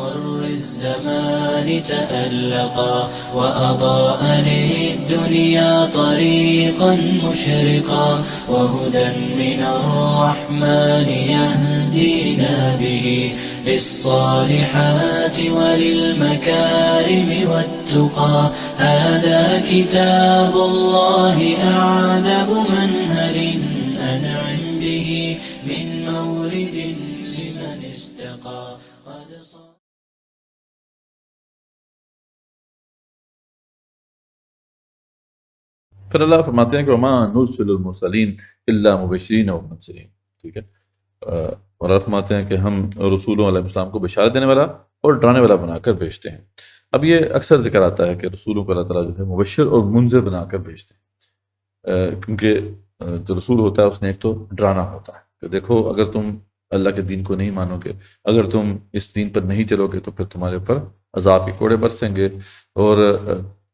مر الزمان تألقا وأضاء للدنيا طريقا مشرقا وهدى من الرحمن يهدينا به للصالحات وللمكارم والتقى هذا كتاب الله أعذب منهل أنعم به من مورد لمن استقى پھر اللہ فرماتے ہیں کہ وما نرسل المرسلین الا مبشرین و منذرین، ٹھیک ہے، اور اللہ فرماتے ہیں کہ ہم رسولوں علیہ السلام کو بشارت دینے والا اور ڈرانے والا بنا کر بھیجتے ہیں۔ اب یہ اکثر ذکر آتا ہے کہ رسولوں کو اللہ تعالیٰ جو ہے مبشر اور منذر بنا کر بھیجتے ہیں، کیونکہ جو رسول ہوتا ہے اس نے ایک تو ڈرانا ہوتا ہے کہ دیکھو اگر تم اللہ کے دین کو نہیں مانو گے، اگر تم اس دین پر نہیں چلو گے تو پھر تمہارے اوپر عذاب کے کوڑے برسیں گے اور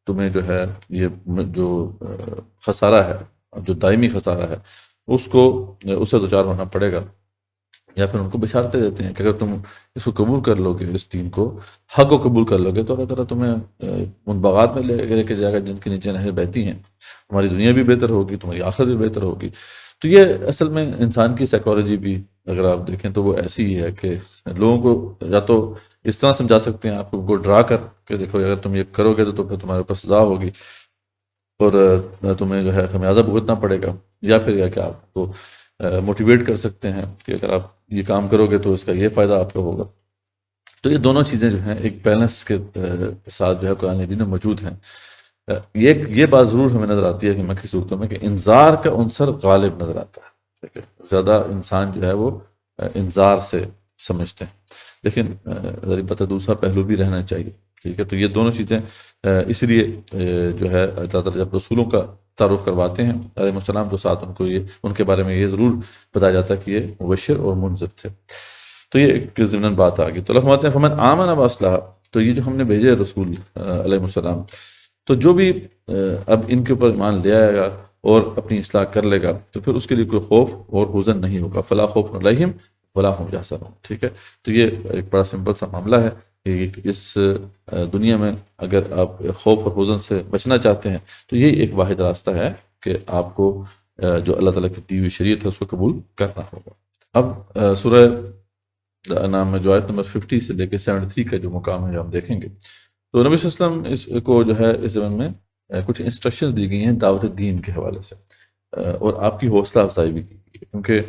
تمہیں جو ہے یہ جو خسارہ ہے، جو دائمی خسارہ ہے، اس سے دوچار ہونا پڑے گا۔ یا پھر ان کو بشارتیں دیتے ہیں کہ اگر تم اس کو قبول کر لو گے، اس دین کو، حق کو قبول کر لو گے، تو اللہ تعالیٰ تمہیں ان باغات میں لے کے جائے گا جن کے نیچے نہریں بہتی ہیں، تمہاری دنیا بھی بہتر ہوگی، تمہاری آخرت بھی بہتر ہوگی۔ تو یہ اصل میں انسان کی سائیکالوجی بھی اگر آپ دیکھیں تو وہ ایسی ہی ہے کہ لوگوں کو یا تو اس طرح سمجھا سکتے ہیں آپ کو ڈرا کر کہ دیکھو اگر تم یہ کرو گے تو پھر تمہارے اوپر سزا ہوگی اور تمہیں جو ہے خمیازہ بھگتنا پڑے گا، یا پھر یہ کہ آپ کو موٹیویٹ کر سکتے ہیں کہ اگر آپ یہ کام کرو گے تو اس کا یہ فائدہ آپ کو ہوگا۔ تو یہ دونوں چیزیں جو ہیں ایک بیلنس کے ساتھ جو ہے قرآن مجید میں موجود ہیں۔ یہ بات ضرور ہمیں نظر آتی ہے کہ مکی صورتوں میں کہ انذار کا عنصر غالب نظر آتا ہے، ٹھیک ہے، زیادہ انسان جو ہے وہ انذار سے سمجھتے ہیں، لیکن ذرا پتہ دوسرا پہلو بھی رہنا چاہیے، ٹھیک ہے۔ تو یہ دونوں چیزیں اس لیے جو ہے اللہ تعالیٰ جب رسولوں کا تعارف کرواتے ہیں علیہ السلام تو ساتھ ان کے بارے میں یہ ضرور بتایا جاتا ہے کہ یہ مبشر اور منذر تھے۔ تو یہ ایک ضمن بات آ گئی۔ تو اللہ فرماتے ہیں فمن آمن واصلح، تو یہ جو ہم نے بھیجے رسول علیہ السلام، تو جو بھی اب ان کے اوپر ایمان لے آئے گا اور اپنی اصلاح کر لے گا تو پھر اس کے لیے کوئی خوف اور حزن نہیں ہوگا، فلا خوف علیہم ولا هم یحزنون، ٹھیک ہے۔ تو یہ ایک بڑا سمپل سا معاملہ ہے کہ اس دنیا میں اگر آپ خوف اور حزن سے بچنا چاہتے ہیں تو یہ ایک واحد راستہ ہے کہ آپ کو جو اللہ تعالیٰ کی دی ہوئی شریعت ہے اس کو قبول کرنا ہوگا۔ اب سورہ انعام میں جو آیت نمبر 50 سے لے کے 73 کا جو مقام ہے جو ہم دیکھیں گے، تو نبی صلی اللہ علیہ وسلم اس کو جو ہے اس زمن میں کچھ انسٹرکشنز دی گئی ہیں دعوت دین کے حوالے سے، اور آپ کی حوصلہ افزائی بھی کی گئی، کیونکہ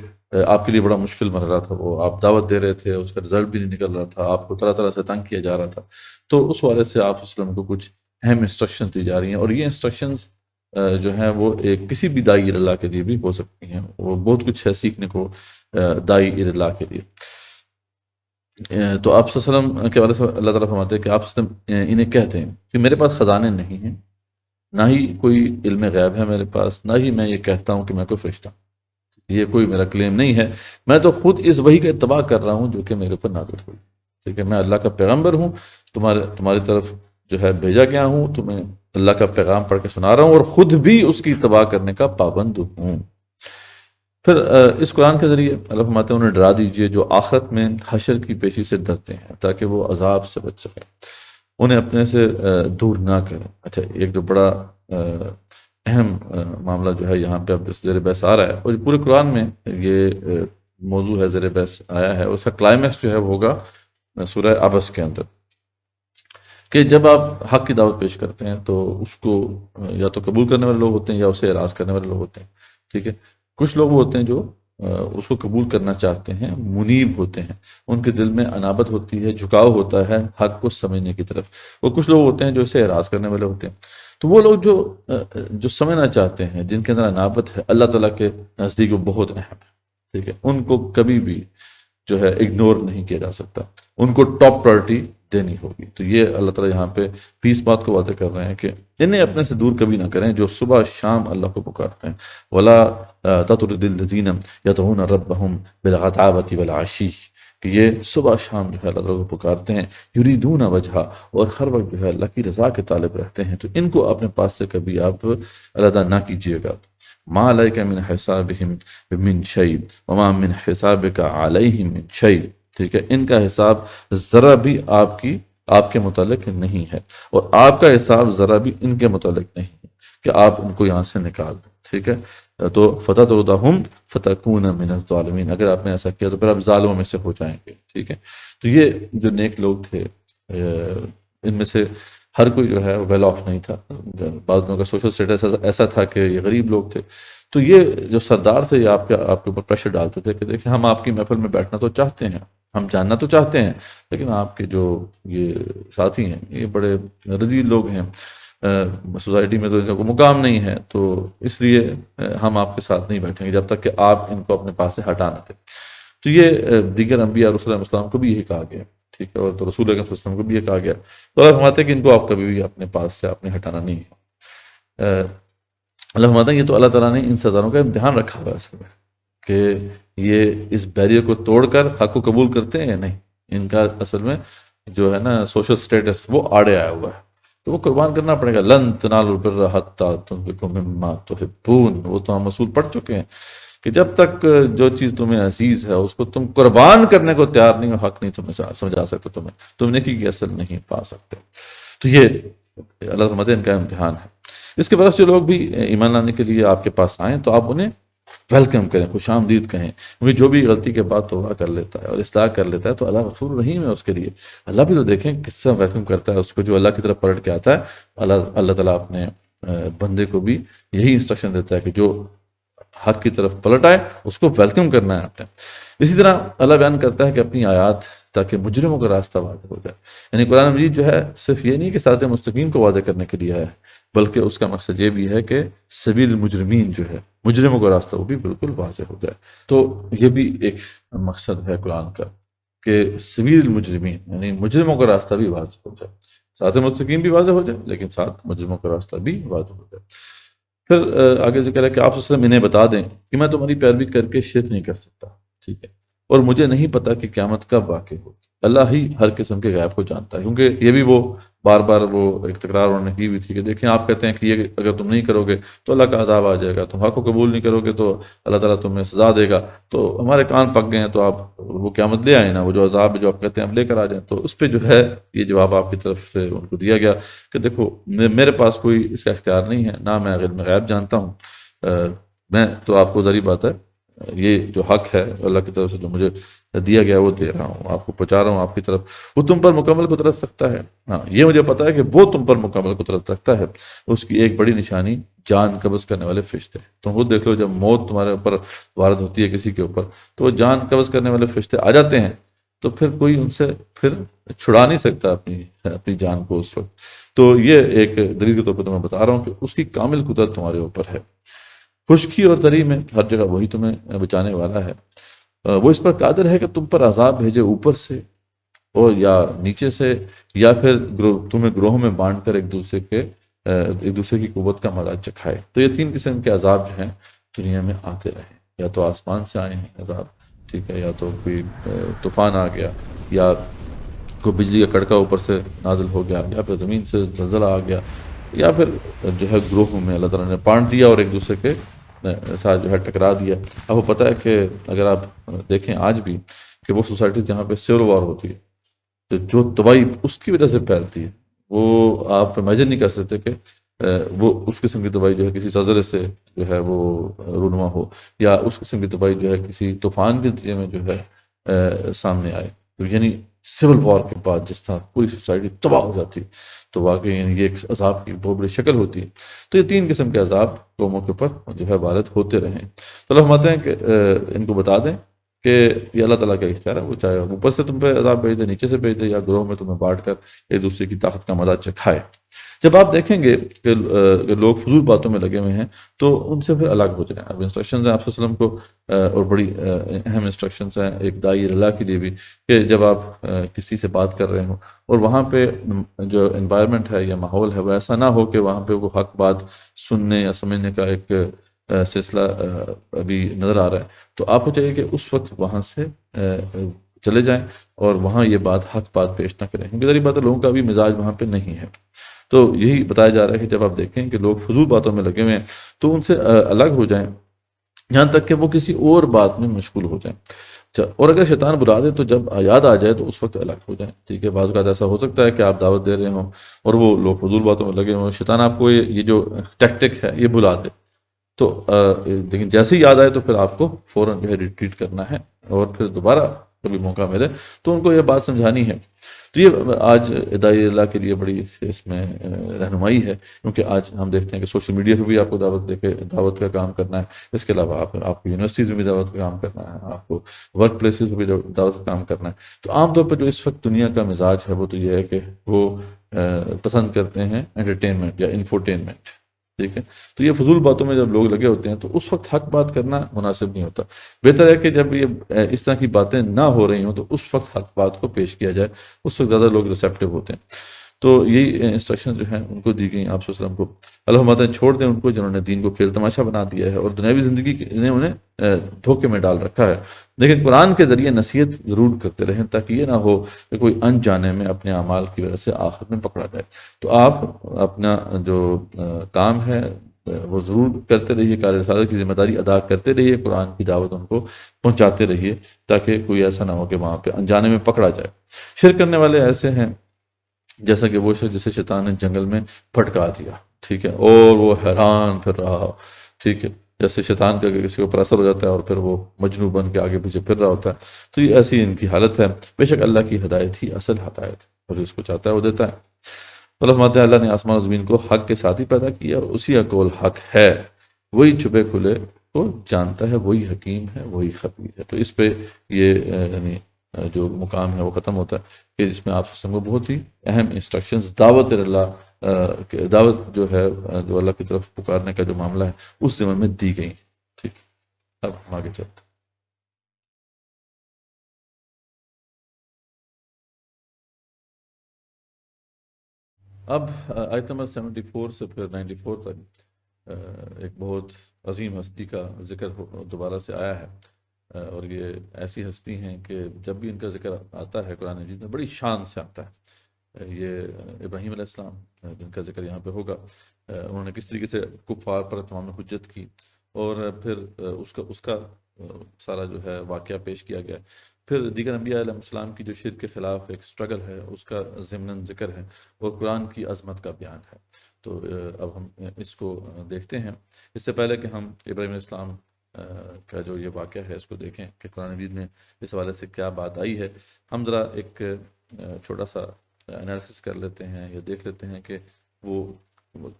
آپ کے لیے بڑا مشکل مرحلہ تھا، وہ آپ دعوت دے رہے تھے، اس کا رزلٹ بھی نہیں نکل رہا تھا، آپ کو طرح طرح سے تنگ کیا جا رہا تھا۔ تو اس حوالے سے آپ وسلم کو کچھ اہم انسٹرکشنز دی جا رہی ہیں، اور یہ انسٹرکشنز جو ہیں وہ ایک کسی بھی داعی اللہ کے لیے بھی ہو سکتی ہیں، وہ بہت کچھ ہے سیکھنے کو داعی اللہ کے لیے۔ تو آپ صلی اللہ علیہ وسلم کے حوالے سے اللہ تعالیٰ فرماتے ہیں کہ آپ صلی اللہ علیہ وسلم انہیں کہتے ہیں کہ میرے پاس خزانے نہیں ہیں، نہ ہی کوئی علم غیب ہے میرے پاس، نہ ہی میں یہ کہتا ہوں کہ میں کوئی فرشتہ ہوں، یہ کوئی میرا کلیم نہیں ہے، میں تو خود اس وحی کا اتباع کر رہا ہوں جو کہ میرے اوپر نازل ہوئی، ٹھیک ہے۔ میں اللہ کا پیغمبر ہوں، تمہاری طرف جو ہے بھیجا گیا ہوں، تو میں اللہ کا پیغام پڑھ کے سنا رہا ہوں اور خود بھی اس کی اتباع کرنے کا پابند ہوں۔ پھر اس قرآن کے ذریعے اللہ فرماتے ہیں انہیں ڈرا دیجئے جو آخرت میں حشر کی پیشی سے ڈرتے ہیں تاکہ وہ عذاب سے بچ سکیں، انہیں اپنے سے دور نہ کریں۔ اچھا، ایک جو بڑا اہم معاملہ جو ہے یہاں پہ اب زیر بحث آ رہا ہے، اور پورے قرآن میں یہ موضوع ہے، زیر بحث آیا ہے، اس کا کلائمیکس جو ہے وہ ہوگا سورہ عبس کے اندر، کہ جب آپ حق کی دعوت پیش کرتے ہیں تو اس کو یا تو قبول کرنے والے لوگ ہوتے ہیں یا اسے اعراض کرنے والے لوگ ہوتے ہیں، ٹھیک ہے۔ کچھ لوگ ہوتے ہیں جو اس کو قبول کرنا چاہتے ہیں، منیب ہوتے ہیں، ان کے دل میں انابت ہوتی ہے، جھکاؤ ہوتا ہے حق کو سمجھنے کی طرف، اور کچھ لوگ ہوتے ہیں جو اسے اعراض کرنے والے ہوتے ہیں۔ تو وہ لوگ جو سمجھنا چاہتے ہیں، جن کے اندر انابت ہے، اللہ تعالیٰ کے نزدیک وہ بہت اہم ہے، ٹھیک ہے، ان کو کبھی بھی جو ہے اگنور نہیں کیا جا سکتا، ان کو ٹاپ پرائرٹی دینی ہوگی۔ تو یہ اللہ تعالیٰ یہاں پہ اس بات کو واضح کر رہے ہیں کہ انہیں اپنے سے دور کبھی نہ کریں جو صبح شام اللہ کو پکارتے ہیں، وَلَا تَطْرُدِ الَّذِينَ يَدْعُونَ رَبَّهُمْ بِالْغَدَاوَةِ وَالْعَشِيِّ، کہ یہ صبح شام جو ہے اللہ تعالیٰ کو پکارتے ہیں، یریدون وجہا، اور ہر وقت جو ہے اللہ کی رضا کے طالب رہتے ہیں، تو ان کو اپنے پاس سے کبھی آپ علیحدہ نہ کیجیے گا۔ ما علیک من حسابہم من شیء وما من حسابک علیہم من شیء، ٹھیک ہے، ان کا حساب ذرا بھی آپ کے متعلق نہیں ہے، اور آپ کا حساب ذرا بھی ان کے متعلق نہیں ہے کہ آپ ان کو یہاں سے نکال دیں، ٹھیک ہے۔ تو فتطردہم فتکون من الظالمین، اگر آپ نے ایسا کیا تو پھر آپ ظالموں میں سے ہو جائیں گے، ٹھیک ہے۔ تو یہ جو نیک لوگ تھے، ان میں سے ہر کوئی جو ہے ویل آف نہیں تھا، بعض لوگوں کا سوشل سٹیٹس ایسا تھا کہ یہ غریب لوگ تھے۔ تو یہ جو سردار تھے یہ آپ کے اوپر پریشر ڈالتے تھے کہ دیکھیں ہم آپ کی محفل میں بیٹھنا تو چاہتے ہیں، ہم جاننا تو چاہتے ہیں، لیکن آپ کے جو یہ ساتھی ہیں یہ بڑے رذیل لوگ ہیں، سوسائٹی میں تو ان کا کوئی مقام نہیں ہے، تو اس لیے ہم آپ کے ساتھ نہیں بیٹھیں گے جب تک کہ آپ ان کو اپنے پاس سے ہٹا نہ دیں۔ تو یہ دیگر انبیاء رسول اللہ علیہ وسلم کو بھی یہی کہا گیا، ٹھیک ہے، اور تو رسول اللہ علیہ وسلم کو بھی یہ کہا گیا۔ تو اللہ فرماتے ہیں کہ ان کو آپ کبھی بھی اپنے پاس سے آپ نے ہٹانا نہیں ہے۔ اللہ فرماتے ہیں یہ تو اللہ تعالیٰ نے ان سرداروں کا امتحان رکھا ہوا ہے اصل میں، کہ یہ اس بیریئر کو توڑ کر حق کو قبول کرتے ہیں یا نہیں۔ ان کا اصل میں جو ہے نا سوشل سٹیٹس وہ آڑے آیا ہوا ہے، تو وہ قربان کرنا پڑے گا۔ لن تنالوا البر حتی تنفقوا مما تحبون، وہ تو ہم اصول پڑھ چکے ہیں کہ جب تک جو چیز تمہیں عزیز ہے اس کو تم قربان کرنے کو تیار نہیں ہو، حق نہیں تمہیں سمجھا سکتے، تم نیکی کی اصل نہیں پا سکتے۔ تو یہ اللہ تعالیٰ ان کا امتحان ہے۔ اس کے بعد جو لوگ بھی ایمان لانے کے لیے آپ کے پاس آئیں تو آپ انہیں ویلکم کریں، خوش آمدید کہیں، کیونکہ جو بھی غلطی کے بعد توبہ کر لیتا ہے اور اصلاح کر لیتا ہے تو اللہ غفور رحیم ہے اس کے لیے۔ اللہ بھی تو دیکھیں کس طرح ویلکم کرتا ہے اس کو جو اللہ کی طرف پلٹ کے آتا ہے۔ اللہ تعالیٰ اپنے بندے کو بھی یہی انسٹرکشن دیتا ہے کہ جو حق کی طرف پلٹ آئے اس کو ویلکم کرنا ہے آپ نے۔ اسی طرح اللہ بیان کرتا ہے کہ اپنی آیات تاکہ مجرموں کا راستہ واضح ہو جائے، یعنی قرآن مجید جو ہے صرف یہ نہیں کہ صراط مستقیم کو واضح کرنے کے لیے ہے، بلکہ اس کا مقصد یہ بھی ہے کہ سبیل المجرمین جو ہے، مجرموں کا راستہ، وہ بھی بالکل واضح ہو جائے۔ تو یہ بھی ایک مقصد ہے قرآن کا کہ سبیل المجرمین یعنی مجرموں کا راستہ بھی واضح ہو جائے، صراط مستقیم بھی واضح ہو جائے لیکن ساتھ مجرموں کا راستہ بھی واضح ہو جائے۔ پھر آگے ذکر ہے کہ آپ صلی اللہ علیہ وسلم انہیں بتا دیں کہ میں تمہاری پیروی کر کے شرک نہیں کر سکتا، ٹھیک ہے، اور مجھے نہیں پتا کہ قیامت کب واقع ہوگی۔ اللہ ہی ہر قسم کے غیب کو جانتا ہے، کیونکہ یہ بھی وہ بار بار وہ ایک تکرار انہوں نے کی ہوئی تھی کہ دیکھیں آپ کہتے ہیں کہ یہ اگر تم نہیں کرو گے تو اللہ کا عذاب آ جائے گا، تم حق کو قبول نہیں کرو گے تو اللہ تعالیٰ تمہیں سزا دے گا، تو ہمارے کان پک گئے ہیں، تو آپ وہ قیامت لے آئیں نا، وہ جو عذاب جو آپ کہتے ہیں اب لے کر آ جائیں۔ تو اس پہ جو ہے یہ جواب آپ کی طرف سے ان کو دیا گیا کہ دیکھو میرے پاس کوئی اس کا اختیار نہیں ہے، نہ میں علم غیب جانتا ہوں، میں تو آپ کو ظاہری بات ہے یہ جو حق ہے اللہ کی طرف سے جو مجھے دیا گیا وہ دے رہا ہوں، آپ کو پہنچا رہا ہوں آپ کی طرف، وہ تم پر مکمل قدرت رکھتا ہے۔ ہاں یہ مجھے پتا ہے کہ وہ تم پر مکمل قدرت رکھتا ہے۔ اس کی ایک بڑی نشانی جان قبض کرنے والے فرشتے، تم خود دیکھ لو جب موت تمہارے اوپر وارد ہوتی ہے کسی کے اوپر تو وہ جان قبض کرنے والے فرشتے آ جاتے ہیں، تو پھر کوئی ان سے پھر چھڑا نہیں سکتا اپنی جان کو اس وقت۔ تو یہ ایک دلیل کے طور پر تمہیں بتا رہا ہوں کہ اس کی کامل قدرت تمہارے اوپر ہے۔ خشکی اور تری میں ہر جگہ وہی تمہیں بچانے والا ہے، وہ اس پر قادر ہے کہ تم پر عذاب بھیجے اوپر سے اور یا نیچے سے، یا پھر تمہیں گروہوں میں بانٹ کر ایک دوسرے کی قوت کا مزہ چکھائے۔ تو یہ تین قسم کے عذاب جو ہیں دنیا میں آتے رہے، یا تو آسمان سے آئے ہیں عذاب، ٹھیک ہے، یا تو کوئی طوفان آ گیا، یا کوئی بجلی کا کڑکا اوپر سے نازل ہو گیا، یا پھر زمین سے زلزلہ آ گیا، یا پھر جو ہے گروہوں میں اللہ تعالیٰ نے بانٹ دیا اور ایک دوسرے کے ساتھ جو ہے ٹکرا دیا۔ اب وہ پتہ ہے کہ اگر آپ دیکھیں آج بھی کہ وہ سوسائٹی جہاں پہ سول وار ہوتی ہے تو جو تباہی اس کی وجہ سے پھیلتی ہے وہ آپ امیجن نہیں کر سکتے کہ وہ اس قسم کی تباہی جو ہے کسی زلزلے سے جو ہے وہ رونما ہو، یا اس قسم کی تباہی جو ہے کسی طوفان کے نتیجے میں جو ہے سامنے آئے۔ تو یعنی سول وار کے بعد جس طرح پوری سوسائٹی تباہ ہو جاتی تو واقعی یعنی یہ ایک عذاب کی بہت بڑی شکل ہوتی ہے۔ تو یہ تین قسم کے عذاب قوموں کے اوپر جو ہے وارد ہوتے رہیں۔ تو اللہ فرماتے ہیں کہ ان کو بتا دیں کہ یہ اللہ تعالیٰ کا اختیار ہے، وہ چاہے اوپر سے تم پہ عذاب بھیج دے، نیچے سے بھیج دے، یا گروہ میں تمہیں بانٹ کر ایک دوسرے کی طاقت کا مزہ چکھائے۔ جب آپ دیکھیں گے کہ لوگ فضول باتوں میں لگے ہوئے ہیں تو ان سے پھر الگ ہو جائیں۔ اب انسٹرکشنز ہیں آپ صلی اللہ علیہ وسلم کو، اور بڑی اہم انسٹرکشنز ہیں ایک داعی اللہ کے لیے بھی، کہ جب آپ کسی سے بات کر رہے ہوں اور وہاں پہ جو انوائرمنٹ ہے یا ماحول ہے وہ ایسا نہ ہو کہ وہاں پہ وہ حق بات سننے یا سمجھنے کا ایک سلسلہ ابھی نظر آ رہا ہے، تو آپ کو چاہیے کہ اس وقت وہاں سے چلے جائیں اور وہاں یہ بات حق بات پیش نہ کریں، کیونکہ ذریعہ بات ہے لوگوں کا بھی مزاج وہاں پہ نہیں ہے۔ تو یہی بتایا جا رہا ہے کہ جب آپ دیکھیں کہ لوگ فضول باتوں میں لگے ہوئے ہیں تو ان سے الگ ہو جائیں، یہاں تک کہ وہ کسی اور بات میں مشغول ہو جائیں۔ اور اگر شیطان بلا دے تو جب یاد آ جائے تو اس وقت الگ ہو جائیں، ٹھیک ہے۔ بعض اوقات ایسا ہو سکتا ہے کہ آپ دعوت دے رہے ہوں اور وہ لوگ فضول باتوں میں لگے ہوں، شیطان آپ کو یہ جو ٹیکٹک ہے یہ بلا دے، تو لیکن جیسے ہی یاد آئے تو پھر آپ کو فوراً جو ہے ریٹریٹ کرنا ہے، اور پھر دوبارہ کبھی موقع ملے تو ان کو یہ بات سمجھانی ہے۔ تو یہ آج داعی اللہ کے لیے بڑی اس میں رہنمائی ہے، کیونکہ آج ہم دیکھتے ہیں کہ سوشل میڈیا پہ بھی آپ کو دعوت دے کے دعوت کا کام کرنا ہے، اس کے علاوہ آپ کو یونیورسٹیز میں بھی دعوت کا کام کرنا ہے، آپ کو ورک پلیسز میں بھی دعوت کا کام کرنا ہے۔ تو عام طور پر جو اس وقت دنیا کا مزاج ہے وہ تو یہ ہے کہ وہ پسند کرتے ہیں انٹرٹینمنٹ یا انفوٹینمنٹ، ٹھیک ہے۔ تو یہ فضول باتوں میں جب لوگ لگے ہوتے ہیں تو اس وقت حق بات کرنا مناسب نہیں ہوتا۔ بہتر ہے کہ جب یہ اس طرح کی باتیں نہ ہو رہی ہوں تو اس وقت حق بات کو پیش کیا جائے، اس وقت زیادہ لوگ ریسیپٹیو ہوتے ہیں۔ تو یہی انسٹرکشن جو ہیں ان کو دی گئی آپ صلی اللہ علیہ وسلم کو، اللہ فرماتے چھوڑ دیں ان کو جنہوں نے دین کو کھیل تماشا بنا دیا ہے اور دنیاوی زندگی نے انہیں دھوکے میں ڈال رکھا ہے، لیکن قرآن کے ذریعے نصیحت ضرور کرتے رہیں تاکہ یہ نہ ہو کہ کوئی انجانے میں اپنے اعمال کی وجہ سے آخر میں پکڑا جائے۔ تو آپ اپنا جو کام ہے وہ ضرور کرتے رہیے، کار رسالت کی ذمہ داری ادا کرتے رہیے، قرآن کی دعوت ان کو پہنچاتے رہیے تاکہ کوئی ایسا نہ ہو کہ وہاں پہ انجانے میں پکڑا جائے۔ شرک کرنے والے ایسے ہیں جیسا کہ وہ شخص جسے شیطان نے جنگل میں پھٹکا دیا، ٹھیک ہے، اور وہ حیران پھر رہا، ٹھیک ہے، جیسے شیطان کا کسی کے اوپر اثر ہو جاتا ہے اور پھر وہ مجنون بن کے آگے پیچھے پھر رہا ہوتا ہے، تو یہ ایسی ان کی حالت ہے۔ بے شک اللہ کی ہدایت ہی اصل ہدایت ہے، اور جس کو چاہتا ہے وہ دیتا ہے۔ اللہ فرماتے ہیں اللہ نے آسمان و زمین کو حق کے ساتھ ہی پیدا کیا اور اسی کا قول حق ہے، وہی چھپے کھلے کو جانتا ہے، وہی حکیم ہے، وہی خبیر ہے۔ تو اس پہ یہ یعنی جو مقام ہے وہ ختم ہوتا ہے کہ جس میں آپ کو بہت ہی اہم انسٹرکشنز دعوت اللہ دعوت جو ہے جو اللہ کی طرف پکارنے کا جو معاملہ ہے اس ضمن میں دی گئی، ٹھیک۔ اب ہم آگے چلتے ہیں۔ اب آیت نمبر 74 سے پھر 94 تک ایک بہت عظیم ہستی کا ذکر دوبارہ سے آیا ہے، اور یہ ایسی ہستی ہیں کہ جب بھی ان کا ذکر آتا ہے قرآن مجید میں بڑی شان سے آتا ہے۔ یہ ابراہیم علیہ السلام جن کا ذکر یہاں پہ ہوگا، انہوں نے کس طریقے سے کفار پر تمام حجت کی، اور پھر اس کا سارا جو ہے واقعہ پیش کیا گیا۔ پھر دیگر انبیاء علیہ السلام کی جو شرک کے خلاف ایک سٹرگل ہے اس کا ضمناً ذکر ہے، اور قرآن کی عظمت کا بیان ہے۔ تو اب ہم اس کو دیکھتے ہیں۔ اس سے پہلے کہ ہم ابراہیم علیہ السلام کا جو یہ واقعہ ہے اس کو دیکھیں کہ قرآن مجید میں اس حوالے سے کیا بات آئی ہے، ہم ذرا ایک چھوٹا سا انالیسس کر لیتے ہیں یا دیکھ لیتے ہیں کہ وہ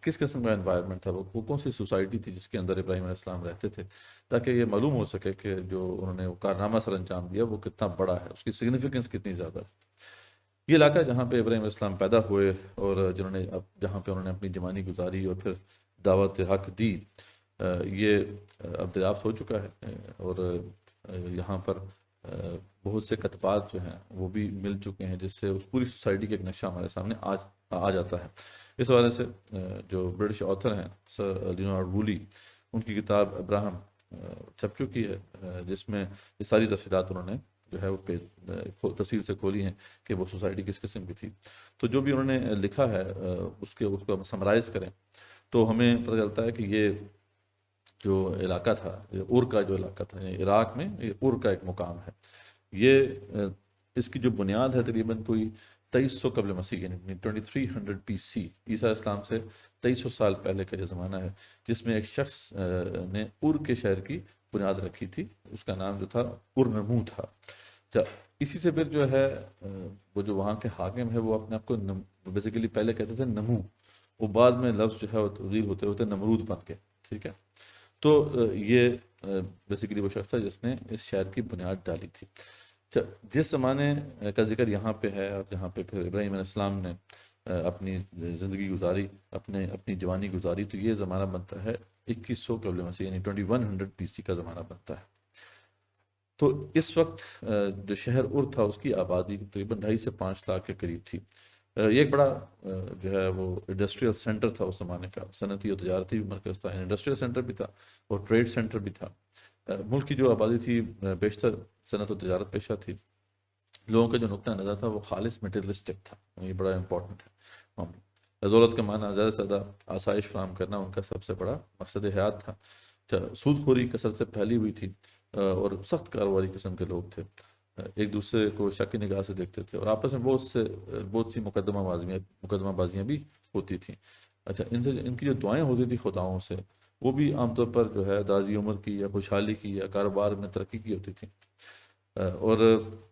کس قسم کا انوائرمنٹ تھا، وہ کون سی سوسائٹی تھی جس کے اندر ابراہیم علیہ السلام رہتے تھے، تاکہ یہ معلوم ہو سکے کہ جو انہوں نے وہ کارنامہ سر انجام دیا وہ کتنا بڑا ہے، اس کی سگنیفیکنس کتنی زیادہ ہے۔ یہ علاقہ جہاں پہ ابراہیم علیہ السلام پیدا ہوئے اور جہاں پہ انہوں نے اپنی جوانی گزاری اور پھر دعوت حق دی، یہ اب دریافت ہو چکا ہے، اور یہاں پر بہت سے کتبات جو ہیں وہ بھی مل چکے ہیں جس سے پوری سوسائٹی کا ایک نقشہ ہمارے سامنے آ جاتا ہے۔ اس حوالے سے جو برٹش آتھر ہیں سر لینارڈ وولی، ان کی کتاب ابراہم چھپ چکی ہے، جس میں یہ ساری تفصیلات انہوں نے جو ہے وہ تفصیل سے کھولی ہیں کہ وہ سوسائٹی کس قسم کی تھی۔ تو جو بھی انہوں نے لکھا ہے اس کو ہم سمرائز کریں تو ہمیں پتہ چلتا ہے کہ یہ جو علاقہ تھا، یہ اور کا جو علاقہ تھا، عراق میں یہ اور کا ایک مقام ہے۔ یہ اس کی جو بنیاد ہے تقریباً کوئی 2300 قبل مسیح، یعنی 2300 BC، عیسیٰ اسلام سے 2300 سال پہلے کا یہ زمانہ ہے، جس میں ایک شخص نے اور کے شہر کی بنیاد رکھی تھی، اس کا نام جو تھا ارنمو تھا۔ اسی سے پھر جو ہے وہ جو وہاں کے حاکم ہے وہ اپنے آپ کو بیسیکلی پہلے کہتے تھے نمو، وہ بعد میں لفظ جو ہے وہ تبدیل ہوتے ہوتے نمرود بن گئے، ٹھیک ہے۔ تو یہ بیسیکلی وہ شخص تھا جس نے اس شہر کی بنیاد ڈالی تھی۔ جس زمانے کا ذکر یہاں پہ ہے اور جہاں پہ پھر ابراہیم علیہ السلام نے اپنی زندگی گزاری، اپنی جوانی گزاری، تو یہ زمانہ بنتا ہے 2100 قبل مسیح، یعنی 2100 BC کا زمانہ بنتا ہے۔ تو اس وقت جو شہر ار تھا اس کی آبادی تقریباً 2.5 سے 5 لاکھ کے قریب تھی۔ یہ ایک بڑا جو ہے وہ انڈسٹریل سینٹر تھا اس زمانے کا، صنعتی اور تجارتی مرکز تھا، انڈسٹریل سینٹر بھی تھا اور ٹریڈ سینٹر بھی تھا۔ ملک کی جو آبادی تھی بیشتر صنعت و تجارت پیشہ تھی۔ لوگوں کا جو نقطہ نظر تھا وہ خالص میٹیریلسٹک تھا، یہ بڑا امپورٹنٹ ہے۔ دولت کمانا، زیادہ سے زیادہ آسائش فراہم کرنا ان کا سب سے بڑا مقصد حیات تھا۔ سود خوری کثرت سے پھیلی ہوئی تھی، اور سخت کاروباری قسم کے لوگ تھے، ایک دوسرے کو شک کی نگاہ سے دیکھتے تھے، اور آپس میں بہت سی مقدمہ بازیاں بھی ہوتی تھیں۔ اچھا، ان کی جو دعائیں ہوتی تھی خداؤں سے، وہ بھی عام طور پر جو ہے دراز عمر کی یا خوشحالی کی یا کاروبار میں ترقی کی ہوتی تھیں۔ اور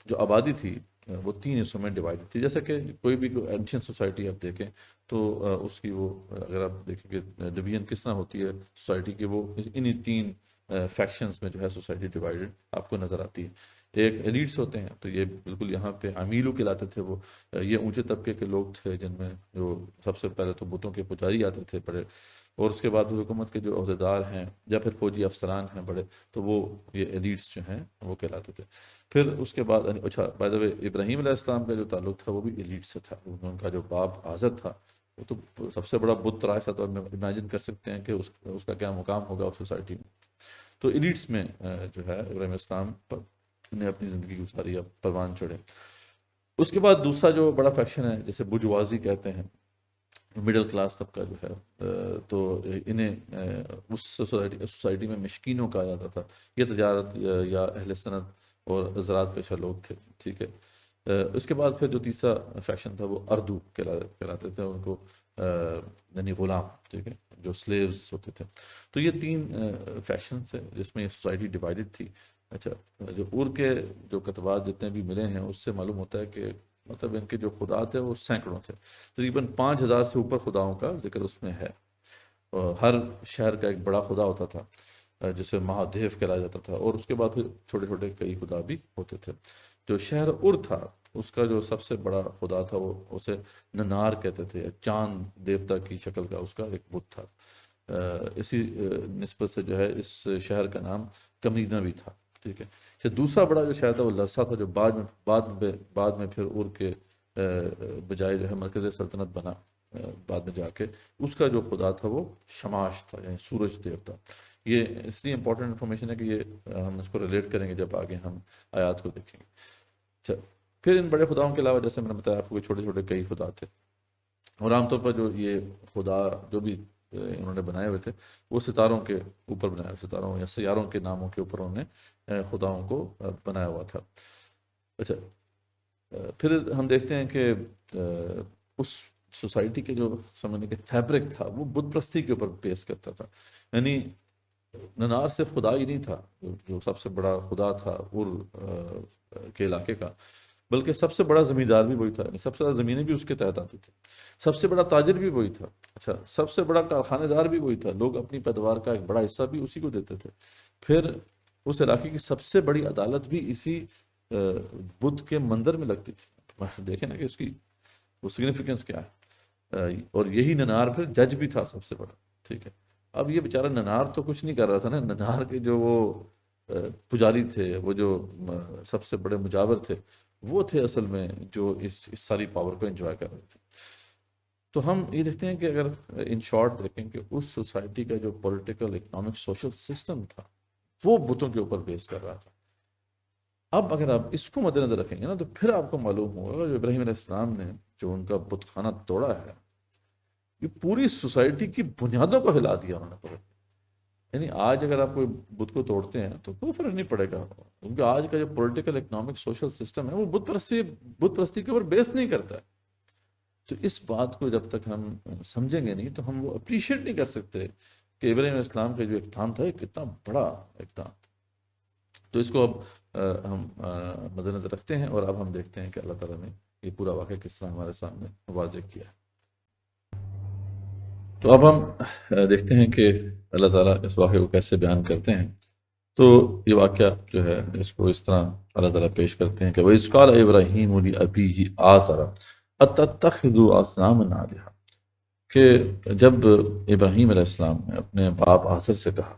جو آبادی تھی وہ 3 حصوں میں ڈیوائڈ تھی، جیسا کہ کوئی بھی اینشین سوسائٹی آپ دیکھیں تو اس کی وہ اگر آپ دیکھیں کہ ڈویژن کس طرح ہوتی ہے سوسائٹی کی، وہ انہی 3 فیکشنز میں جو ہے سوسائٹی ڈیوائڈڈ آپ کو نظر آتی ہے۔ ایک ایلیٹس ہوتے ہیں، تو یہ بالکل یہاں پہ عمیلو کہلاتے تھے، وہ یہ اونچے طبقے کے لوگ تھے جن میں جو سب سے پہلے تو بتوں کے پجاری آتے تھے بڑے، اور اس کے بعد حکومت کے جو عہدیدار ہیں یا پھر فوجی افسران ہیں بڑے، تو وہ یہ ایلیٹس جو ہیں وہ کہلاتے تھے۔ پھر اس کے بعد اچھا بائی دا وے، ابراہیم علیہ السلام کا جو تعلق تھا وہ بھی ایلیٹ سے تھا، ان کا جو باپ آزر تھا وہ تو سب سے بڑا بت تراش تھا، تو ہم امیجن کر سکتے ہیں کہ اس کا کیا مقام ہوگا اس سوسائٹی میں۔ تو ایلیٹس میں جو ہے ابراہیم علیہ السلام نے اپنی زندگی گزاری، اب پروان چڑھے۔ اس کے بعد دوسرا جو بڑا فیکشن ہے جیسے بجوازی کہتے ہیں، مڈل کلاس طبقہ جو ہے، تو انہیں اس سوسائٹی میں مشکینوں کہا جاتا تھا، یہ تجارت یا اہل صنعت اور زراعت پیشہ لوگ تھے، ٹھیک ہے۔ اس کے بعد پھر جو تیسرا فیکشن تھا وہ اردو کہلاتے تھے، ان کو یعنی غلام، ٹھیک ہے، جو سلیوز ہوتے تھے۔ تو یہ 3 فیکشنز ہیں جس میں یہ سوسائٹی ڈیوائڈڈ تھی۔ اچھا، جو کے جو کتبات جتنے بھی ملے ہیں اس سے معلوم ہوتا ہے کہ مطلب ان کے جو خدا تھے وہ سینکڑوں تھے، تقریباً 5000 سے اوپر خداؤں کا ذکر اس میں ہے۔ اور ہر شہر کا ایک بڑا خدا ہوتا تھا جسے مہادیو کہا جاتا تھا، اور اس کے بعد پھر چھوٹے چھوٹے کئی خدا بھی ہوتے تھے۔ جو شہر تھا اس کا جو سب سے بڑا خدا تھا وہ اسے ننار کہتے تھے، یا چاند دیوتا کی شکل کا اس کا ایک بت تھا۔ اسی نسبت سے جو ہے اس شہر کا نام کمینہ بھی تھا، ٹھیک ہے۔ دوسرا بڑا جو شہر تھا وہ لرسا تھا، جو بعد میں پھر کے بجائے جو ہے مرکز سلطنت بنا بعد میں جا کے۔ اس کا جو خدا تھا وہ شماش تھا، یعنی سورج دیوتا۔ یہ اس لیے امپورٹنٹ انفارمیشن ہے کہ یہ ہم اس کو ریلیٹ کریں گے جب آگے ہم آیات کو دیکھیں گے۔ اچھا، پھر ان بڑے خداؤں کے علاوہ جیسے میں نے بتایا آپ کو چھوٹے چھوٹے کئی خدا تھے، اور عام طور پر جو یہ خدا جو بھی انہوں نے بنائے ہوئے تھے وہ ستاروں کے اوپر بنائے ہوئے، ستاروں یا سیاروں کے ناموں کے اوپر انہوں نے خداؤں کو بنایا ہوا تھا۔ اچھا، پھر ہم دیکھتے ہیں کہ اس سوسائٹی کے جو سمجھنے کے فیبرک تھا وہ بت پرستی کے اوپر بیس کرتا تھا، یعنی ننار صرف خدا ہی نہیں تھا جو سب سے بڑا خدا تھا کے علاقے کا، بلکہ سب سے بڑا زمیندار بھی وہی تھا، یعنی سب سے زیادہ زمینیں بھی اس کے تحت آتی تھی، سب سے بڑا تاجر بھی وہی تھا، اچھا سب سے بڑا کارخانے دار بھی وہی تھا، لوگ اپنی پیداوار کا ایک بڑا حصہ بھی اسی کو دیتے تھے۔ پھر اس علاقے کی سب سے بڑی عدالت بھی اسی بدھ کے مندر میں لگتی تھی، دیکھیں نا کہ اس کی وہ سگنیفیکنس کیا ہے۔ اور یہی ننار پھر جج بھی تھا سب سے بڑا، ٹھیک ہے۔ اب یہ بیچارہ ننار تو کچھ نہیں کر رہا تھا نا، ننار کے جو وہ پجاری تھے، وہ جو سب سے بڑے مجاور تھے، وہ تھے اصل میں جو اس ساری پاور کو انجوائے کر رہے تھے۔ تو ہم یہ دیکھتے ہیں کہ اگر ان شارٹ دیکھیں کہ اس سوسائٹی کا جو پولیٹیکل، اکنامک، سوشل سسٹم تھا وہ بتوں کے اوپر بیس کر رہا تھا۔ اب اگر آپ اس کو مد نظر رکھیں گے نا تو پھر آپ کو معلوم ہوگا جو ابراہیم علیہ السلام نے جو ان کا بت خانہ توڑا ہے، یہ پوری سوسائٹی کی بنیادوں کو ہلا دیا انہوں نے پورے۔ یعنی آج اگر آپ کوئی بت کو توڑتے ہیں تو کوئی فرق نہیں پڑے گا، کیونکہ آج کا جو پولیٹیکل، اکنامک، سوشل سسٹم ہے وہ بت پرستی کے اوپر بیس نہیں کرتا ہے۔ تو اس بات کو جب تک ہم سمجھیں گے نہیں تو ہم وہ اپریشیٹ نہیں کر سکتے کہ ابراہیم علیہ السلام کا جو اقدام تھا یہ کتنا بڑا اقدام تھا۔ تو اس کو اب ہم مد نظر رکھتے ہیں، اور اب ہم دیکھتے ہیں کہ اللہ تعالیٰ نے یہ پورا واقعہ کس طرح ہمارے سامنے واضح کیا ہے۔ تو اب ہم دیکھتے ہیں کہ اللہ تعالیٰ اس واقعے کو کیسے بیان کرتے ہیں۔ تو یہ واقعہ جو ہے اس کو اس طرح اللہ تعالیٰ پیش کرتے ہیں کہ وَإِذْ قَالَ إِبْرَاهِيمُ لِأَبِيهِ آزَرَ أَتَتَّخِذُ أَصْنَامًا آلِهَةً، کہ جب ابراہیم علیہ السلام نے اپنے باپ آزر سے کہا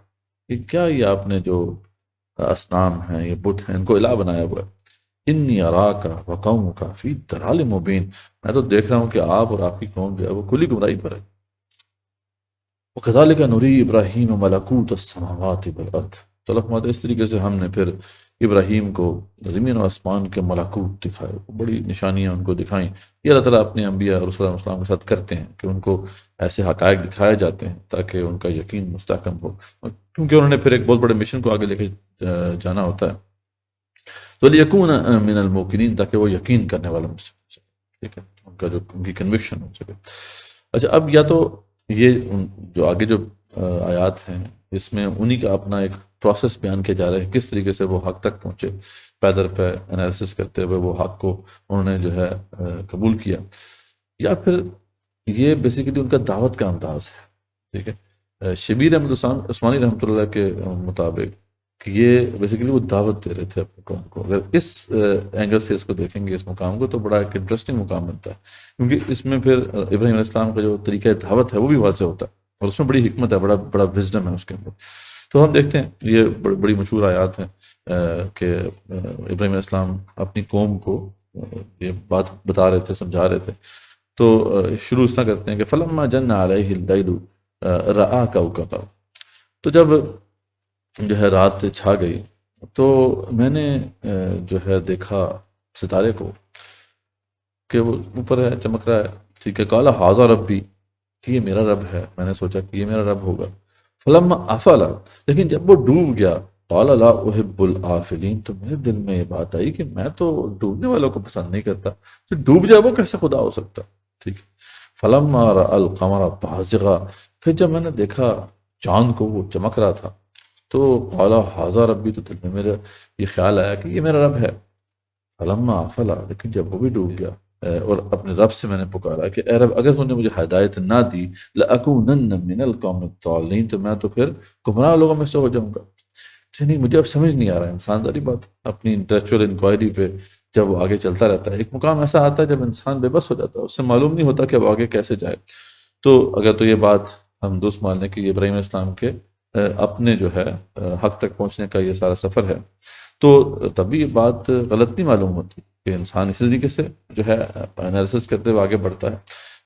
کہ کیا یہ آپ نے جو اصنام ہیں، یہ بت ہیں، ان کو الہ بنایا ہوا ہے، انی اراک وقومک فی ضلال مبین، میں تو دیکھ رہا ہوں کہ آپ اور آپ کی قوم جو ہے وہ کھلی گمراہی پر ہے۔ وَكَذَلِكَ نُرِي إِبْرَاهِيمَ مَلَكُوتَ السَّمَاوَاتِ وَالْأَرْضِ، تو اللہ فرماتے ہیں اس طریقے سے ہم نے پھر ابراہیم کو زمین و آسمان کے ملاکوت دکھائے، بڑی نشانیاں ان کو دکھائیں۔ یہ اللہ تعالیٰ اپنے انبیاء اور رسول اللہ علیہ وسلم کے ساتھ کرتے ہیں کہ ان کو ایسے حقائق دکھائے جاتے ہیں تاکہ ان کا یقین مستحکم ہو، کیونکہ انہوں نے پھر ایک بہت بڑے مشن کو آگے لے کے جانا ہوتا ہے، تو لیکون من الموقنین، تاکہ وہ یقین کرنے والا مسلم ہو سکے، ٹھیک ہے، ان کا جو ان کی کنوکشن ہو سکے۔ اچھا، اب یا تو یہ جو آگے جو آیات ہیں اس میں انہی کا اپنا ایک پروسیس بیان کیا جا رہا ہے، کس طریقے سے وہ حق تک پہنچے، پیدر پہ انالیسس کرتے ہوئے وہ حق کو انہوں نے جو ہے قبول کیا، یا پھر یہ بیسیکلی ان کا دعوت کا انداز ہے، ٹھیک ہے۔ شبیر احمد عثمانی رحمۃ اللہ کے مطابق کہ یہ بیسیکلی وہ دعوت دے رہے تھے اپنے قوم کو۔ اگر اس اینگل سے اس کو دیکھیں گے، اس مقام کو، تو بڑا ایک انٹرسٹنگ مقام بنتا ہے، کیونکہ اس میں پھر ابراہیم علیہ السلام کا جو طریقہ دعوت ہے وہ بھی واضح ہوتا ہے، اور اس میں بڑی حکمت ہے، بڑا وزڈم ہے اس کے اندر۔ تو ہم دیکھتے ہیں یہ بڑی مشہور آیات ہیں کہ ابراہیم علیہ السلام اپنی قوم کو یہ بات بتا رہے تھے، سمجھا رہے تھے، تو شروع اس طرح کرتے ہیں کہ فلما جن علیہ اللیل رآ کوکبا، تو جب جو ہے رات چھا گئی تو میں نے جو ہے دیکھا ستارے کو کہ وہ اوپر ہے، چمک رہا ہے، ٹھیک ہے۔ قال ھذا ربی، کہ یہ میرا رب ہے، میں نے سوچا کہ یہ میرا رب ہوگا۔ فلما افل، لیکن جب وہ ڈوب گیا، قال لا احب الافلین، تو میرے دل میں یہ بات آئی کہ میں تو ڈوبنے والوں کو پسند نہیں کرتا، تو ڈوب جائے وہ کیسے خدا ہو سکتا، ٹھیک ہے۔ فلما رأى القمر بازغا، پھر جب میں نے دیکھا چاند کو وہ چمک رہا تھا، تو قال ھذا ربی، تو دل میں میرا یہ خیال آیا کہ یہ میرا رب ہے۔ فلما افل، لیکن جب وہ بھی ڈوب گیا، اور اپنے رب سے میں نے پکارا کہ اے رب، اگر تو نے مجھے ہدایت نہ دی، لأکونن من القوم الضالین، تو میں تو پھر گمراہ لوگوں میں سے ہو جاؤں گا۔ نہیں، مجھے اب سمجھ نہیں آ رہا ہے، انسان داری بات اپنی انٹلیکچوئل انکوائری پہ جب وہ آگے چلتا رہتا ہے، ایک مقام ایسا آتا ہے جب انسان بے بس ہو جاتا ہے، اس سے معلوم نہیں ہوتا کہ اب آگے کیسے جائے۔ تو اگر تو یہ بات ہم درست مان لیں کہ یہ ابراہیم علیہ السلام کے اپنے جو ہے حق تک پہنچنے کا یہ سارا سفر ہے، تو تبھی یہ بات غلط نہیں معلوم ہوتی کہ انسان اسی طریقے سے جو ہے انالیسس کرتے ہوئے آگے بڑھتا ہے،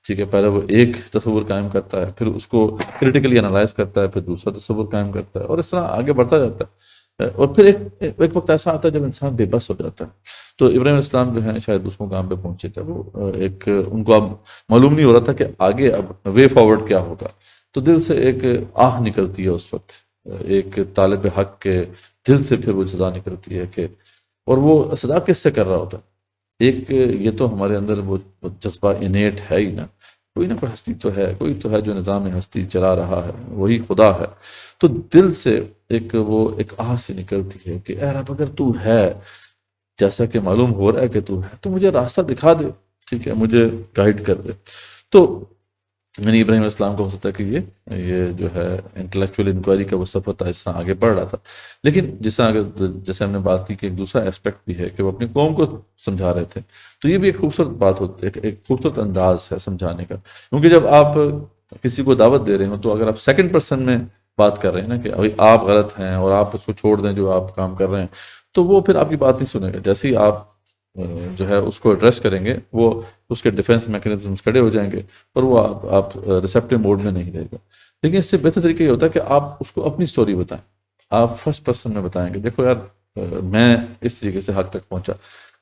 ٹھیک ہے۔ پہلے وہ ایک تصور قائم کرتا ہے، پھر اس کو کریٹیکلی انالائز کرتا ہے، پھر دوسرا تصور قائم کرتا ہے، اور اس طرح آگے بڑھتا جاتا ہے، اور پھر ایک وقت ایسا آتا ہے جب انسان بے بس ہو جاتا ہے۔ تو ابراہیم علیہ السلام جو ہے شاید اس مقام پہ پہنچے جب وہ ایک ان کو اب معلوم نہیں ہو رہا تھا کہ آگے اب وے فارورڈ کیا ہوگا، تو دل سے ایک آہ نکلتی ہے اس وقت، ایک طالب حق کے دل سے پھر وہ صدا نکلتی ہے کہ، اور وہ صدا کس سے کر رہا ہوتا ہے؟ ایک یہ تو ہمارے اندر وہ جذبہ انیٹ ہے ہی نا، کوئی نہ کوئی ہستی تو ہے، کوئی تو ہے جو نظام ہستی چلا رہا ہے، وہی خدا ہے۔ تو دل سے ایک آہ سے نکلتی ہے کہ اے رب، اگر تو ہے، جیسا کہ معلوم ہو رہا ہے کہ تو ہے، تو مجھے راستہ دکھا دے، ٹھیک ہے، مجھے گائیڈ کر دے۔ تو یعنی ابراہیم علیہ السلام کا ہو سکتا ہے کہ یہ جو ہے انٹلیکچوئل انکوائری کا وہ سفر تھا، اس طرح آگے بڑھ رہا تھا، لیکن جیسے ہم نے بات کی کہ ایک دوسرا اسپیکٹ بھی ہے کہ وہ اپنی قوم کو سمجھا رہے تھے، تو یہ بھی ایک خوبصورت بات ہوتی ہے، ایک خوبصورت انداز ہے سمجھانے کا، کیونکہ جب آپ کسی کو دعوت دے رہے ہو تو اگر آپ سیکنڈ پرسن میں بات کر رہے ہیں نا کہ ابھی آپ غلط ہیں اور آپ اس کو چھوڑ دیں جو آپ کام کر رہے ہیں، تو وہ پھر آپ کی بات نہیں سنے گا۔ جیسے ہی آپ جو ہے اس کو ایڈریس کریں گے، وہ اس کے ڈیفنس میکینزمز کھڑے ہو جائیں گے، اور وہ آپ ریسیپٹیو موڈ میں نہیں رہے گا۔ لیکن اس سے بہتر طریقہ یہ ہوتا ہے کہ آپ اس کو اپنی سٹوری بتائیں، آپ فرسٹ پرسن میں بتائیں گے، دیکھو یار میں اس طریقے سے حق تک پہنچا۔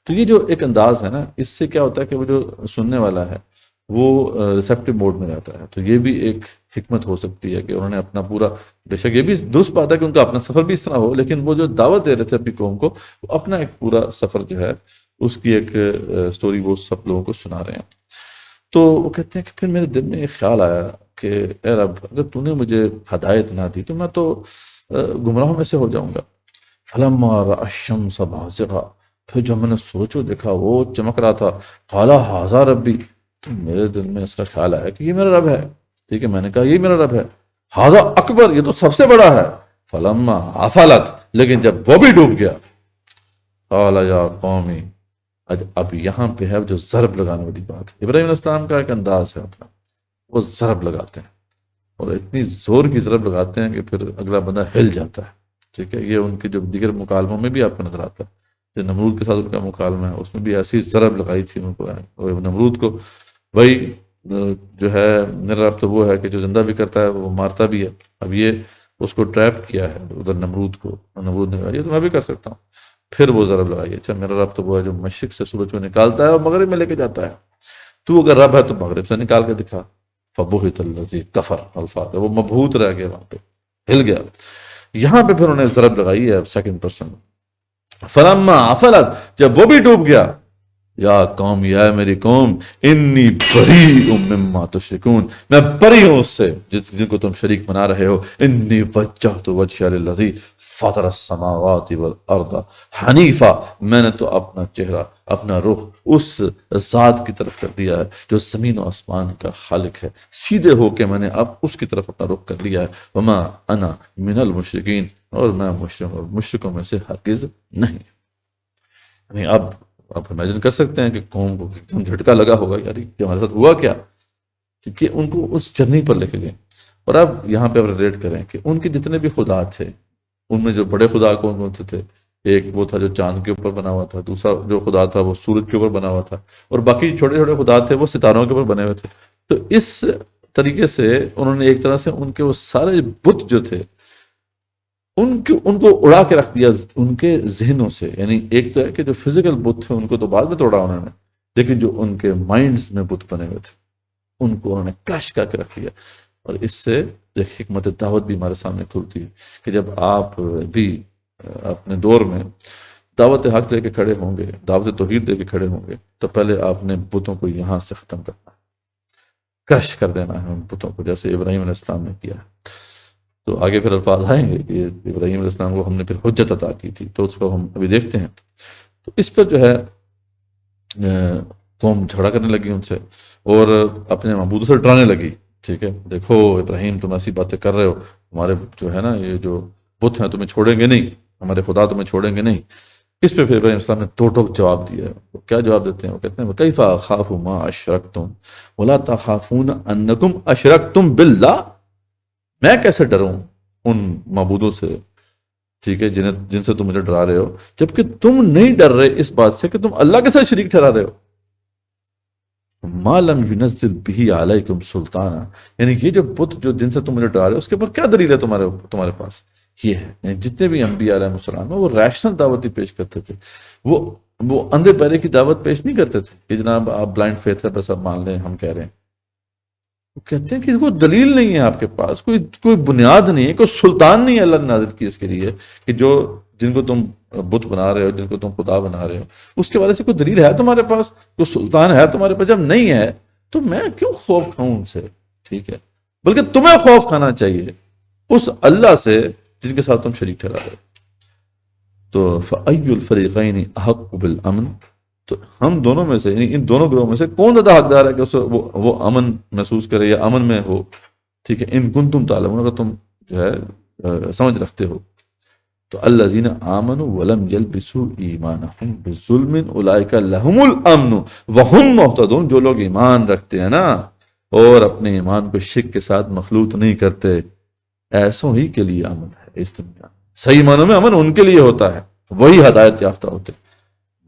تو یہ جو ایک انداز ہے نا، اس سے کیا ہوتا ہے کہ وہ جو سننے والا ہے وہ ریسیپٹیو موڈ میں رہتا ہے۔ تو یہ بھی ایک حکمت ہو سکتی ہے کہ انہوں نے اپنا پورا، بے شک یہ بھی درست بات ہے کہ ان کا اپنا سفر بھی اس طرح ہو، لیکن وہ جو دعوت دے رہے تھے اپنی قوم کو، وہ اپنا ایک پورا سفر جو ہے اس کی ایک سٹوری وہ سب لوگوں کو سنا رہے ہیں۔ تو وہ کہتے ہیں کہ پھر میرے دل میں ایک خیال آیا کہ اے رب، اگر تو نے مجھے ہدایت نہ دی تو میں تو گمراہوں میں سے ہو جاؤں گا۔ فلما رأى الشمس بازغا، پھر جب میں نے سوچو دیکھا وہ چمک رہا تھا، قال ھذا ربی، تو میرے دل میں اس کا خیال آیا کہ یہ میرا رب ہے، ٹھیک ہے۔ میں نے کہا یہ میرا رب ہے، ھذا اکبر، یہ تو سب سے بڑا ہے۔ فلما افلت، لیکن جب وہ بھی ڈوب گیا، قال یا قومی، اب یہاں پہ ہے جو ضرب لگانے والی بات ہے۔ ابراہیم علیہ السلام کا ایک انداز ہے اپنا، وہ ضرب لگاتے ہیں، اور اتنی زور کی ضرب لگاتے ہیں کہ پھر اگلا بندہ ہل جاتا ہے، ٹھیک ہے۔ یہ ان کے جو دیگر مکالموں میں بھی آپ کو نظر آتا ہے، جو نمرود کے ساتھ ان کا مکالمہ ہے، اس میں بھی ایسی ضرب لگائی تھی ان کو، اور نمرود کو بھائی جو ہے میرا رب تو وہ ہے کہ جو زندہ بھی کرتا ہے وہ مارتا بھی ہے۔ اب یہ اس کو ٹریپ کیا ہے ادھر نمرود کو، نمرود نے کہا یہ تو میں بھی کر سکتا ہوں، پھر وہ ضرب لگائی، اچھا میرا رب تو وہ ہے جو مشرق سے سورج کو نکالتا ہے اور مغرب میں لے کے جاتا ہے، تو اگر رب ہے تو مغرب سے نکال کے دکھا، فبہت الذی کفر، الفاظ وہ مبہوت رہ گیا، وہاں پہ ہل گیا۔ یہاں پہ پھر انہوں نے ضرب لگائی ہے سیکنڈ پرسن، فلما افلت، جب وہ بھی ڈوب گیا، یا قوم، یا میری قوم، انی بریء مما تشرکون، میں بری ہوں اس سے جن کو تم شریک بنا رہے ہو، انی وجہت وجہی للذی فطر السماوات والارض حنیفا، میں نے تو اپنا چہرہ، اپنا رخ اس ذات کی طرف کر دیا ہے جو زمین و آسمان کا خالق ہے، سیدھے ہو کے میں نے اب اس کی طرف اپنا رخ کر لیا ہے، وما انا من المشرکین، اور میں مشرکوں میں سے ہرگز نہیں۔ یعنی اب آپ امیجن کر سکتے ہیں کہ قوم کو ایک دم جھٹکا لگا ہوگا، یار یہ ہمارے ساتھ ہوا کیا، کہ ان کو اس جرنی پر لے کے گئے۔ اور اب یہاں پہ آپ ریلیٹ کریں کہ ان کے جتنے بھی خدا تھے، ان میں جو بڑے خدا کون کون سے تھے، ایک وہ تھا جو چاند کے اوپر بنا ہوا تھا، دوسرا جو خدا تھا وہ سورج کے اوپر بنا ہوا تھا، اور باقی چھوٹے چھوٹے خدا تھے وہ ستاروں کے اوپر بنے ہوئے تھے۔ تو اس طریقے سے انہوں نے ایک طرح سے ان کے وہ سارے بت جو تھے ان کو اڑا کے رکھ دیا ان کے ذہنوں سے۔ یعنی ایک تو ہے کہ جو فزیکل بت تھے ان کو تو بعد میں توڑا انہوں نے، لیکن جو ان کے مائنڈز میں بت بنے ہوئے تھے ان کو انہوں نے کرش کر کے رکھ دیا۔ اور اس سے ایک حکمت دعوت بھی ہمارے سامنے کھلتی ہے کہ جب آپ بھی اپنے دور میں دعوت حق لے کے کھڑے ہوں گے، دعوت توحید لے کے کھڑے ہوں گے، تو پہلے آپ نے بتوں کو یہاں سے ختم کرنا ہے، کرش کر دینا ہے ان بتوں کو، جیسے ابراہیم علیہ السلام نے کیا ہے۔ تو آگے پھر الفاظ آئیں گے کہ ابراہیم علیہ السلام کو ہم نے پھر حجت عطا کی تھی، تو اس کو ہم ابھی دیکھتے ہیں۔ تو اس پر جو ہے قوم جھگڑا کرنے لگی ان سے اور اپنے معبودوں سے ڈرانے لگی، ٹھیک ہے، دیکھو ابراہیم تم ایسی باتیں کر رہے ہو، ہمارے جو ہے نا یہ جو بت ہیں تمہیں چھوڑیں گے نہیں، ہمارے خدا تمہیں چھوڑیں گے نہیں۔ اس پہ پھر ابراہیم السلام نے دو ٹوک جواب دیا ہے۔ وہ کیا جواب دیتے ہیں؟ وہ کہتے ہیں کیف اخاف ما اشرکتم ولا تخافون انکم اشرکتم باللہ، میں کیسے ڈروں ان معبودوں سے، ٹھیک ہے، جن سے تم مجھے ڈرا رہے ہو، جبکہ تم نہیں ڈر رہے اس بات سے کہ تم اللہ کے ساتھ شریک ٹھہرا رہے ہو۔ ما لم ينزل به علیکم سلطانا، یعنی یہ جو بت جو جن سے تم مجھے ڈرا رہے ہو اس کے اوپر کیا دلیل ہے تمہارے پاس؟ یہ ہے، یعنی جتنے بھی انبیاء علیہ السلام ہیں وہ ریشنل دعوت ہی پیش کرتے تھے، وہ اندھے پہرے کی دعوت پیش نہیں کرتے تھے کہ جناب آپ بلائنڈ فیتھ ہے بس آپ مان لیں ہم کہہ رہے ہیں۔ وہ کہتے ہیں کہ کوئی دلیل نہیں ہے آپ کے پاس، کوئی بنیاد نہیں ہے، کوئی سلطان نہیں ہے اللہ نے نازل کی اس کے لیے کہ جن کو تم بت بنا رہے ہو، جن کو تم خدا بنا رہے ہو، اس کے بارے سے کوئی دلیل ہے تمہارے پاس، کوئی سلطان ہے تمہارے پاس؟ جب نہیں ہے تو میں کیوں خوف کھاؤں ان سے، ٹھیک ہے، بلکہ تمہیں خوف کھانا چاہیے اس اللہ سے جن کے ساتھ تم شریک ٹھہرا رہے ہو۔ تو فَأَيُّ الْفَرِيقَيْنِ أَحَقُّ بِالْأَمْنِ، تو ہم دونوں میں سے، یعنی ان دونوں گروہوں میں سے کون زیادہ حقدار ہے کہ وہ امن محسوس کرے یا امن میں ہو، ٹھیک ہے، ان کنتم تعلمون، اگر تم جو ہے سمجھ رکھتے ہو۔ تو الذین آمنوا ولم یلبسوا ایمانہم بظلم اولئک لہم الامن وہم مہتدون، جو لوگ ایمان رکھتے ہیں نا اور اپنے ایمان کو شرک کے ساتھ مخلوط نہیں کرتے، ایسوں ہی کے لیے امن ہے اس دنیا۔ صحیح معنوں میں امن ان کے لیے ہوتا ہے، وہی ہدایت یافتہ ہوتے۔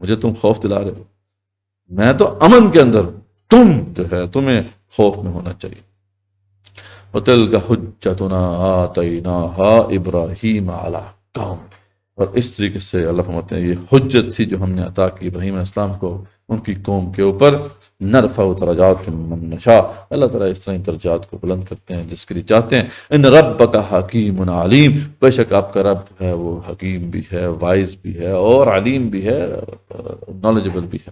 مجھے تم خوف دلا رہے ہو، میں تو امن کے اندر ہوں، تم جو ہے تمہیں خوف میں ہونا چاہیے۔ وَتِلْكَ حُجَّتُنَا آتَيْنَاهَا إِبْرَاهِيمَ عَلَىٰ قَوْمٍ، اور اس طریقے سے اللہ فرماتے ہیں یہ حجت تھی جو ہم نے عطا کی ابراہیم علیہ السلام کو ان کی قوم کے اوپر۔ نرفع درجات من نشاء، اللہ تعالیٰ اس طرح درجات کو بلند کرتے ہیں جس کے لیے چاہتے ہیں۔ ان ربک حکیم علیم، بے شک آپ کا رب ہے وہ حکیم بھی ہے، وائز بھی ہے اور علیم بھی ہے، نالجبل بھی ہے۔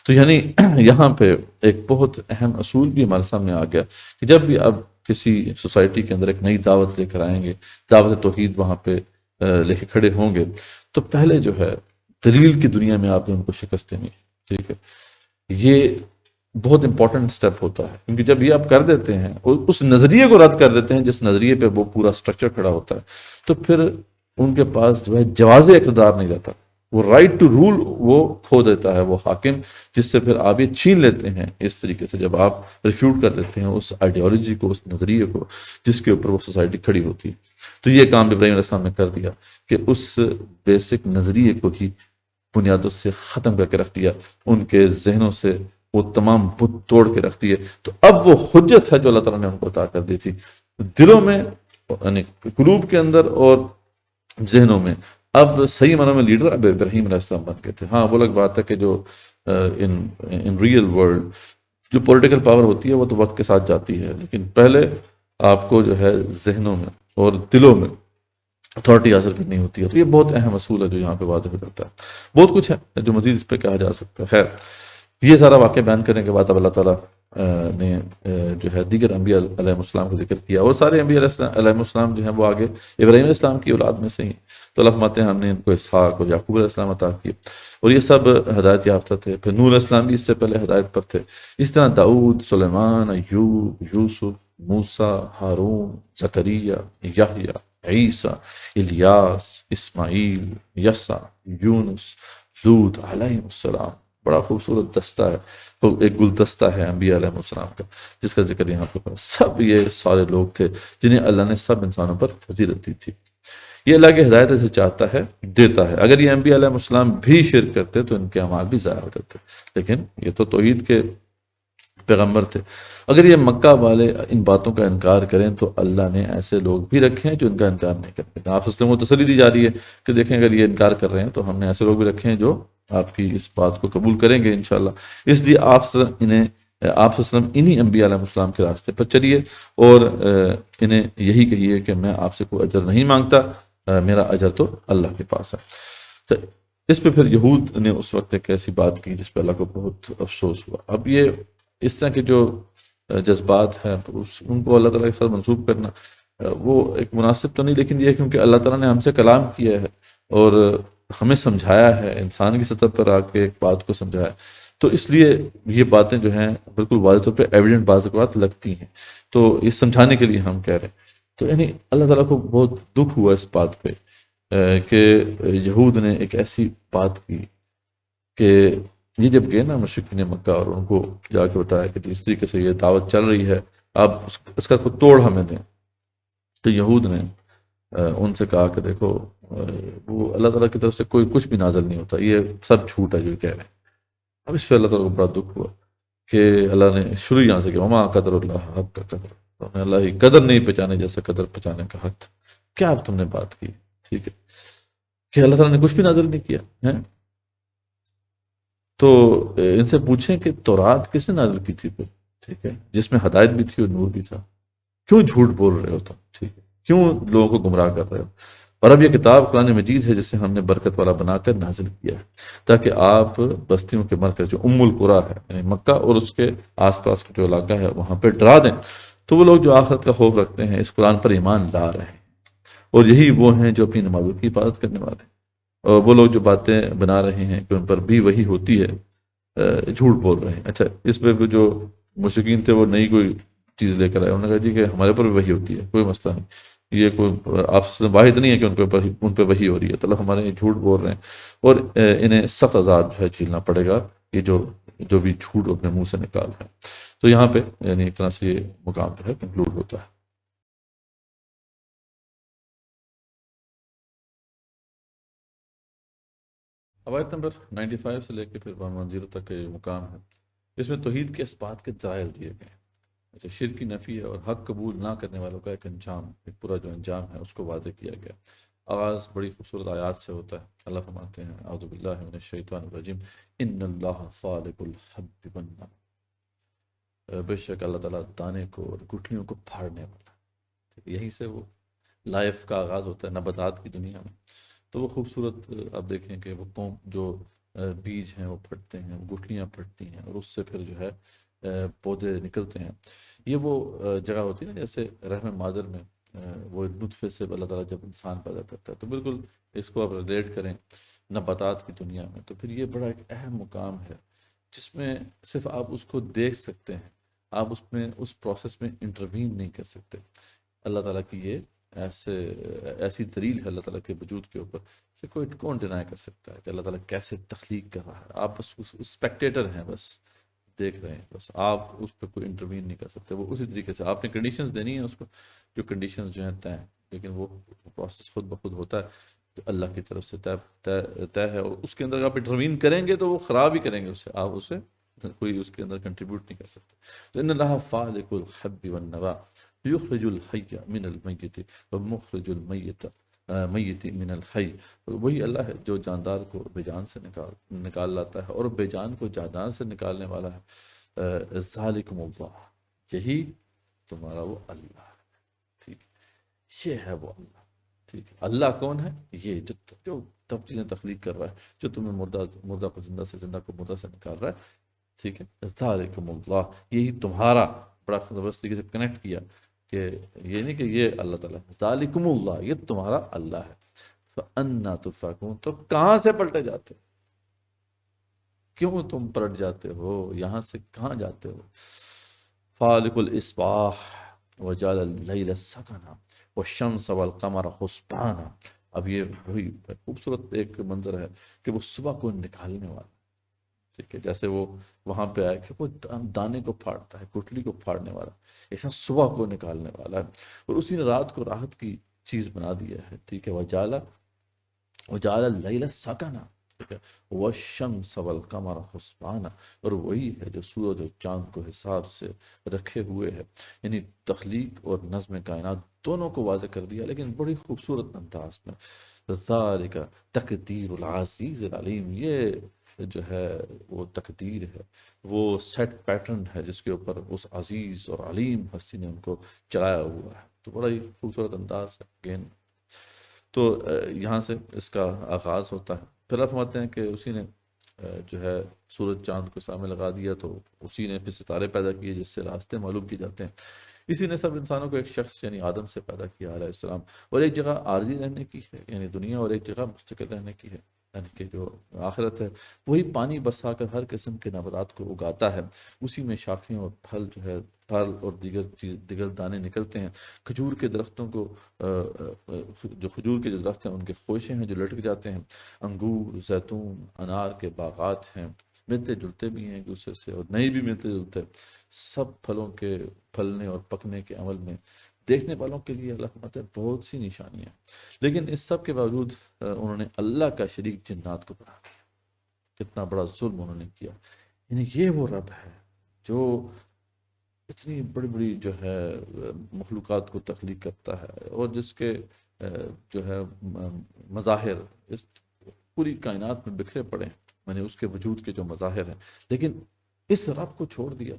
تو یعنی یہاں پہ ایک بہت اہم اصول بھی ہمارے سامنے آ گیا کہ جب بھی آپ کسی سوسائٹی کے اندر ایک نئی دعوت لے کر آئیں گے، دعوت توحید وہاں پہ لے کے کھڑے ہوں گے، تو پہلے جو ہے دلیل کی دنیا میں آپ نے ان کو شکست دینی ہے، ٹھیک ہے۔ یہ بہت امپورٹنٹ سٹیپ ہوتا ہے، کیونکہ جب یہ آپ کر دیتے ہیں اور اس نظریے کو رد کر دیتے ہیں جس نظریے پہ وہ پورا سٹرکچر کھڑا ہوتا ہے، تو پھر ان کے پاس جو ہے جواز اقتدار نہیں رہتا، وہ رائٹ ٹو رول وہ کھو دیتا ہے وہ حاکم، جس سے پھر آپ یہ چھین لیتے ہیں اس طریقے سے جب آپ ریفیوٹ کر دیتے ہیں اس آئیڈیالوجی کو، اس نظریے کو جس کے اوپر وہ سوسائٹی کھڑی ہوتی ہے۔ تو یہ کام ابراہیم علیہ السلام نے کر دیا کہ اس بیسک نظریے کو ہی بنیادوں سے ختم کر کے رکھ دیا، ان کے ذہنوں سے وہ تمام بت توڑ کے رکھ دیے۔ تو اب وہ حجت ہے جو اللہ تعالیٰ نے ان کو عطا کر دی تھی، دلوں میں یعنی قلوب کے اندر اور ذہنوں میں. اب صحیح معنوں میں لیڈر اب ابراہیم علیہ السلام بن گئے تھے. ہاں وہ الگ بات ہے کہ جو ان ریئل ورلڈ جو پولیٹیکل پاور ہوتی ہے وہ تو وقت کے ساتھ جاتی ہے، لیکن پہلے آپ کو جو ہے ذہنوں میں اور دلوں میں اتھارٹی حاصل کرنی ہوتی ہے. تو یہ بہت اہم اصول ہے جو یہاں پہ واضح کرتا ہے. بہت کچھ ہے جو مزید اس پہ کہا جا سکتا ہے. خیر، یہ سارا واقعہ بیان کرنے کے بعد اب اللہ تعالیٰ نے جو ہے دیگر انبیاء علیہ السلام کا ذکر کیا، اور سارے انبیاء علیہ السلام جو ہیں وہ آگے ابراہیم علیہ السلام کی اولاد میں سے ہی. تو اللہ فرماتے ہیں ہم نے ان کو اسحاق اور یعقوب علیہ السلام عطا کیے، اور یہ سب ہدایت یافتہ تھے. پھر نوح علیہ السلام بھی اس سے پہلے ہدایت پر تھے. اس طرح داؤد، سلیمان، ایوب، یوسف، موسیٰ، ہارون، زکریا، یحییٰ، عیسیٰ، الیاس، اسماعیل، یسع، یونس، لوط علیہ السلام. بڑا خوبصورت دستہ ہے، ایک گلدستہ ہے انبیاء علیہ السلام کا جس کا ذکر یہاں پہ کرا. سب یہ سارے لوگ تھے جنہیں اللہ نے سب انسانوں پر فضیلت دی تھی. یہ اللہ کی ہدایت سے چاہتا ہے دیتا ہے. اگر یہ انبیاء علیہ السلام بھی شرک کرتے تو ان کے اعمال بھی ضائع ہو جاتے، لیکن یہ تو توحید کے پیغمبر تھے. اگر یہ مکہ والے ان باتوں کا انکار کریں تو اللہ نے ایسے لوگ بھی رکھے ہیں جو ان کا انکار نہیں کرتے. آپ سے وہ تسلی دی جا رہی ہے کہ دیکھیں اگر یہ انکار کر رہے ہیں تو ہم نے ایسے لوگ بھی رکھے ہیں جو آپ کی اس بات کو قبول کریں گے انشاءاللہ. اس لیے آپ وسلم انہی انبیاء علیہ السلام کے راستے پر چلیے اور انہیں یہی کہیے کہ میں آپ سے کوئی اجر نہیں مانگتا، میرا اجر تو اللہ کے پاس ہے. اس پہ پھر یہود نے اس وقت ایک ایسی بات کی جس پہ اللہ کو بہت افسوس ہوا. اب یہ اس طرح کے جو جذبات ہیں ان کو اللہ تعالیٰ کے ساتھ منسوب کرنا وہ ایک مناسب تو نہیں، لیکن یہ کیونکہ اللہ تعالیٰ نے ہم سے کلام کیا ہے اور ہمیں سمجھایا ہے، انسان کی سطح پر آ کے ایک بات کو سمجھایا، تو اس لیے یہ باتیں جو ہیں بالکل واضح طور پہ ایویڈنٹ بعض اوقات لگتی ہیں. تو یہ سمجھانے کے لیے ہم کہہ رہے ہیں. تو یعنی اللہ تعالیٰ کو بہت دکھ ہوا اس بات پہ کہ یہود نے ایک ایسی بات کی کہ یہ جب گئے نا مشرکین مکہ اور ان کو جا کے بتایا کہ اس طریقے سے یہ دعوت چل رہی ہے، آپ اس کا کوئی توڑ ہمیں دیں. تو یہود نے ان سے کہا کہ دیکھو وہ اللہ تعالیٰ کی طرف سے کوئی کچھ بھی نازل نہیں ہوتا، یہ سب جھوٹ ہے جو کہہ رہے ہیں. اب اس پہ اللہ تعالیٰ کو بڑا دکھ ہوا کہ اللہ نے شروع یہاں سے کہ وما قدر اللہ حق کا قدر، تو نے اللہ کی قدر نہیں پہچانے جیسا قدر پہچانے کا حق تھا. کیا اب تم نے بات کی، ٹھیک ہے، کہ اللہ تعالیٰ نے کچھ بھی نازل نہیں کیا ہے. تو ان سے پوچھیں کہ تورات کس نے نازل کی تھی پھر، ٹھیک ہے، جس میں ہدایت بھی تھی اور نور بھی تھا. کیوں جھوٹ بول رہے ہو تم، ٹھیک ہے، کیوں لوگوں کو گمراہ کر رہے ہو. اور اب یہ کتاب قرآن مجید ہے جسے ہم نے برکت والا بنا کر نازل کیا ہے تاکہ آپ بستیوں کے مرکز جو ام القریٰ ہے یعنی مکہ اور اس کے آس پاس کا جو علاقہ ہے وہاں پہ ڈرا دیں. تو وہ لوگ جو آخرت کا خوف رکھتے ہیں اس قرآن پر ایمان لا رہے ہیں، اور یہی وہ ہیں جو اپنی نمازوں کی حفاظت کرنے والے ہیں. اور وہ لوگ جو باتیں بنا رہے ہیں کہ ان پر بھی وہی ہوتی ہے جھوٹ بول رہے ہیں. اچھا، اس پہ جو مشرکین تھے وہ نئی کوئی چیز لے کر آئے، انہوں نے کہا جی کہ ہمارے پر بھی وہی ہوتی ہے، کوئی مسئلہ نہیں، یہ کوئی آپ سے واحد نہیں ہے کہ ان پہ وہی ہو رہی ہے. تو اللہ ہمارے جھوٹ بول رہے ہیں اور انہیں سخت عذاب جو ہے جھیلنا پڑے گا یہ جو بھی جھوٹ اپنے منہ سے نکال رہے ہیں. تو یہاں پہ یعنی ایک طرح سے یہ مقام جو ہے کنکلوڈ ہوتا ہے. آیت نمبر 95 سے لے کے پھر 110 تک کا یہ مقام ہے. اس میں توحید کے اسبات کے دلائل دیے گئے ہیں. اچھا، شرک کی نفی ہے اور حق قبول نہ کرنے والوں کا ایک انجام، ایک پورا جو انجام ہے اس کو واضح کیا گیا. آغاز بڑی خوبصورت آیات سے ہوتا ہے. اللہ فرماتے ہیں اعوذ باللہ من الشیطان الرجیم ان اللہ فالق الحب والنوى، بے شک اللہ تعالیٰ دانے کو اور گٹھلیوں کو پھاڑنے والا. یہیں سے وہ لائف کا آغاز ہوتا ہے نباتات کی دنیا میں. تو وہ خوبصورت آپ دیکھیں کہ وہ قوم جو بیج ہیں وہ پھٹتے ہیں، گٹھلیاں پھٹتی ہیں اور اس سے پھر جو ہے پودے نکلتے ہیں. یہ وہ جگہ ہوتی ہے نا جیسے رحم مادر میں وہ نطفے سے اللہ تعالیٰ جب انسان پیدا کرتا ہے، تو بالکل اس کو آپ ریلیٹ کریں نباتات کی دنیا میں، تو پھر یہ بڑا ایک اہم مقام ہے جس میں صرف آپ اس کو دیکھ سکتے ہیں، آپ اس میں اس پروسیس میں انٹروین نہیں کر سکتے. اللہ تعالیٰ کی یہ ایسی دلیل ہے اللہ تعالیٰ کے وجود کے اوپر کہ کوئی کون ڈینائی کر سکتا ہے کہ اللہ تعالیٰ کیسے تخلیق کر رہا ہے. آپ بس اسپیکٹیٹر ہیں، بس دیکھ رہے ہیں، بس آپ اس پہ کوئی انٹروین نہیں کر سکتے. وہ اسی طریقے سے آپ نے کنڈیشنز دینی ہیں اس کو، جو کنڈیشنز جو ہیں طے ہیں، لیکن وہ پروسیس خود بخود ہوتا ہے جو اللہ کی طرف سے طے ہے، اور اس کے اندر آپ انٹروین کریں گے تو وہ خراب ہی کریں گے اسے، آپ اسے کوئی اس کے اندر کنٹریبیوٹ نہیں کر سکتے. تو ان اللہ فالق الحب والنوى، یخرج الحی من المیت ومخرج میت من الحی، وہی اللہ ہے جو جاندار کو بے جان سے نکال لاتا ہے اور بے جان کو جاندار سے نکالنے والا ہے، ذالکم اللہ، یہی تمہارا وہ اللہ ہے، ٹھیک، یہ ہے وہ اللہ، ٹھیک ہے۔ اللہ کون ہے؟ یہ جو تب چیزیں تخلیق کر رہا ہے، جو تمہیں مردہ کو زندہ سے، زندہ کو مردہ سے نکال رہا ہے، ٹھیک ہے۔ ذالکم اللہ، یہی تمہارا، بڑا زبردست طریقے سے کنیکٹ کیا کہ یہ نہیں کہ یہ اللہ تعالیٰ، ذالکم اللہ، یہ تمہارا اللہ ہے۔ فَأَنَّا تُؤْفَكُونَ، تو کہاں سے پلٹے جاتے ہو؟ کیوں تم پلٹ جاتے ہو؟ یہاں سے کہاں جاتے ہو؟ فالق الاصباح وجعل اللیل سکنا والشمس والقمر حسبانا، اب یہ وہی خوبصورت ایک منظر ہے کہ وہ صبح کو نکالنے والا، ٹھیک ہے، جیسے وہ وہاں پہ آئے کہ وہ دانے کو پھاڑتا ہے، گٹھلی کو پھاڑنے والا، ایسا صبح کو نکالنے والا ہے، اور اسی نے رات کو راحت کی چیز بنا دیا ہے، ٹھیک ہے۔ وجعل اللیل سکنا، ٹھیک ہے، والشمس والقمر حسبانا، اور وہی ہے جو سورج اور چاند کو حساب سے رکھے ہوئے ہے، یعنی تخلیق اور نظم کائنات دونوں کو واضح کر دیا، لیکن بڑی خوبصورت انداز میں۔ ذالک تقدیر العزیز العلیم، یہ جو ہے وہ تقدیر ہے، وہ سیٹ پیٹرن ہے جس کے اوپر اس عزیز اور علیم ہستی نے ان کو چلایا ہوا ہے، تو بڑا ہی خوبصورت انداز ہے اگین۔ تو یہاں سے اس کا آغاز ہوتا ہے، پھر آپ فرماتے ہیں کہ اسی نے جو ہے سورج چاند کو سامنے لگا دیا، تو اسی نے پھر ستارے پیدا کیے جس سے راستے معلوم کیے جاتے ہیں، اسی نے سب انسانوں کو ایک شخص یعنی آدم سے پیدا کیا علیہ السلام، اور ایک جگہ عارضی رہنے کی ہے یعنی دنیا، اور ایک جگہ مستقل رہنے کی ہے یعنی کہ جو آخرت ہے، وہی پانی برسا کر ہر قسم کے نباتات کو اگاتا ہے، اسی میں شاخیں اور پھل جو ہے، پھل اور دیگر دانے نکلتے ہیں، کھجور کے درختوں کو جو کھجور کے جو درخت ہیں ان کے خوشے ہیں جو لٹک جاتے ہیں، انگور، زیتون، انار کے باغات ہیں، ملتے جلتے بھی ہیں ایک دوسرے سے اور نہیں بھی ملتے جلتے، سب پھلوں کے پھلنے اور پکنے کے عمل میں دیکھنے والوں کے لیے اللہ فرماتے ہیں بہت سی نشانیاں، لیکن اس سب کے باوجود انہوں نے اللہ کا شریک جنات کو بنا دیا، کتنا بڑا ظلم انہوں نے کیا، یعنی یہ وہ رب ہے جو اتنی بڑی بڑی جو ہے مخلوقات کو تخلیق کرتا ہے، اور جس کے جو ہے مظاہر اس پوری کائنات میں بکھرے پڑے ہیں، یعنی اس کے وجود کے جو مظاہر ہیں، لیکن اس رب کو چھوڑ دیا،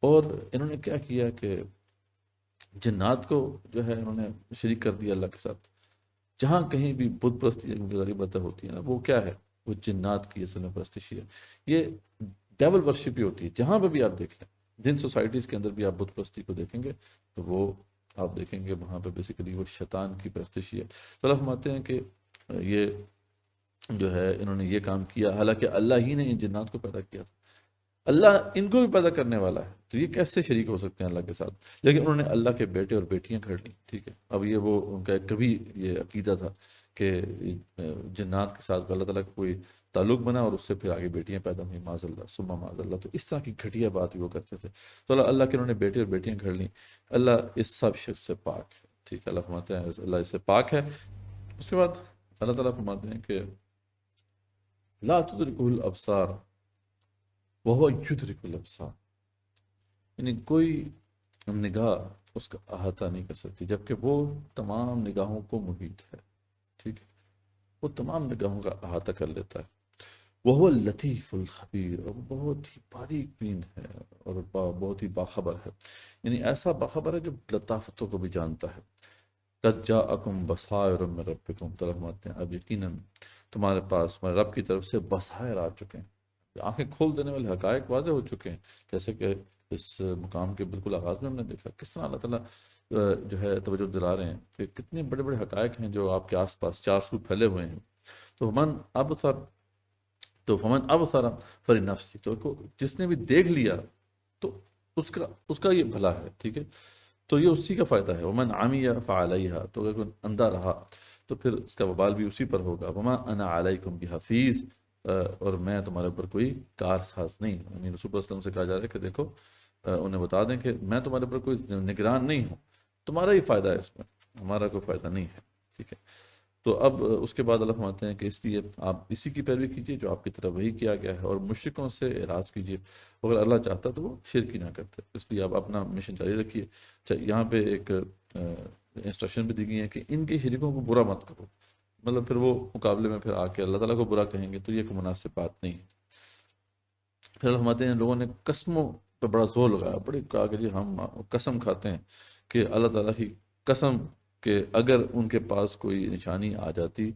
اور انہوں نے کیا کیا کہ جنات کو جو ہے انہوں نے شریک کر دیا اللہ کے ساتھ۔ جہاں کہیں بھی بت پرستی غریبتیں ہوتی ہیں نا، وہ کیا ہے؟ وہ جنات کی اصل میں پرستشی ہے، یہ ڈیول ورشپ ہی ہوتی ہے، جہاں پہ بھی آپ دیکھ لیں، جن سوسائٹیز کے اندر بھی آپ بت پرستی کو دیکھیں گے تو وہ آپ دیکھیں گے وہاں پہ بیسیکلی وہ شیطان کی پرستشی ہے۔ تو اللہ فرماتے ہیں کہ یہ جو ہے انہوں نے یہ کام کیا، حالانکہ اللہ ہی نے ان جنات کو پیدا کیا تھا، اللہ ان کو بھی پیدا کرنے والا ہے، تو یہ کیسے شریک ہو سکتے ہیں اللہ کے ساتھ؟ لیکن انہوں نے اللہ کے بیٹے اور بیٹیاں گھڑ لی، ٹھیک ہے۔ اب یہ وہ ان کا کبھی یہ عقیدہ تھا کہ جنات کے ساتھ اللہ تعالیٰ کا کوئی تعلق بنا اور اس سے پھر آگے بیٹیاں پیدا ہوئیں، معاذ اللہ ثم معاذ اللہ، تو اس طرح کی گھٹیا بات بھی وہ کرتے تھے، تو اللہ کے انہوں نے بیٹے اور بیٹیاں گھڑ لیں، اللہ اس سب شخص سے پاک ہے، ٹھیک ہے، اللہ فرماتے ہیں اللہ اس سے پاک ہے۔ اس کے بعد اللہ تعالیٰ فرماتے ہیں کہ لا تدرکہ الابصار وہو یدرک الابصار، یعنی کوئی نگاہ اس کا احاطہ نہیں کر سکتی جبکہ وہ تمام نگاہوں کو محیط ہے، ٹھیک ہے، وہ تمام نگاہوں کا احاطہ کر لیتا ہے، وہ اللطیف الخبیر، اور بہت ہی باریک بین ہے اور بہت ہی باخبر ہے، یعنی ایسا باخبر ہے جو لطافتوں کو بھی جانتا ہے۔ قد جاءکم بصائر من ربکم، طرف ماتے ہیں اب یقیناً تمہارے پاس تمہارے رب کی طرف سے بصائر آ چکے ہیں، آنکھیں کھول دینے والے حقائق واضح ہو چکے ہیں، جیسے کہ اس مقام کے بالکل آغاز میں ہم نے دیکھا کس طرح اللہ تعالیٰ جو ہے توجہ دلا رہے ہیں کہ کتنے بڑے بڑے حقائق ہیں جو آپ کے آس پاس چار سو پھیلے ہوئے ہیں۔ تو فمن ابصر فلنفسہ، تو جس نے بھی دیکھ لیا تو اس کا یہ بھلا ہے، ٹھیک ہے، تو یہ اسی کا فائدہ ہے۔ ومن عمی فعلیہا، تو اگر کوئی اندھا رہا تو پھر اس کا وبال بھی اسی پر ہوگا۔ وما انا علیکم بحفیظ، اور میں تمہارے اوپر کوئی کار ساز نہیں، یعنی رسول اللہ علیہ وسلم سے کہا جا رہا ہے کہ دیکھو انہیں بتا دیں کہ میں تمہارے اوپر کوئی نگران نہیں ہوں، تمہارا ہی فائدہ ہے اس میں، ہمارا کوئی فائدہ نہیں ہے، ٹھیک ہے۔ تو اب اس کے بعد اللہ فرماتے ہیں کہ اس لیے آپ اسی کی پیروی کیجیے جو آپ کی طرف وہی کیا گیا ہے، اور مشرکوں سے اعراض کیجیے، اگر اللہ چاہتا تو وہ شرک ہی نہ کرتے، اس لیے آپ اپنا مشن جاری رکھیے۔ یہاں پہ ایک انسٹرکشن بھی دی گئی ہے کہ ان کے شریکوں کو برا مت کرو، مطلب پھر وہ مقابلے میں پھر آ کے اللہ تعالیٰ کو برا کہیں گے تو یہ کوئی مناسب بات نہیں ہے۔ پھر اللہ فرماتے ہیں لوگوں نے قسموں پہ بڑا زور لگایا، بڑے کہا کہ جی ہم قسم کھاتے ہیں کہ اللہ تعالیٰ کی قسم کہ اگر ان کے پاس کوئی نشانی آ جاتی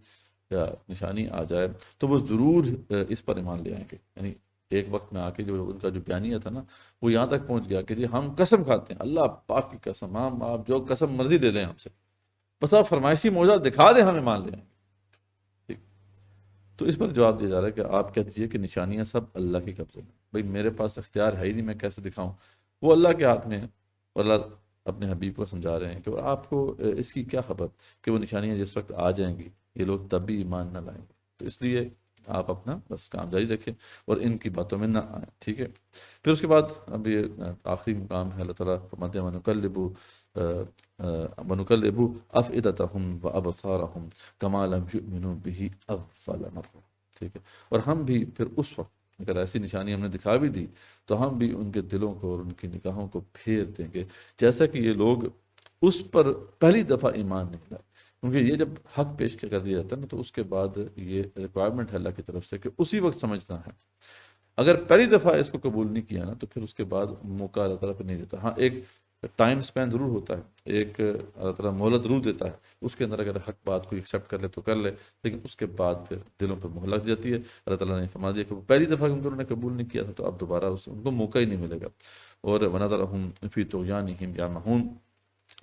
یا نشانی آ جائے تو وہ ضرور اس پر ایمان لے آئیں گے۔ یعنی ایک وقت میں آ کے جو ان کا جو بیانیہ تھا نا وہ یہاں تک پہنچ گیا کہ جی ہم قسم کھاتے ہیں، اللہ پاک کی قسم، ہم آپ جو قسم مرضی دے لیں ہم سے، بس آپ فرمائشی معجزہ دکھا دیں ہم ایمان لے آئیں گے۔ ٹھیک، تو اس پر جواب دیا جا رہا ہے کہ آپ کہہ دیجیے کہ نشانیاں سب اللہ کے قبضے میں، بھئی میرے پاس اختیار ہے ہی نہیں، میں کیسے دکھاؤں، وہ اللہ کے ہاتھ میں ہے۔ اور اللہ اپنے حبیب کو سمجھا رہے ہیں کہ آپ کو اس کی کیا خبر کہ وہ نشانیاں جس وقت آ جائیں گی یہ لوگ تب بھی ایمان نہ لائیں گے، تو اس لیے آپ اپنا بس کام جاری رکھیں اور ان کی باتوں میں نہ آئیں۔ ٹھیک ہے، پھر اس کے بعد اب یہ آخری مقام ہے، اللہ تعالیٰ فرماتے ہیں وَنُقَلِّبُ أَفْئِدَتَهُمْ وَأَبْصَارَهُمْ كَمَا لَمْ يُؤْمِنُوا بِهِ أَوَّلَ مَرَّةٍ۔ ٹھیک ہے، اور ہم بھی پھر اس وقت اگر ایسی نشانی ہم نے دکھا بھی دی تو ہم بھی ان کے دلوں کو اور ان کی نگاہوں کو پھیر دیں گے جیسا کہ یہ لوگ اس پر پہلی دفعہ ایمان نہیں لائے، کیونکہ یہ جب حق پیش کر دیا جاتا ہے نا تو اس کے بعد یہ ریکوائرمنٹ ہے اللہ کی طرف سے کہ اسی وقت سمجھنا ہے۔ اگر پہلی دفعہ اس کو قبول نہیں کیا نا تو پھر اس کے بعد موقع اللہ تعالیٰ پہ نہیں دیتا۔ ہاں ایک ٹائم سپین ضرور ہوتا ہے، ایک اللہ تعالیٰ مہلت ضرور دیتا ہے، اس کے اندر اگر حق بات کو ایکسیپٹ کر لے تو کر لے، لیکن اس کے بعد پھر دلوں پہ مہر لگ جاتی ہے۔ اللہ تعالیٰ نے فرما دیا کہ وہ پہلی دفعہ انہوں نے قبول نہیں کیا تھا تو اب دوبارہ ان کو موقع ہی نہیں ملے گا۔ اور وَنَذَرُهُمْ فِي طُغْيَانِهِمْ يَعْمَهُونَ،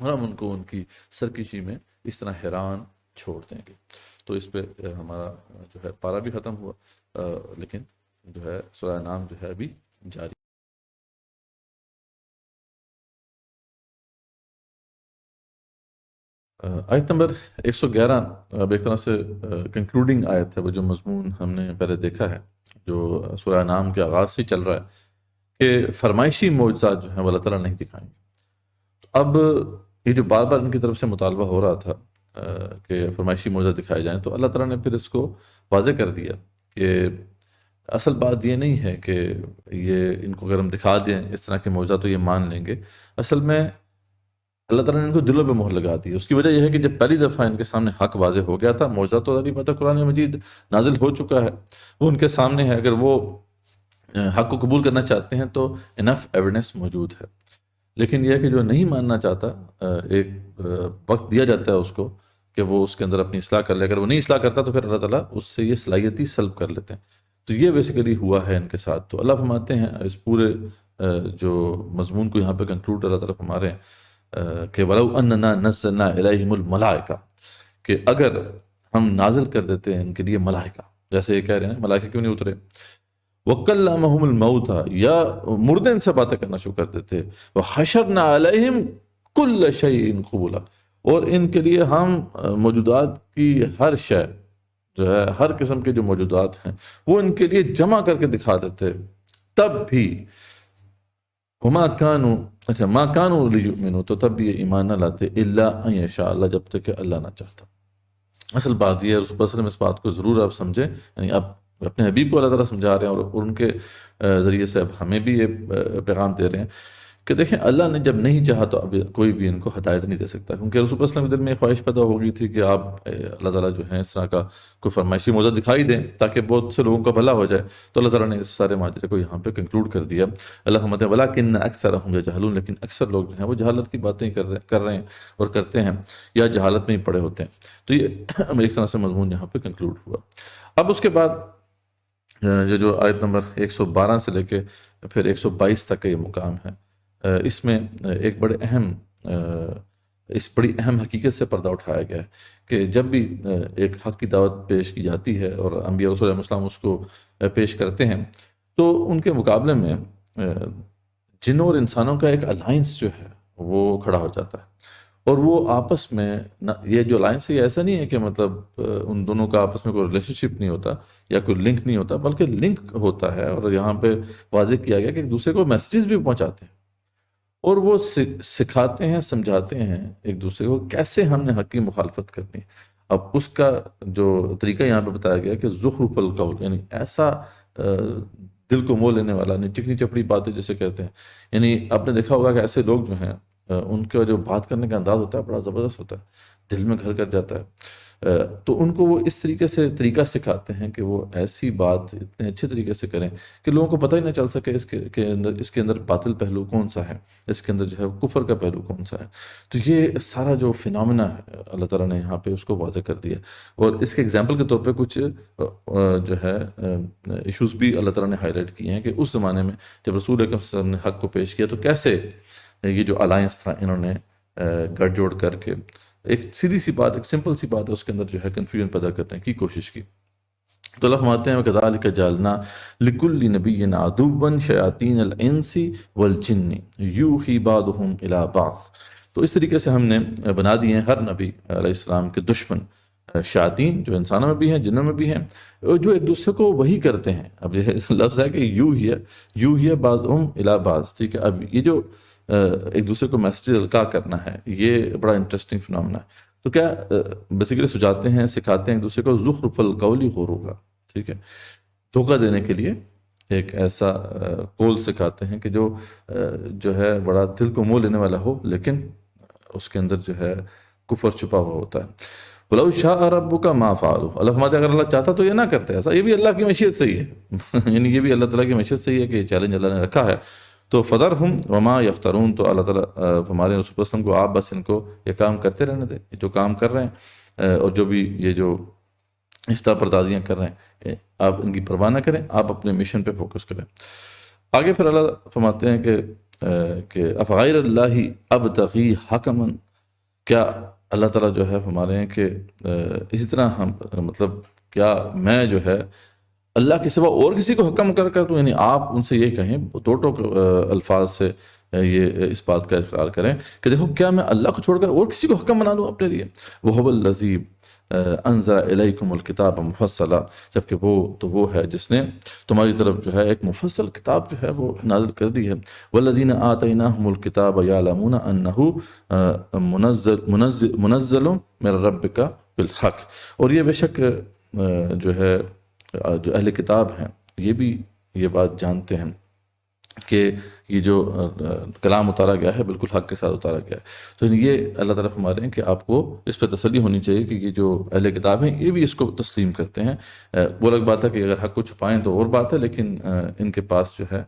اور ہم ان کو ان کی سرکشی میں اس طرح حیران چھوڑ دیں گے۔ تو اس پہ ہمارا جو ہے پارہ بھی ختم ہوا، لیکن جو ہے سورہ انعام جو ہے ابھی جاری۔ آیت نمبر 111 اب ایک طرح سے کنکلوڈنگ آیت ہے، وہ جو مضمون ہم نے پہلے دیکھا ہے جو سورہ انعام کے آغاز سے چل رہا ہے کہ فرمائشی معجزات جو ہیں وہ اللہ تعالیٰ نہیں دکھائیں گے۔ اب یہ جو بار بار ان کی طرف سے مطالبہ ہو رہا تھا کہ فرمائشی معجزات دکھائے جائیں، تو اللہ تعالیٰ نے پھر اس کو واضح کر دیا کہ اصل بات یہ نہیں ہے کہ یہ ان کو اگر ہم دکھا دیں اس طرح کے معجزات تو یہ مان لیں گے، اصل میں اللہ تعالیٰ نے ان کو دلوں پہ مہر لگا دی۔ اس کی وجہ یہ ہے کہ جب پہلی دفعہ ان کے سامنے حق واضح ہو گیا تھا، معجزہ تو ظاہری بات ہے قرآن مجید نازل ہو چکا ہے، وہ ان کے سامنے ہے، اگر وہ حق کو قبول کرنا چاہتے ہیں تو انف ایویڈنس موجود ہے۔ لیکن یہ ہے کہ جو نہیں ماننا چاہتا، ایک وقت دیا جاتا ہے اس کو کہ وہ اس کے اندر اپنی اصلاح کر لے، اگر وہ نہیں اصلاح کرتا تو پھر اللہ تعالیٰ اس سے یہ صلاحیتی سلب کر لیتے ہیں۔ تو یہ بیسیکلی ہوا ہے ان کے ساتھ۔ تو اللہ فرماتے ہیں اس پورے جو مضمون کو یہاں پہ کنکلوڈ اللہ تعالیٰ فرما رہے ہیں کہ وَلَوْ أَنَّنَا نَزَّلْنَا إِلَيْهِمُ الْمَلَائِكَةَ، کہ اگر ہم نازل کر دیتے ہیں ان کے لیے ملائکہ، جیسے یہ کہہ رہے ہیں ملائکہ کیوں نہیں اترے، وَكَلَّمَهُمُ الْمَوْتَى، یا مردے ان سے باتیں کرنا شروع کر دیتے، وَحَشَرْنَا عَلَيْهِمْ كُلَّ شَيْءٍ قُبُولًا، اور ان کے لیے ہم موجودات کی ہر شے جو ہے، ہر قسم کے جو موجودات ہیں وہ ان کے لیے جمع کر کے دکھا دیتے، تب بھی وما کانوا، اچھا ما کانوا لیؤمنوا، تو تب بھی یہ ایمان نہ لاتے، الا ان یشاء اللہ، جب تک کہ اللہ نہ چاہتا۔ اصل بات یہ ہے، رسول اللہ صلی اللہ علیہ وسلم اس بات کو ضرور آپ سمجھیں، یعنی آپ اپنے حبیب کو اللہ تعالیٰ سمجھا رہے ہیں اور ان کے ذریعے سے اب ہمیں بھی یہ پیغام دے رہے ہیں کہ دیکھیں اللہ نے جب نہیں چاہا تو اب کوئی بھی ان کو ہدایت نہیں دے سکتا، کیونکہ رسول اللہ صلی اللہ علیہ وسلم کے دل میں خواہش پیدا ہو گئی تھی کہ آپ اللہ تعالیٰ جو ہیں اس طرح کا کوئی فرمائشی معجزہ دکھائی دیں تاکہ بہت سے لوگوں کا بھلا ہو جائے۔ تو اللہ تعالیٰ نے اس سارے ماجرے کو یہاں پہ کنکلوڈ کر دیا۔ اللہ فرماتے ہیں وَلَٰكِنَّ أَكْثَرَهُمْ يَجْهَلُونَ، لیکن اکثر لوگ جو ہیں وہ جہالت کی باتیں کر رہے ہیں اور کرتے ہیں، یا جہالت میں ہی پڑے ہوتے ہیں۔ تو یہ ایک طرح سے مضمون یہاں پہ کنکلوڈ ہوا۔ اب اس کے بعد یہ جو آیت نمبر 112 سے لے کے پھر 122 تک کا یہ مقام ہے، اس میں ایک بڑی اہم حقیقت سے پردہ اٹھایا گیا ہے کہ جب بھی ایک حق کی دعوت پیش کی جاتی ہے اور انبیاء رسول علیہ السلام اس کو پیش کرتے ہیں تو ان کے مقابلے میں جنوں اور انسانوں کا ایک الائنس جو ہے وہ کھڑا ہو جاتا ہے، اور وہ آپس میں یہ جو الائنس ہے یہ ایسا نہیں ہے کہ مطلب ان دونوں کا آپس میں کوئی ریلیشن شپ نہیں ہوتا یا کوئی لنک نہیں ہوتا، بلکہ لنک ہوتا ہے، اور یہاں پہ واضح کیا گیا کہ ایک دوسرے کو میسیجز بھی پہنچاتے ہیں اور وہ سکھاتے ہیں، سمجھاتے ہیں ایک دوسرے کو کیسے ہم نے حق کی مخالفت کرنی ہے۔ اب اس کا جو طریقہ یہاں پہ بتایا گیا کہ زخرف القول، یعنی ایسا دل کو مو لینے والا، یعنی چکنی چپڑی باتیں جسے کہتے ہیں. یعنی آپ نے دیکھا ہوگا کہ ایسے لوگ جو ہیں ان کا جو بات کرنے کا انداز ہوتا ہے بڑا زبردست ہوتا ہے، دل میں گھر کر جاتا ہے. تو ان کو وہ اس طریقے سے طریقہ سکھاتے ہیں کہ وہ ایسی بات اتنے اچھے طریقے سے کریں کہ لوگوں کو پتہ ہی نہ چل سکے اس کے اندر باطل پہلو کون سا ہے، اس کے اندر جو ہے کفر کا پہلو کون سا ہے. تو یہ سارا جو فنامنا ہے اللہ تعالیٰ نے یہاں پہ اس کو واضح کر دیا. اور اس کے اگزامپل کے طور پہ کچھ جو ہے ایشوز بھی اللہ تعالیٰ نے ہائی لائٹ کیے ہیں کہ اس زمانے میں جب رسول اکرم صلی اللہ علیہ وسلم نے حق کو پیش کیا تو کیسے یہ جو الائنس تھا انہوں نے گٹھ جوڑ کر کے ایک سیدھی سی بات، ایک سمپل سی بات ہے، اس کے اندر جو ہے کنفیوژن پیدا کرنے کی کوشش کی. تو اللہ فرماتے ہیں وَكَذَلِكَ جَعَلْنَا لِكُلِّ نَبِيٍّ عَدُوًّا شَيَاطِينَ الْإِنسِ وَالْجِنِّ يُوحِي بَعْضُهُمْ إِلَىٰ بَعْضٍ. تو اس طریقے سے ہم نے بنا دیے ہیں ہر نبی علیہ السلام کے دشمن شیاطین، جو انسانوں میں بھی ہیں جنوں میں بھی ہیں، جو ایک دوسرے کو وہی کرتے ہیں. اب یہ لفظ ہے کہ یوحی بعضهم إِلَىٰ بَعْضٍ. ٹھیک ہے، اب یہ جو ایک دوسرے کو میسیج القاء کرنا ہے یہ بڑا انٹرسٹنگ فنامنا ہے. تو کیا بیسیکلی سجاتے ہیں، سکھاتے ہیں ایک دوسرے کو زخرف القول غرورا. ٹھیک ہے، دھوکہ دینے کے لیے ایک ایسا قول سکھاتے ہیں کہ جو ہے بڑا دل کو مو لینے والا ہو لیکن اس کے اندر جو ہے کفر چھپا ہوا ہوتا ہے. وَلَوْ شَاءَ رَبُّكَ مَا فَعَلُوهُ. اللہ فرماتے ہیں اگر اللہ چاہتا تو یہ نہ کرتے ایسا. یہ بھی اللہ کی مشیت سے ہی ہے یعنی یہ بھی اللہ تعالیٰ کی مشیت سے ہی ہے کہ یہ چیلنج اللہ نے رکھا ہے. تو فَذَرْهُمْ وَمَا يَفْتَرُونَ. تو اللہ تعالیٰ ہمارے رسول اللہ وسلم کو آپ بس ان کو یہ کام کرتے رہنے دیں، جو کام کر رہے ہیں اور جو بھی یہ جو افتراء پردازیاں کر رہے ہیں آپ ان کی پرواہ نہ کریں، آپ اپنے مشن پہ فوکس کریں. آگے پھر اللہ فرماتے ہیں کہ افغیر اللہ ابتغی حکما. کیا اللہ تعالیٰ جو ہے ہمارے ہیں کہ اسی طرح ہم مطلب کیا میں جو ہے اللہ کے سوا اور کسی کو حکم کر دوں، یعنی آپ ان سے یہ کہیں دو ٹوک الفاظ سے یہ اس بات کا اقرار کریں کہ دیکھو کیا میں اللہ کو چھوڑ کر اور کسی کو حکم بنا لوں اپنے لیے. وَهُوَ الَّذِي انزل الیکم الکتاب مفصلا. جبکہ وہ ہے جس نے تمہاری طرف جو ہے ایک مفصل کتاب جو ہے وہ نازل کر دی ہے. والذین آتیناہم الکتاب یعلمون انہ منزل من ربک بالحق. اور یہ بے شک جو ہے جو اہل کتاب ہیں یہ بھی یہ بات جانتے ہیں کہ یہ جو کلام اتارا گیا ہے بالکل حق کے ساتھ اتارا گیا ہے. تو یہ اللہ تعالیٰ فرما رہے ہیں کہ آپ کو اس پہ تسلی ہونی چاہیے کہ یہ جو اہل کتاب ہیں یہ بھی اس کو تسلیم کرتے ہیں. وہ الگ بات ہے کہ اگر حق کو چھپائیں تو اور بات ہے، لیکن ان کے پاس جو ہے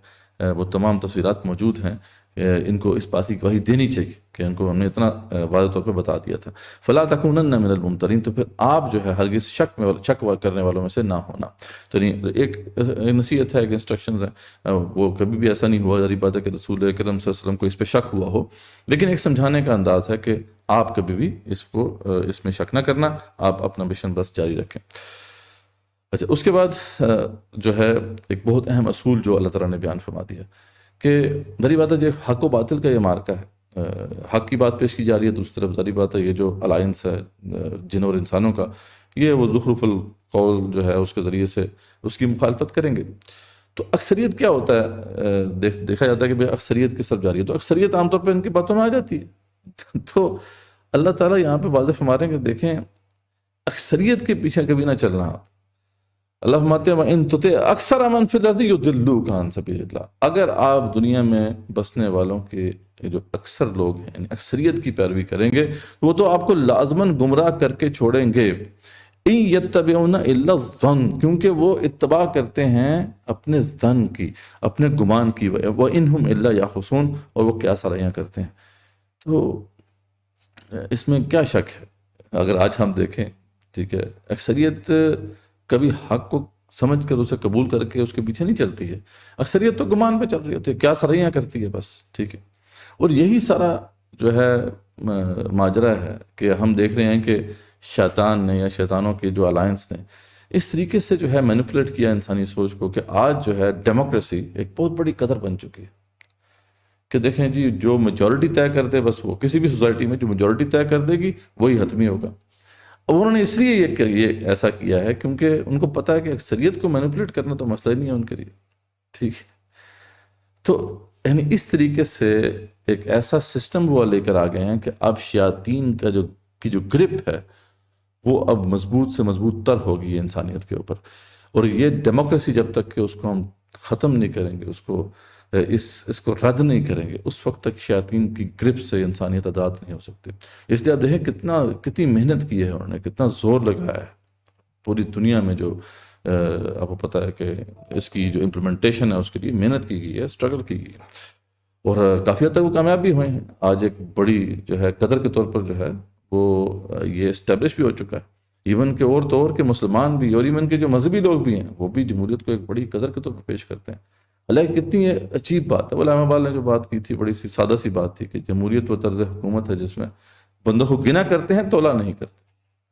وہ تمام تفصیلات موجود ہیں. ان کو اس بات کی گواہی دینی چاہیے کہ ان کو ہم نے اتنا واضح طور پہ بتا دیا تھا. فلا تکونن من الممترین. تو پھر آپ جو ہے ہرگز شک کرنے والوں میں سے نہ ہونا. تو ایک نصیحت ہے، ایک انسٹرکشنز ہیں، وہ کبھی بھی ایسا نہیں ہوا ذری بات ہے کہ رسول اکرم صلی اللہ علیہ وسلم کو اس پہ شک ہوا ہو، لیکن ایک سمجھانے کا انداز ہے کہ آپ کبھی بھی اس میں شک نہ کرنا، آپ اپنا مشن بس جاری رکھیں. اچھا، اس کے بعد جو ہے ایک بہت اہم اصول جو اللہ تعالیٰ نے بیان فرما دیا کہ ظاہری بات ہے جو حق و باطل کا یہ مارکا ہے، حق کی بات پیش کی جا رہی ہے، دوسری طرف ظاہری بات ہے یہ جو الائنس ہے جن اور انسانوں کا، یہ وہ زخرف القول جو ہے اس کے ذریعے سے اس کی مخالفت کریں گے. تو اکثریت کیا ہوتا ہے، دیکھا جاتا ہے کہ اکثریت کس طرف جا رہی ہے، تو اکثریت عام طور پہ ان کی باتوں میں آ جاتی ہے. تو اللہ تعالیٰ یہاں پہ واضح فرما رہے ہیں کہ دیکھیں اکثریت کے پیچھے کبھی نہ چلنا. اللہ فرماتے ہیں وَإِن تُطِعْ أَكْثَرَ مَن فِي الْأَرْضِ يُضِلُّوكَ عَن سَبِيلِ اللَّهِ. اگر آپ دنیا میں بسنے والوں کے جو اکثر لوگ ہیں یعنی اکثریت کی پیروی کریں گے وہ تو آپ کو لازماً گمراہ کر کے چھوڑیں گے. إِن يَتَّبِعُونَ إِلَّا الظَّنَّ. کیونکہ وہ اتباع کرتے ہیں اپنے ظن کی، اپنے گمان کی. وَإِنْ هُمْ إِلَّا يَخْرُصُونَ. اور وہ کیا سرائیاں کرتے ہیں. تو اس میں کیا شک ہے اگر آج ہم دیکھیں، ٹھیک ہے، اکثریت کبھی حق کو سمجھ کر اسے قبول کر کے اس کے پیچھے نہیں چلتی ہے. اکثریت تو گمان پہ چل رہی ہوتی ہے، کیا سرائیاں کرتی ہے بس. ٹھیک ہے، اور یہی سارا جو ہے ماجرا ہے کہ ہم دیکھ رہے ہیں کہ شیطان نے یا شیطانوں کے جو الائنس نے اس طریقے سے جو ہے مینیپولیٹ کیا انسانی سوچ کو کہ آج جو ہے ڈیموکریسی ایک بہت بڑی قدر بن چکی ہے کہ دیکھیں جی جو میجورٹی طے کر دے، بس وہ کسی بھی سوسائٹی میں جو میجورٹی طے کر دے گی وہی حتمی ہوگا. اب انہوں نے اس لیے یہ ایسا کیا ہے کیونکہ ان کو پتا ہے کہ اکثریت کو مینیپولیٹ کرنا تو مسئلہ ہی نہیں ہے ان کے لیے. ٹھیک ہے، تو یعنی اس طریقے سے ایک ایسا سسٹم وہ لے کر آ گئے ہیں کہ اب شیاطین کا جو گرپ ہے وہ اب مضبوط سے مضبوط تر ہوگی ہے انسانیت کے اوپر. اور یہ ڈیموکریسی جب تک کہ اس کو ہم ختم نہیں کریں گے، اس کو رد نہیں کریں گے، اس وقت تک شیاطین کی گرپ سے انسانیت آزاد نہیں ہو سکتی. اس لیے آپ دیکھیں کتنی محنت کی ہے انہوں نے، کتنا زور لگایا ہے پوری دنیا میں. جو آپ کو پتہ ہے کہ اس کی جو امپلیمنٹیشن ہے اس کے لیے محنت کی گئی ہے، اسٹرگل کی گئی ہے، اور کافی حد تک وہ کامیاب بھی ہوئے ہیں. آج ایک بڑی جو ہے قدر کے طور پر جو ہے وہ یہ اسٹیبلش بھی ہو چکا ہے. ایون کہ اور تو اور کہ مسلمان بھی اور ایون کہ جو مذہبی لوگ بھی ہیں وہ بھی جمہوریت کو ایک بڑی قدر کے طور پر پیش کرتے ہیں. حالانکہ کتنی یہ عجیب بات ہے. علامہ اقبال نے جو بات کی تھی بڑی سی سادہ سی بات تھی کہ جمہوریت وہ طرز حکومت ہے جس میں بندوں کو گنا کرتے ہیں تولا نہیں کرتے.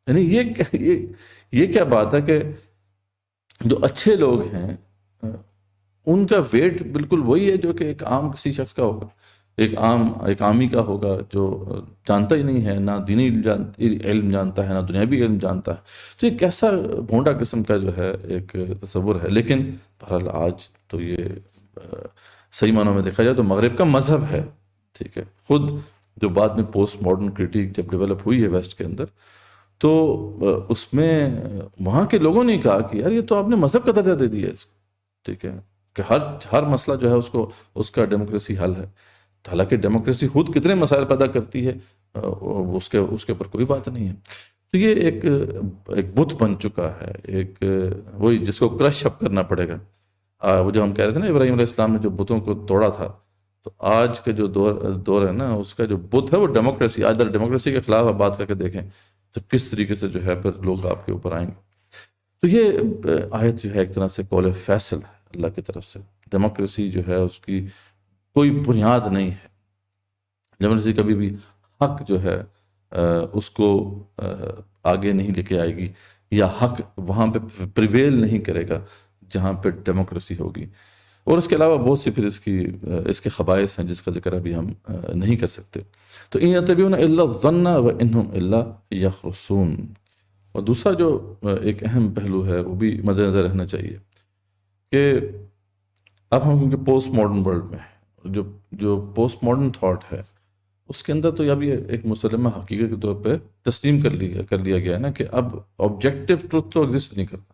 یعنی یہ کیا بات ہے کہ جو اچھے لوگ ہیں ان کا ویٹ بالکل وہی ہے جو کہ ایک عام کسی شخص کا ہوگا، ایک عامی کا ہوگا جو جانتا ہی نہیں ہے، نہ دینی علم جانتا ہے نہ دنیاوی علم جانتا ہے. تو یہ کیسا بھونڈا قسم کا جو ہے ایک تصور ہے. لیکن بہرحال آج تو یہ صحیح معنوں میں دیکھا جائے تو مغرب کا مذہب ہے. ٹھیک ہے، خود جو بعد میں پوسٹ ماڈرن کرٹیک جب ڈیولپ ہوئی ہے ویسٹ کے اندر، تو اس میں وہاں کے لوگوں نے کہا کہ یار یہ تو آپ نے مذہب کا درجہ دے دیا ہے اس کو. ٹھیک ہے، کہ ہر مسئلہ جو ہے اس کا ڈیموکریسی حل ہے. حالانکہ ڈیموکریسی خود کتنے مسائل پیدا کرتی ہے اس کے اوپر کوئی بات نہیں ہے. تو یہ ایک بت بن چکا ہے، ایک وہی جس کو کرش اپ کرنا پڑے گا. وہ جو ہم کہہ رہے تھے نا ابراہیم علیہ السلام نے جو بتوں کو توڑا تھا، تو آج کے جو دور ہے نا اس کا جو بت ہے وہ ڈیموکریسی. آج ڈیموکریسی کے خلاف آپ بات کر کے دیکھیں تو کس طریقے سے جو ہے پھر لوگ آپ کے اوپر آئیں گے. تو یہ آیت جو ہے ایک طرح سے قول فیصل ہے اللہ کی طرف سے. ڈیموکریسی جو ہے اس کی کوئی بنیاد نہیں ہے. ڈیموکریسی کبھی بھی حق جو ہے اس کو آگے نہیں لے کے آئے گی، یا حق وہاں پہ پریویل نہیں کرے گا جہاں پہ ڈیموکریسی ہوگی. اور اس کے علاوہ بہت سی پھر اس کے خبائث ہیں جس کا ذکر ابھی ہم نہیں کر سکتے. تو ان یتبعون الا الظن وانہم الا یخرصون. اور دوسرا جو ایک اہم پہلو ہے وہ بھی مد نظر رہنا چاہیے کہ اب ہم کیونکہ پوسٹ ماڈرن ورلڈ میں جو پوسٹ ماڈرن تھاٹ ہے اس کے اندر تو اب یہ ایک مسلمہ حقیقت کے طور پہ تسلیم کر لیا گیا ہے نا کہ اب آبجیکٹیو ٹروتھ تو ایگزسٹ نہیں کرتا.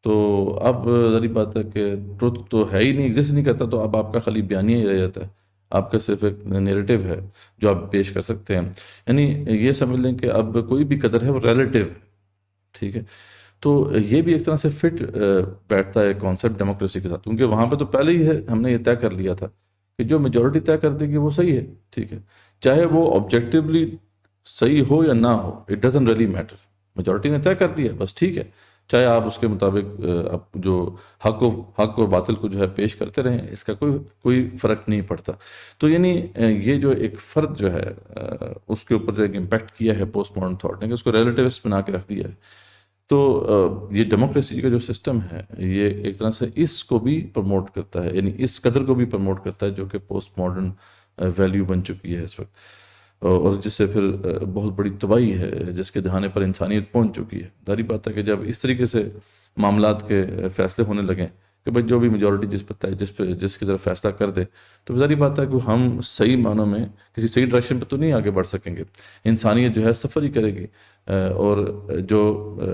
تو اب ذری بات ہے کہ ٹروتھ تو ہے ہی نہیں، ایگزسٹ نہیں کرتا. تو اب آپ کا خالی بیانیہ ہی رہ جاتا ہے، آپ کا صرف ایک نیریٹو ہے جو آپ پیش کر سکتے ہیں. یعنی یہ سمجھ لیں کہ اب کوئی بھی قدر ہے وہ ریلیٹیو ہے. ٹھیک ہے، تو یہ بھی ایک طرح سے فٹ بیٹھتا ہے کانسیپٹ ڈیموکریسی کے ساتھ، کیونکہ وہاں پہ تو پہلے ہی ہے ہم نے یہ طے کر لیا تھا کہ جو میجورٹی طے کر دے گی وہ صحیح ہے. ٹھیک ہے، چاہے وہ آبجیکٹیولی صحیح ہو یا نہ ہو، it doesn't really matter. Majority نے طے کر دیا بس ٹھیک ہے، چاہے آپ اس کے مطابق آپ جو حق اور باطل کو جو ہے پیش کرتے رہیں، اس کا کوئی فرق نہیں پڑتا. تو یعنی یہ جو ایک فرد جو ہے اس کے اوپر جو ایک امپیکٹ کیا ہے پوسٹ ماڈرن تھاٹ نے کہ اس کو ریلیٹیوسٹ بنا کے رکھ دیا ہے. تو یہ ڈیموکریسی کا جو سسٹم ہے یہ ایک طرح سے اس کو بھی پروموٹ کرتا ہے، یعنی اس قدر کو بھی پروموٹ کرتا ہے جو کہ پوسٹ ماڈرن ویلیو بن چکی ہے اس وقت، اور جس سے پھر بہت بڑی تباہی ہے جس کے دہانے پر انسانیت پہنچ چکی ہے. ظاہری بات ہے کہ جب اس طریقے سے معاملات کے فیصلے ہونے لگیں کہ بھائی جو بھی میجورٹی جس کی طرف فیصلہ کر دے، تو ظاہری بات ہے کہ ہم صحیح معنوں میں کسی صحیح ڈائریکشن پہ تو نہیں آگے بڑھ سکیں گے. انسانیت جو ہے سفر ہی کرے گی، اور جو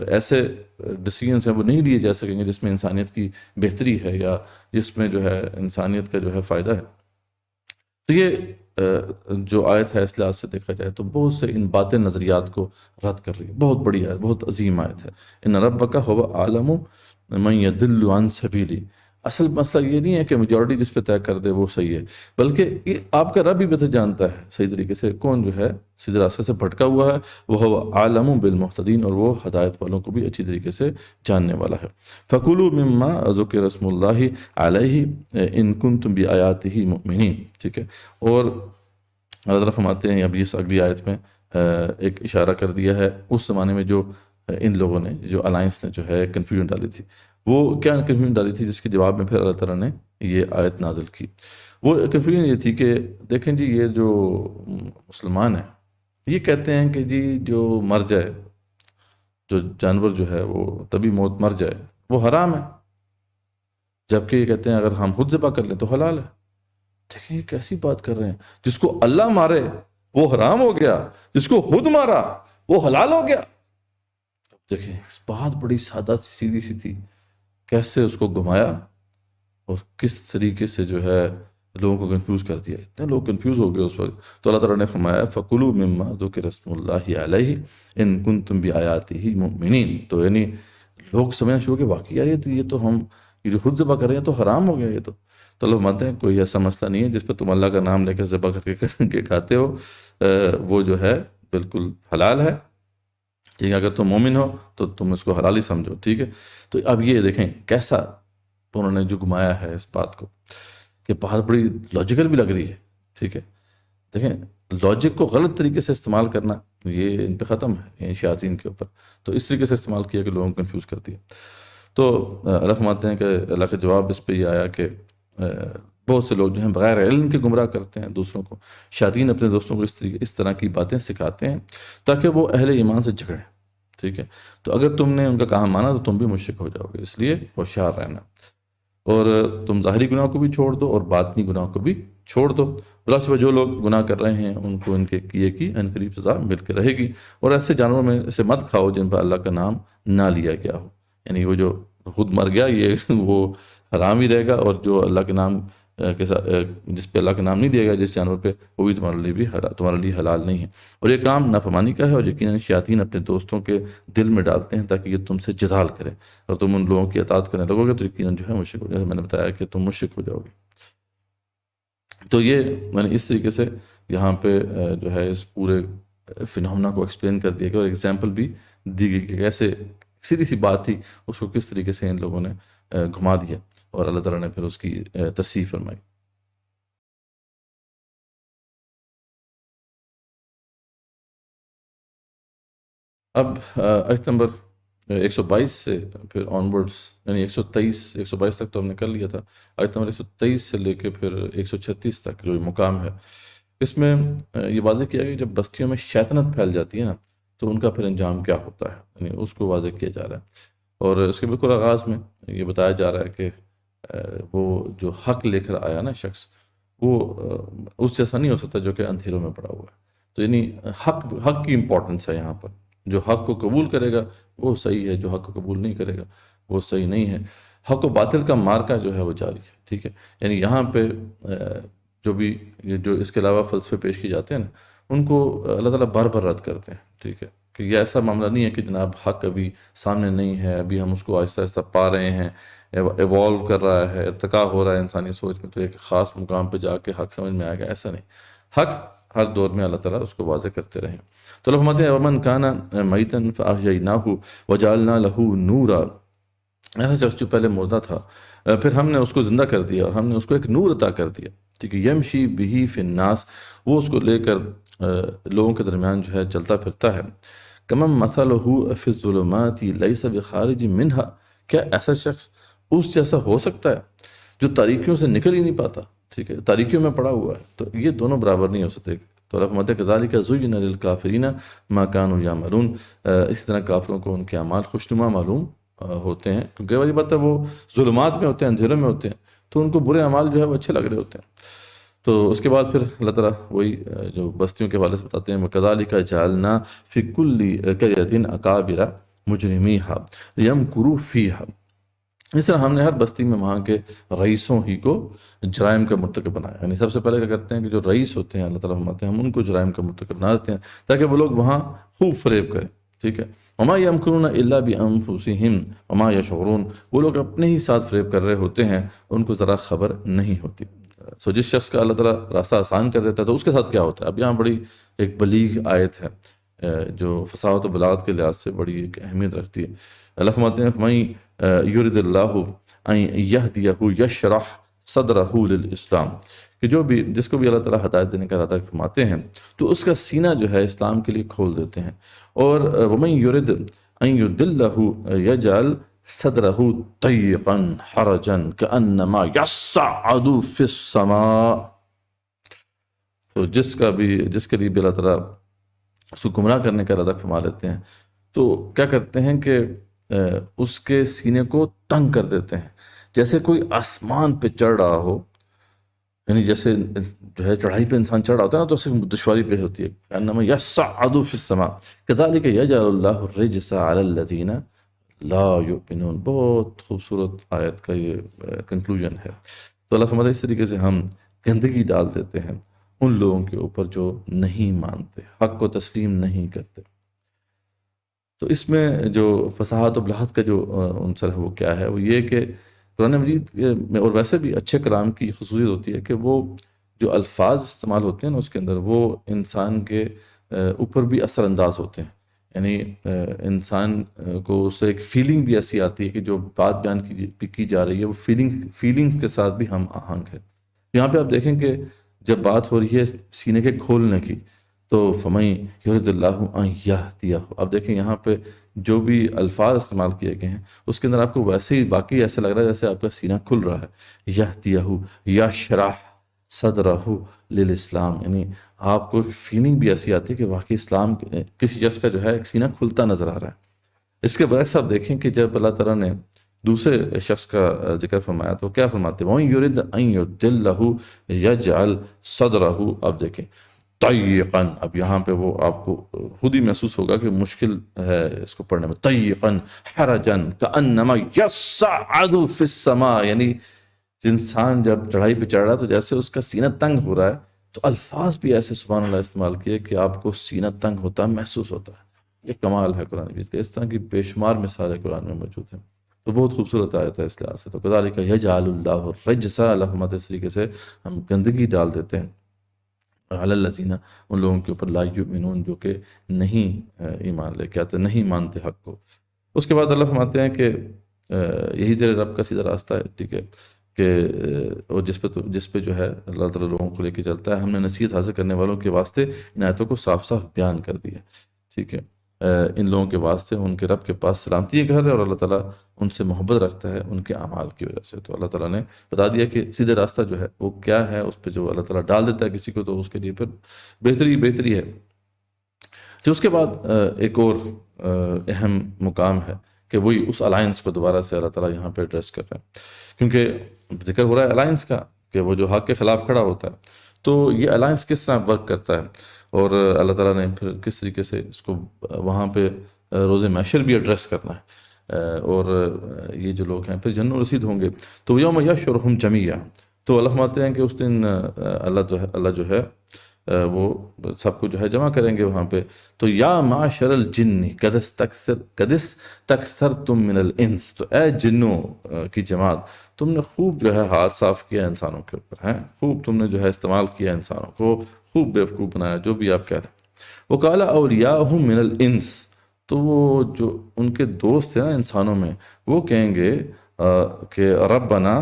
ایسے ڈیسیژنز ہیں وہ نہیں لیے جا سکیں گے جس میں انسانیت کی بہتری ہے یا جس میں جو ہے انسانیت کا جو ہے فائدہ ہے. تو یہ جو آیت ہے اس لحاظ سے دیکھا جائے تو بہت سے ان باطن نظریات کو رد کر رہی ہے. بہت بڑی آیت، بہت عظیم آیت ہے. ان ربک هو اعلم من يضل عن سبیلی. اصل مسئلہ یہ نہیں ہے کہ میجورٹی جس پہ طے کر دے وہ صحیح ہے، بلکہ یہ آپ کا رب بھی بہتر جانتا ہے صحیح طریقے سے کون جو ہے سیدھے راستے سے بھٹکا ہوا ہے. وہ هو اعلم بالمہتدین، اور وہ ہدایت والوں کو بھی اچھی طریقے سے جاننے والا ہے. فَكُلُوا مِمَّا ذُكِرَ اسْمُ اللَّهِ عَلَيْهِ إِن كُنتُم بِآيَاتِهِ مُؤْمِنِينَ. ٹھیک ہے، اور اللہ فرماتے ہیں اب اس اگلی آیت میں ایک اشارہ کر دیا ہے اس زمانے میں جو ان لوگوں نے جو الائنس نے جو ہے کنفیوژن ڈالی تھی. وہ کیا کنفیوژن ڈالی تھی جس کے جواب میں پھر اللہ تعالیٰ نے یہ آیت نازل کی. وہ کنفیوژن یہ تھی کہ دیکھیں جی یہ جو مسلمان ہیں یہ کہتے ہیں کہ جی جو مر جائے، جو جانور جو ہے وہ تبھی موت مر جائے وہ حرام ہے، جبکہ یہ کہتے ہیں اگر ہم خود ذبح کر لیں تو حلال ہے. دیکھیں یہ کیسی بات کر رہے ہیں، جس کو اللہ مارے وہ حرام ہو گیا، جس کو خود مارا وہ حلال ہو گیا. دیکھیں بات بڑی سادہ سیدھی سی تھی، کیسے اس کو گھمایا اور کس طریقے سے جو ہے لوگوں کو کنفیوز کر دیا، اتنے لوگ کنفیوز ہو گئے اس وقت۔ تو اللہ تعالیٰ نے فرمایا فَكُلُوا مِمَّا ذُكِرَ اسْمُ اللَّهِ عَلَيْهِ إِن كُنتُم بِآيَاتِهِ مُؤْمِنِينَ۔ تو یعنی لوگ سمجھنا شروع کہ واقعی یار یہ تو ہم یہ جو خود ذبح کر رہے ہیں تو حرام ہو گیا یہ تو اللہ فرماتے ہیں کوئی ایسا مسئلہ نہیں ہے جس پہ تم اللہ کا نام لے کر ذبح کر کے کھاتے ہو، وہ جو ہے بالکل حلال ہے، ٹھیک ہے، اگر تم مومن ہو تو تم اس کو حلال ہی سمجھو، ٹھیک ہے۔ تو اب یہ دیکھیں کیسا انہوں نے جو گھمایا ہے اس بات کو، کہ بات بڑی لاجیکل بھی لگ رہی ہے، ٹھیک ہے۔ دیکھیں لاجک کو غلط طریقے سے استعمال کرنا یہ ان پہ ختم ہے، یہ شیاطین کے اوپر، تو اس طریقے سے استعمال کیا کہ لوگوں کو کنفیوز کر دیا۔ تو اللہ فرماتے ہیں کہ اللہ کا جواب اس پہ یہ آیا کہ بہت سے لوگ جو ہیں بغیر علم کے گمراہ کرتے ہیں دوسروں کو، شیاطین اپنے دوستوں کو اس طرح کی باتیں سکھاتے ہیں تاکہ وہ اہل ایمان سے جھگڑیں، ٹھیک ہے۔ تو اگر تم نے ان کا کہا مانا تو تم بھی مشرک ہو جاؤ گے، اس لیے ہوشیار رہنا، اور تم ظاہری گناہ کو بھی چھوڑ دو اور باطنی گناہ کو بھی چھوڑ دو، بلا شبہ جو لوگ گناہ کر رہے ہیں ان کو ان کے کیے کی عنقریب سزا مل کے رہے گی، اور ایسے جانوروں میں سے مت کھاؤ جن پر اللہ کا نام نہ لیا گیا ہو، یعنی وہ جو خود مر گیا یہ وہ حرام ہی رہے گا، اور جو اللہ کے نام کے ساتھ جس پہ اللہ کا نام نہیں دیا گیا جس جانور پہ، وہ بھی تمہارے لیے حلال نہیں ہے، اور یہ کام نافرمانی کا ہے، اور یقیناً شیاطین اپنے دوستوں کے دل میں ڈالتے ہیں تاکہ یہ تم سے جدال کرے، اور تم ان لوگوں کی اطاعت کرنے لگو گے تو یقیناً جو ہے مشرک ہو جائے، میں نے بتایا کہ تم مشرک ہو جاؤ گے۔ تو یہ میں نے اس طریقے سے یہاں پہ جو ہے اس پورے فنومنا کو ایکسپلین کر دیا گیا، اور ایگزامپل بھی دی گئی کہ کیسے سیدھی سی بات تھی اس کو کس طریقے سے ان لوگوں نے گھما دیا، اور اللہ تعالیٰ نے پھر اس کی تصحیح فرمائی۔ اب آیت نمبر 122 سے پھر آنورڈس، یعنی 122 تک تو ہم نے کر لیا تھا، آیت نمبر 123 سے لے کے پھر 136 تک جو مقام ہے، اس میں یہ واضح کیا گیا کہ جب بستیوں میں شیطنت پھیل جاتی ہے نا تو ان کا پھر انجام کیا ہوتا ہے، یعنی اس کو واضح کیا جا رہا ہے، اور اس کے بالکل آغاز میں یہ بتایا جا رہا ہے کہ وہ جو حق لے کر آیا نا شخص، وہ اس جیسا نہیں ہو سکتا جو کہ اندھیروں میں پڑا ہوا ہے، تو یعنی حق کی امپورٹنس ہے یہاں پر، جو حق کو قبول کرے گا وہ صحیح ہے، جو حق کو قبول نہیں کرے گا وہ صحیح نہیں ہے، حق و باطل کا مارکا جو ہے وہ جاری ہے، ٹھیک ہے۔ یعنی یہاں پہ جو بھی جو اس کے علاوہ فلسفے پیش کیے جاتے ہیں نا ان کو اللہ تعالیٰ بار بار رد کرتے ہیں، ٹھیک ہے، کہ یہ ایسا معاملہ نہیں ہے کہ جناب حق ابھی سامنے نہیں ہے، ابھی ہم اس کو آہستہ آہستہ پا رہے ہیں، ایوالو کر رہا ہے، ارتقا ہو رہا ہے انسانی سوچ میں، تو ایک خاص مقام پہ جا کے حق سمجھ میں آئے گا، ایسا نہیں، حق ہر دور میں اللہ تعالیٰ اس کو واضح کرتے رہیں۔ تو اللہ فرماتے ہیں وَمَنْ كَانَ مَيْتًا فَأَحْيَيْنَاهُ وَجَعَلْنَا لَهُ نُورًا، ایسا شخص جو پہلے مردہ تھا پھر ہم نے اس کو زندہ کر دیا اور ہم نے اس کو ایک نور عطا کر دیا، ٹھیک ہے، یمشی بہی فی الناس، وہ اس کو لے کر لوگوں کے درمیان جو ہے چلتا پھرتا ہے، کمن مثلہ فی الظلمات لیس بخارج منہا، کیا ایسا شخص اس جیسا ہو سکتا ہے جو تاریکیوں سے نکل ہی نہیں پاتا، ٹھیک ہے، تاریکیوں میں پڑا ہوا ہے، تو یہ دونوں برابر نہیں ہو سکتے۔ تو اللہ فرماتے ہیں کذالک زین للکافرین ما کانوا یعملون، اسی طرح کافروں کو ان کے اعمال خوشنما معلوم ہوتے ہیں، کیونکہ والی بات ہے وہ ظلمات میں ہوتے ہیں، اندھیروں میں ہوتے ہیں، تو ان کو برے اعمال جو ہے وہ اچھے لگ رہے ہوتے ہیں۔ تو اس کے بعد پھر اللہ تعالیٰ وہی جو بستیوں کے حوالے سے بتاتے ہیں وَكَذَلِكَ جَعَلْنَا فِي كُلِّ قَرْيَةٍ أَكَابِرَ مُجْرِمِيهَا لِيَمْكُرُوا فِيهَا، اس طرح ہم نے ہر بستی میں وہاں کے رئیسوں ہی کو جرائم کا مرتکب بنایا، یعنی سب سے پہلے کیا کرتے ہیں کہ جو رئیس ہوتے ہیں اللہ تعالیٰ فرماتے ہیں ہم ان کو جرائم کا مرتکب بنا دیتے ہیں تاکہ وہ لوگ وہاں خوب فریب کریں، ٹھیک ہے۔ وَمَا يَمْكُرُونَ إِلَّا بِأَنفُسِهِمْ وَمَا يَشْعُرُونَ، وہ لوگ اپنے ہی ساتھ فریب کر رہے ہوتے ہیں، ان کو ذرا خبر نہیں ہوتی۔ سو جس شخص کا اللہ تعالیٰ راستہ آسان کر دیتا ہے تو اس کے ساتھ کیا ہوتا ہے، اب یہاں بڑی ایک بلیغ آیت ہے جو فصاحت و بلاغت کے لحاظ سے بڑی ایک اہمیت رکھتی ہے۔ اللہ فرماتے ہیں مَن یُرِدِ اللّٰہُ ان یہدیہ یشرح صدرہ للاسلام، کہ جو بھی جس کو بھی اللہ تعالیٰ ہدایت دینے کا ارادہ فرماتے ہیں تو اس کا سینہ جو ہے اسلام کے لیے کھول دیتے ہیں، اور وَمَن یُرِدْ ان یضلہ یجعل صدرہ ضیقا حرجا کأنما یصعد فی السماء، تو جس کے لیے بھی اللہ تعالیٰ اس کو گمراہ کرنے کا ارادہ فرما لیتے ہیں تو کیا کرتے ہیں کہ اس کے سینے کو تنگ کر دیتے ہیں، جیسے کوئی آسمان پہ چڑھ رہا ہو یعنی جیسے جو ہے چڑھائی پہ انسان چڑھ ہوتا ہے نا تو اسے دشواری پیش ہوتی ہے، انما یصعد فی السماء کذالک یجعل اللہ الرجس علی الذین لا یؤمنون. بہت خوبصورت آیت کا یہ کنکلوژن ہے. تو اللہ فرماتا ہے اس طریقے سے ہم گندگی ڈال دیتے ہیں ان لوگوں کے اوپر جو نہیں مانتے، حق کو تسلیم نہیں کرتے. تو اس میں جو فصاحت و بلاغت کا جو عنصر ہے وہ کیا ہے؟ وہ یہ کہ قرآن مجید میں اور ویسے بھی اچھے کلام کی خصوصیت ہوتی ہے کہ وہ جو الفاظ استعمال ہوتے ہیں نا اس کے اندر، وہ انسان کے اوپر بھی اثر انداز ہوتے ہیں. یعنی انسان کو اس سے ایک فیلنگ بھی ایسی آتی ہے کہ جو بات بیان کی جا رہی ہے وہ فیلنگز کے ساتھ بھی ہم آہنگ ہے. یہاں پہ آپ دیکھیں کہ جب بات ہو رہی ہے سینے کے کھولنے کی تو فَمَن یُرِدِ اللَّهُ أَن يَهْدِيَهُ. اب دیکھیں یہاں پہ جو بھی الفاظ استعمال کیے گئے ہیں اس کے اندر آپ کو ویسے ہی واقعی ایسا لگ رہا ہے جیسے آپ کا سینہ کھل رہا ہے. يَهْدِيَهُ يَشْرَحْ صَدْرَهُ لِلْإِسْلَام، یعنی آپ کو ایک فیلنگ بھی ایسی آتی ہے کہ واقعی اسلام کسی شخص کا جو ہے ایک سینہ کھلتا نظر آ رہا ہے. اس کے برعکس آپ دیکھیں کہ جب اللہ تعالیٰ نے دوسرے شخص کا ذکر فرمایا تو کیا فرماتے ہیں؟ وَإِن يُرِدْ أَن يُضِلَّهُ يَجْعَلْ صَدْرَهُ. اب دیکھیں طیقاً، اب یہاں پہ وہ آپ کو خود ہی محسوس ہوگا کہ مشکل ہے اس کو پڑھنے میں. طیقاً حرجاً کأنما یصعد فی السماء، یعنی انسان جب چڑھائی پہ چڑھ رہا ہے تو جیسے اس کا سینہ تنگ ہو رہا ہے. تو الفاظ بھی ایسے سبحان اللہ استعمال کیے کہ آپ کو سینہ تنگ ہوتا محسوس ہوتا ہے. یہ کمال ہے قرآن مجید کا. اس طرح کی بے شمار مثالیں قرآن میں موجود ہیں. تو بہت خوبصورت آیت ہے اس لحاظ سے. تو کذالک یجعل اللہ الرجس، اللہ فرماتے اس طریقے سے ہم گندگی ڈال دیتے ہیں علی الذین، ان لوگوں کے اوپر لا یؤمنون، جو کہ نہیں ایمان لے کے آتے، نہیں مانتے حق کو. اس کے بعد اللہ فرماتے ہیں کہ یہی تیرے رب کا سیدھا راستہ ہے، ٹھیک ہے، کہ اور جس پہ جو ہے اللہ تعالیٰ لوگوں کو لے کے چلتا ہے. ہم نے نصیحت حاصل کرنے والوں کے واسطے ان آیتوں کو صاف صاف بیان کر دیا، ٹھیک ہے. ان لوگوں کے واسطے ان کے رب کے پاس سلامتی ہے گھر ہے، اور اللہ تعالیٰ ان سے محبت رکھتا ہے ان کے اعمال کی وجہ سے. تو اللہ تعالیٰ نے بتا دیا کہ سیدھے راستہ جو ہے وہ کیا ہے. اس پہ جو اللہ تعالیٰ ڈال دیتا ہے کسی کو تو اس کے لیے پھر بہتری ہے. جو اس کے بعد ایک اور اہم مقام ہے کہ وہی اس الائنس کو دوبارہ سے اللہ تعالیٰ یہاں پہ ایڈریس کر رہے ہیں، کیونکہ ذکر ہو رہا ہے الائنس کا کہ وہ جو حق کے خلاف کھڑا ہوتا ہے. تو یہ الائنس کس طرح ورک کرتا ہے اور اللہ تعالیٰ نے پھر کس طریقے سے اس کو وہاں پہ روز محشر بھی ایڈریس کرنا ہے. اور یہ جو لوگ ہیں پھر جنت رسید ہوں گے. تو یوم یحشرہم جمیعا، تو اللہ فرماتے ہیں کہ اس دن اللہ جو ہے وہ سب کو جو ہے جمع کریں گے وہاں پہ. تو یا معشر الجن قد استکثرتم من الانس، تو اے جنوں کی جماعت تم نے خوب جو ہے ہاتھ صاف کیا انسانوں کے اوپر، ہیں خوب تم نے جو ہے استعمال کیا انسانوں کو، خوب بیوقوف بنایا، جو بھی آپ کہہ رہے ہیں. وقال اولیاؤہم من الانس، تو وہ جو ان کے دوست ہیں نا انسانوں میں وہ کہیں گے کہ ربنا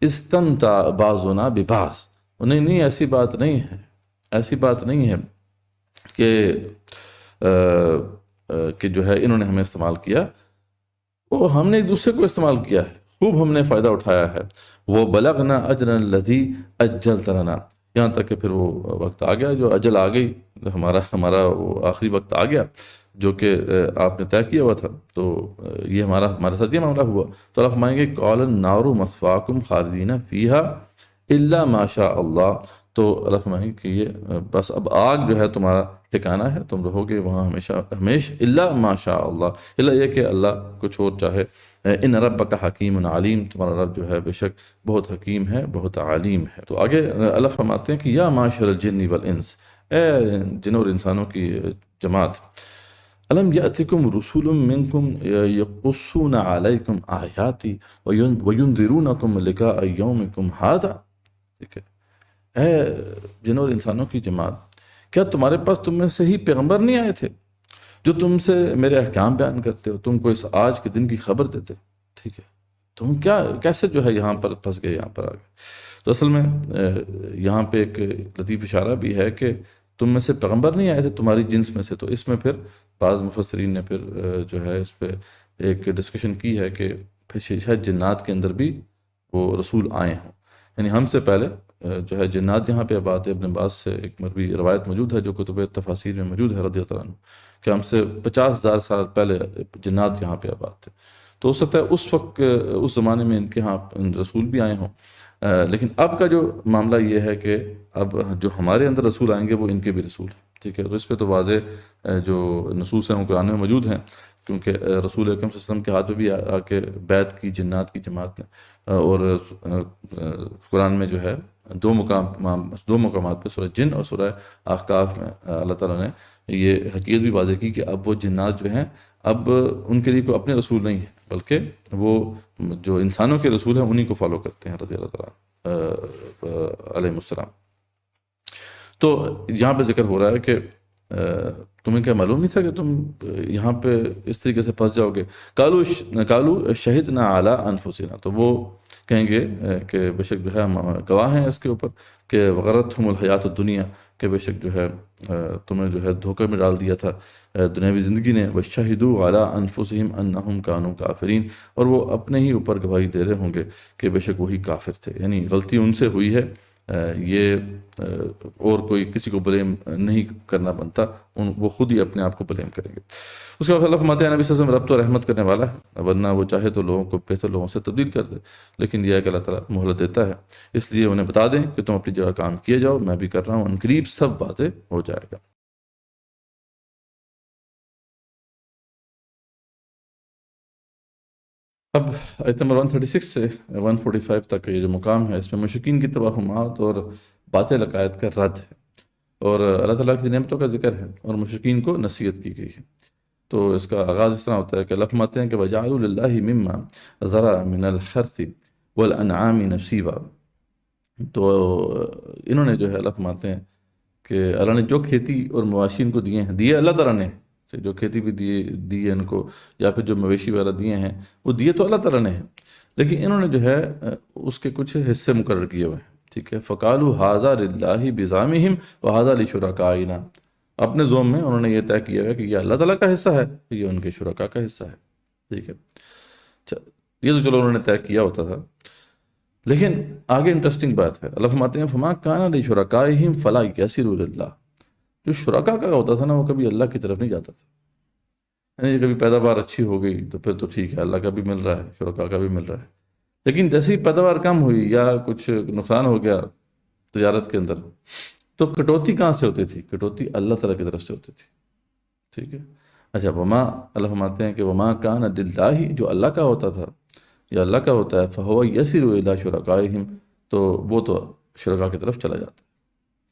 استمتع بعضنا ببعض. نہیں ایسی بات نہیں ہے، ایسی بات نہیں ہے کہ جو ہے انہوں نے ہمیں استعمال کیا، وہ ہم نے ایک دوسرے کو استعمال کیا ہے، خوب ہم نے فائدہ اٹھایا ہے. وہ بلغنا اجرنا الذی اجلت لنا، یہاں تک کہ پھر وہ وقت آ گیا، جو اجل آ گئی، ہمارا وہ آخری وقت آ گیا جو کہ آپ نے طے کیا ہوا تھا. تو یہ ہمارے ساتھ یہ معاملہ ہوا. تو اللہ فرمائیں گے قال النار مثواکم خالدین فیہا الا ما شاء اللہ. تو اللہ فرمائیں گے کہ یہ بس اب آگ جو ہے تمہارا ٹھکانہ ہے، تم رہو گے وہاں ہمیشہ الا ما شاء اللہ، الا یہ کہ اللہ کچھ اور چاہے. ان ربک حکیم علیم، تمہارا رب جو ہے بے شک بہت حکیم ہے، بہت علیم ہے. تو آگے اللہ فرماتے ہیں کہ یا معاشر الجن والانس، اے جنوں اور انسانوں کی جماعت، الم یأتکم رسول منکم یقصون علیکم آیاتی وینذرونکم لقاء یومکم ھذا. ٹھیک ہے، اے جنوں اور انسانوں کی جماعت، کیا تمہارے پاس تم میں سے ہی پیغمبر نہیں آئے تھے جو تم سے میرے احکام بیان کرتے ہو، تم کو اس آج کے دن کی خبر دیتے؟ ٹھیک ہے، تم کیسے جو ہے یہاں پر پھنس گئے، یہاں پر آ گئے؟ تو اصل میں یہاں پہ ایک لطیف اشارہ بھی ہے کہ تم میں سے پیغمبر نہیں آئے تھے تمہاری جنس میں سے. تو اس میں پھر بعض مفسرین نے پھر جو ہے اس پہ ایک ڈسکشن کی ہے کہ پھر شاید جنات کے اندر بھی وہ رسول آئے ہوں، یعنی ہم سے پہلے جو ہے جنات یہاں پہ آباد ہے. ابن عباس سے ایک مروی روایت موجود ہے جو کتب تفاسیر میں موجود ہے رضی اللہ عنہ، کہ ہم سے 50,000 سال پہلے جنات یہاں پہ آباد تھے. تو ہو سکتا ہے اس وقت اس زمانے میں ان کے ہاں رسول بھی آئے ہوں، لیکن اب کا جو معاملہ یہ ہے کہ اب جو ہمارے اندر رسول آئیں گے وہ ان کے بھی رسول ہیں، ٹھیک ہے. تو اس پہ تو واضح جو نصوص ہیں وہ قرآن میں موجود ہیں، کیونکہ رسول اکرم صلی اللہ علیہ وسلم کے ہاتھ میں بھی آ کے بیعت کی جنات کی جماعت نے، اور قرآن میں جو ہے دو مقامات پہ سورہ جن اور سورہ احقاف میں اللہ تعالیٰ نے یہ حقیقت بھی واضح کی کہ اب وہ جنات جو ہیں اب ان کے لیے کوئی اپنے رسول نہیں ہے، بلکہ وہ جو انسانوں کے رسول ہیں انہی کو فالو کرتے ہیں رضی اللہ تعالیٰ علیہ السلام. تو یہاں پہ ذکر ہو رہا ہے کہ تمہیں کیا معلوم نہیں تھا کہ تم یہاں پہ اس طریقے سے پھنس جاؤ گے. کالو شہدنا علی انفسنا، تو وہ کہیں گے کہ بے شک جو ہے ہم گواہ ہیں اس کے اوپر کہ وغرتہم الحیات الدنیا، کہ بے شک جو ہے تمہیں جو ہے دھوکے میں ڈال دیا تھا دنیاوی زندگی نے. وشہدوا علی انفسہم انہم کانوا کافرین، اور وہ اپنے ہی اوپر گواہی دے رہے ہوں گے کہ بے شک وہی کافر تھے، یعنی غلطی ان سے ہوئی ہے، یہ اور کوئی کسی کو بلیم نہیں کرنا بنتا، وہ خود ہی اپنے آپ کو بلیم کریں گے. اس کے بعد اللہ فرماتے ہیں نبی صلی اللہ علیہ وسلم رب تو رحمت کرنے والا ہے، ورنہ وہ چاہے تو لوگوں کو بہتر لوگوں سے تبدیل کر دے، لیکن یہ ہے کہ اللہ تعالیٰ مہلت دیتا ہے، اس لیے انہیں بتا دیں کہ تم اپنی جگہ کام کیے جاؤ، میں بھی کر رہا ہوں، ان قریب سب واضح ہو جائے گا. اب آیت نمبر 136 سے 145 تک یہ جو مقام ہے، اس میں مشرکین کی توہمات اور باطل عقائد کا رد ہے، اور اللہ تعالیٰ کی نعمتوں کا ذکر ہے، اور مشرکین کو نصیحت کی گئی ہے. تو اس کا آغاز اس طرح ہوتا ہے کہ اللہ فرماتے ہیں کہ وَجَعَلُوا لِلَّهِ مِمَّا ذَرَعَ مِنَ الْحَرْثِ وَالْأَنْعَامِ نَصِيبًا. تو انہوں نے جو ہے اللہ فرماتے ہیں کہ اللہ نے جو کھیتی اور مواشی ان کو دیے ہیں، دیے اللہ تعالیٰ نے، جو کھیتی بھی دی ہے ان کو، یا پھر جو مویشی وغیرہ دیے ہیں وہ دیے تو اللہ تعالیٰ نے ہیں، لیکن انہوں نے جو ہے اس کے کچھ حصے مقرر کیے ہوئے ہیں، ٹھیک ہے. فَقَالُوا هَذَا لِلَّهِ بِزَعْمِهِمْ وَهَذَا لِشُرَكَائِنَا، اپنے زوم میں انہوں نے یہ طے کیا ہے کہ یہ اللہ تعالیٰ کا حصہ ہے، یہ ان کے شرکاء کا حصہ ہے، ٹھیک ہے. یہ تو چلو انہوں نے طے کیا ہوتا تھا، لیکن آگے انٹرسٹنگ بات ہے. اللہ فرماتے ہیں فَمَا كَانَ لِشُرَكَائِهِمْ فَلَا يَصِلُوا لِلَّهِ، جو شرکاء کا ہوتا تھا نا وہ کبھی اللہ کی طرف نہیں جاتا تھا، یعنی کبھی پیداوار اچھی ہو گئی تو پھر تو ٹھیک ہے، اللہ کا بھی مل رہا ہے، شرکاء کا بھی مل رہا ہے، لیکن جیسی پیداوار کم ہوئی یا کچھ نقصان ہو گیا تجارت کے اندر، تو کٹوتی کہاں سے ہوتی تھی؟ کٹوتی اللہ تعالیٰ کی طرف سے ہوتی تھی، ٹھیک ہے. اچھا وما، اللہ فرماتے ہیں کہ وما کان للہ، جو اللہ کا ہوتا تھا یا اللہ کا ہوتا ہے، فہو یسیر الی شرکائہم، تو وہ تو شرکاء کی طرف چلا جاتا ہے،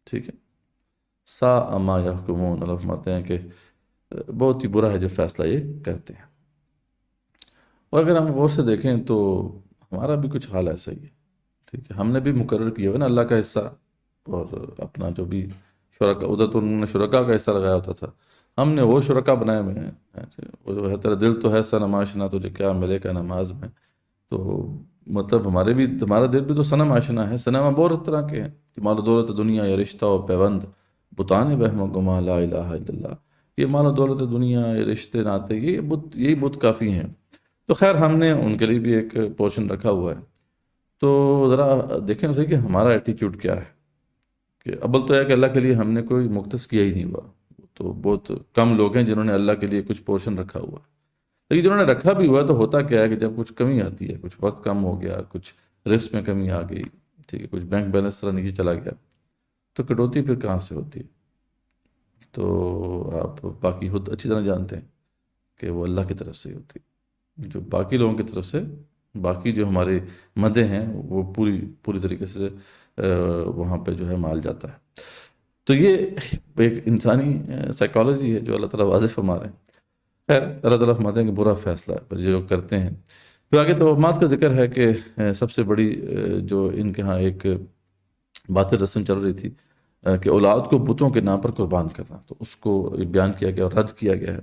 ٹھیک ہے. ساء ما یحکمون، اللہ فرماتے ہیں کہ بہت ہی برا ہے جو فیصلہ یہ کرتے ہیں. اور اگر ہم غور سے دیکھیں تو ہمارا بھی کچھ حال ایسا ہی ہے، ٹھیک ہے. ہم نے بھی مقرر کیا ہوا نا اللہ کا حصہ، اور اپنا جو بھی شرکاء، ادھر تو انہوں نے شرکاء کا حصہ لگایا ہوتا تھا، ہم نے وہ شرکاء بنائے ہوئے ہیں. وہ جو ہے تیرا دل تو ہے صنم آشنا، تجھے کیا ملے گا نماز میں، تو مطلب ہمارا دل بھی تو صنم آشنا ہے. صنم بہت طرح کے ہیں، مال و دولت دنیا یا رشتہ و پیوند، بتانے بہم و گما لا الہ الا اللہ، یہ مال و دولت دنیا، یہ رشتے ناتے، یہی بت کافی ہیں. تو خیر ہم نے ان کے لیے بھی ایک پورشن رکھا ہوا ہے. تو ذرا دیکھیں اسے کہ ہمارا ایٹیچیوڈ کیا ہے، کہ اول تو ہے کہ اللہ کے لیے ہم نے کوئی مختص کیا ہی نہیں ہوا. تو بہت کم لوگ ہیں جنہوں نے اللہ کے لیے کچھ پورشن رکھا ہوا ہے، لیکن جنہوں نے رکھا بھی ہوا ہے تو ہوتا کیا ہے کہ جب کچھ کمی آتی ہے، کچھ وقت کم ہو گیا، کچھ رسک میں کمی آ گئی، ٹھیک ہے، کچھ بینک بیلنس طرح نیچے چلا گیا، تو کٹوتی پھر کہاں سے ہوتی ہے؟ تو آپ باقی خود اچھی طرح جانتے ہیں کہ وہ اللہ کی طرف سے ہی ہوتی ہے. جو باقی لوگوں کی طرف سے، باقی جو ہمارے مدیں ہیں وہ پوری طریقے سے وہاں پہ جو ہے مال جاتا ہے. تو یہ ایک انسانی سائیکالوجی ہے جو اللہ تعالیٰ واضح فرما رہے ہیں. خیر اللہ تعالیٰ فرماتے ہیں کہ برا فیصلہ ہے پر جو کرتے ہیں. پھر آگے توہمات کا ذکر ہے کہ سب سے بڑی جو ان کے ہاں ایک باطل رسم چل رہی تھی کہ اولاد کو بتوں کے نام پر قربان کرنا، تو اس کو بیان کیا گیا اور رد کیا گیا ہے.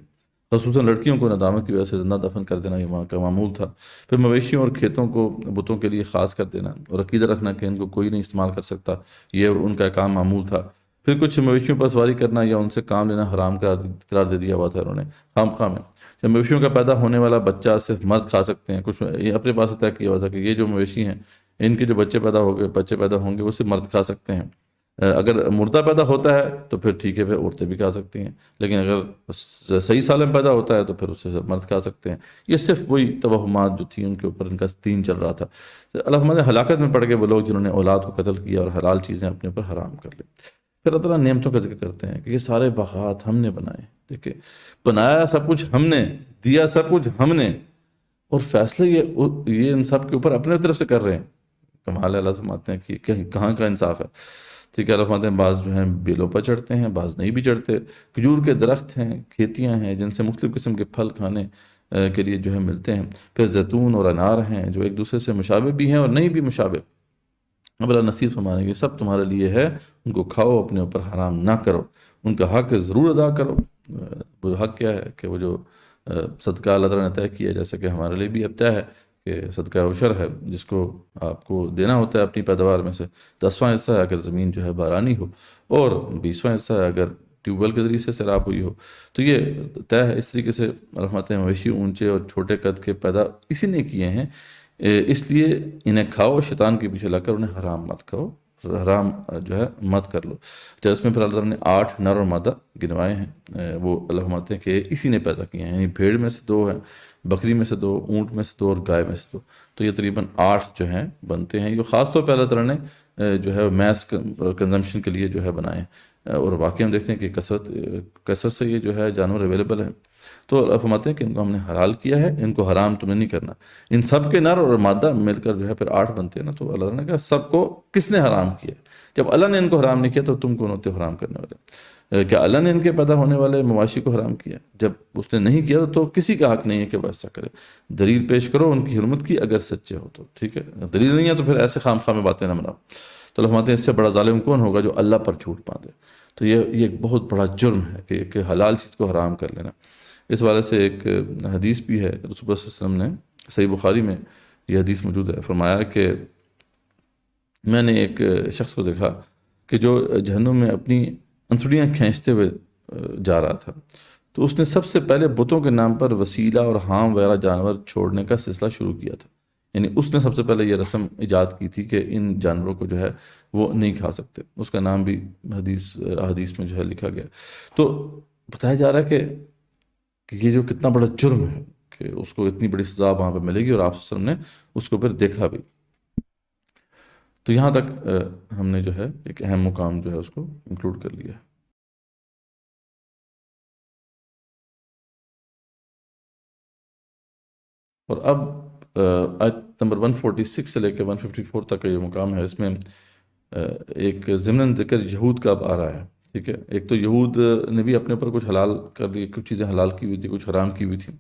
خصوصاً لڑکیوں کو ندامت کی وجہ سے زندہ دفن کر دینا یہ وہاں کا معمول تھا. پھر مویشیوں اور کھیتوں کو بتوں کے لیے خاص کر دینا اور عقیدہ رکھنا کہ ان کو کوئی نہیں استعمال کر سکتا، یہ ان کا کام معمول تھا. پھر کچھ مویشیوں پر سواری کرنا یا ان سے کام لینا حرام قرار دے دیا ہوا تھا انہوں نے خام میں. جب مویشیوں کا پیدا ہونے والا بچہ صرف مرد کھا سکتے ہیں، کچھ یہ اپنے پاس طے کیا ہوا تھا کہ یہ جو مویشی ہیں ان کے جو بچے پیدا ہوں گے وہ صرف مرد کھا سکتے ہیں. اگر مردہ پیدا ہوتا ہے تو پھر ٹھیک ہے، پھر عورتیں بھی کھا سکتی ہیں، لیکن اگر صحیح سالم پیدا ہوتا ہے تو پھر اسے مرد کھا سکتے ہیں۔ یہ صرف وہی توہمات جو تھیں ان کے اوپر ان کا دین چل رہا تھا۔ اللہ ہمارے ہلاکت میں پڑ گئے وہ لوگ جنہوں نے اولاد کو قتل کیا اور حلال چیزیں اپنے اوپر حرام کر لی۔ پھر اللہ تعالیٰ نعمتوں کا ذکر کرتے ہیں کہ یہ سارے باغات ہم نے بنائے، دیکھیں بنایا سب کچھ ہم نے، دیا سب کچھ ہم نے، اور فیصلے یہ ان سب کے اوپر اپنے طرف سے کر رہے ہیں۔ کمال ہے، اللہ فرماتے ہیں کہ کہاں کا انصاف ہے، ٹھیک ہے۔ اللہ فرماتے ہیں بعض جو ہیں بیلوں پر چڑھتے ہیں، بعض نہیں بھی چڑھتے، کھجور کے درخت ہیں، کھیتیاں ہیں جن سے مختلف قسم کے پھل کھانے کے لیے جو ہے ملتے ہیں، پھر زیتون اور انار ہیں جو ایک دوسرے سے مشابہ بھی ہیں اور نہیں بھی مشابہ۔ اب اللہ نصیب فرمانے گے سب تمہارے لیے ہے، ان کو کھاؤ، اپنے اوپر حرام نہ کرو، ان کا حق ضرور ادا کرو۔ وہ حق کیا ہے کہ وہ جو صدقہ اللہ تعالیٰ نے طے کیا، جیسا کہ ہمارے لیے بھی اب طے ہے کہ صدقہ عشر ہے جس کو آپ کو دینا ہوتا ہے اپنی پیداوار میں سے 10واں حصہ ہے اگر زمین جو ہے بارانی ہو، اور 20واں حصہ ہے اگر ٹیوب ویل کے ذریعے سے سیراب ہوئی ہو۔ تو یہ طے ہے۔ اس طریقے سے رحمت مویشی اونچے اور چھوٹے قد کے پیدا اسی نے کیے ہیں، اس لیے انہیں کھاؤ، شیطان کے پیچھے لگ کر انہیں حرام مت کھاؤ، حرام جو ہے مت کر لو۔ جب اس میں پھر اللہ تعالیٰ نے 8 نر اور مادہ گنوائے ہیں، وہ اللہ فرماتے ہیں کہ اسی نے پیدا کیے ہیں، یعنی بھیڑ میں سے 2 ہیں، بکری میں سے 2، اونٹ میں سے 2 اور گائے میں سے 2، تو یہ تقریباً 8 جو ہیں بنتے ہیں۔ یہ خاص طور پہ اللہ تعالیٰ نے جو ہے میس کنزمپشن کے لیے جو ہے بنائے ہیں، اور واقعی ہم دیکھتے ہیں کہ کثرت سے یہ جو ہے جانور اویلیبل ہیں۔ تو اللہ فرماتے ہیں کہ ان کو ہم نے حلال کیا ہے، ان کو حرام تم نے نہیں کرنا۔ ان سب کے نر اور مادہ مل کر جو ہے پھر 8 بنتے ہیں نا، تو اللہ تعالیٰ نے کہا سب کو کس نے حرام کیا؟ جب اللہ نے ان کو حرام نہیں کیا تو تم کون ہوتے حرام کرنے والے؟ کیا اللہ نے ان کے پیدا ہونے والے مواشی کو حرام کیا؟ جب اس نے نہیں کیا تو کسی کا حق نہیں ہے کہ وہ ایسا کرے۔ دلیل پیش کرو ان کی حرمت کی اگر سچے ہو تو، ٹھیک ہے۔ دلیل نہیں ہے تو پھر ایسے خام خام باتیں نہ بناؤ۔ تو اللہ فرماتے ہیں اس سے بڑا ظالم کون ہوگا جو اللہ پر جھوٹ باندھے۔ تو یہ ایک بہت بڑا جرم ہے کہ حلال چیز کو حرام کر لینا۔ اس والے سے ایک حدیث بھی ہے، رسول اللہ صلی اللہ علیہ وسلم نے صحیح بخاری میں یہ حدیث موجود ہے، فرمایا کہ میں نے ایک شخص کو دیکھا کہ جو جہنم میں اپنی انسڑیاں کھینچتے ہوئے جا رہا تھا، تو اس نے سب سے پہلے بتوں کے نام پر وسیلہ اور حام وغیرہ جانور چھوڑنے کا سلسلہ شروع کیا تھا۔ یعنی اس نے سب سے پہلے یہ رسم ایجاد کی تھی کہ ان جانوروں کو جو ہے وہ نہیں کھا سکتے، اس کا نام بھی حدیث میں جو ہے لکھا گیا۔ تو بتایا جا رہا ہے کہ یہ جو کتنا بڑا جرم ہے کہ اس کو اتنی بڑی سزا وہاں پہ ملے گی، اور آپ صلی اللہ علیہ وسلم نے اس کو پھر دیکھا بھی۔ تو یہاں تک ہم نے جو ہے ایک اہم مقام جو ہے اس کو انکلوڈ کر لیا ہے۔ اور اب آیت نمبر 146 سے لے کے 154 تک کا یہ مقام ہے، اس میں ایک ضمن ذکر یہود کا اب آ رہا ہے، ٹھیک ہے۔ ایک تو یہود نے بھی اپنے اوپر کچھ حلال کر لی، کچھ چیزیں حلال کی ہوئی تھی، کچھ حرام کی ہوئی تھی،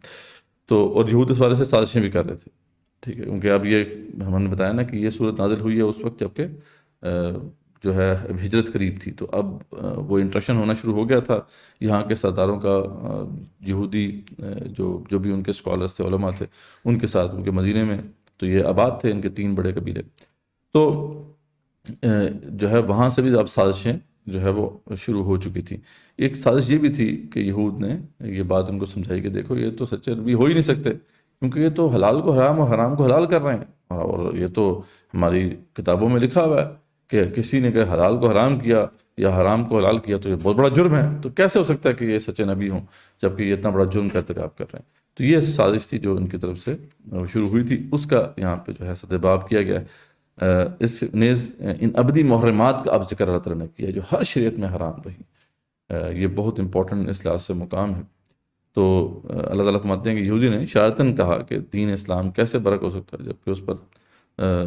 تو اور یہود اس والے سے سازشیں بھی کر رہے تھے، ٹھیک ہے۔ کیونکہ اب یہ ہم نے بتایا نا کہ یہ صورت نازل ہوئی ہے اس وقت جب کہ جو ہے ہجرت قریب تھی، تو اب وہ انٹریکشن ہونا شروع ہو گیا تھا یہاں کے سرداروں کا، یہودی جو بھی ان کے اسکالرس تھے، علماء تھے، ان کے ساتھ ان کے مدینے میں، تو یہ آباد تھے ان کے 3 بڑے قبیلے۔ تو جو ہے وہاں سے بھی اب سازشیں جو ہے وہ شروع ہو چکی تھی۔ ایک سازش یہ بھی تھی کہ یہود نے یہ بات ان کو سمجھائی کہ دیکھو یہ تو سچے نبی ہو ہی نہیں سکتے، کیونکہ یہ تو حلال کو حرام اور حرام کو حلال کر رہے ہیں، اور یہ تو ہماری کتابوں میں لکھا ہوا ہے کہ کسی نے کہ حلال کو حرام کیا یا حرام کو حلال کیا تو یہ بہت بڑا جرم ہے، تو کیسے ہو سکتا ہے کہ یہ سچے نبی ہوں جبکہ یہ اتنا بڑا جرم کا ارتکاب کر رہے ہیں۔ تو یہ سازش تھی جو ان کی طرف سے شروع ہوئی تھی، اس کا یہاں پہ جو ہے صدباب کیا گیا ہے۔ اس نیز ان ابدی محرمات کا اب ذکر اللہ تعالیٰ نے کیا جو ہر شریعت میں حرام رہی، یہ بہت امپورٹنٹ اس لحاظ سے مقام ہے۔ تو اللہ تعالیٰ فرماتے ہیں کہ یہودی نے شارتاً کہا کہ دین اسلام کیسے برک ہو سکتا ہے جبکہ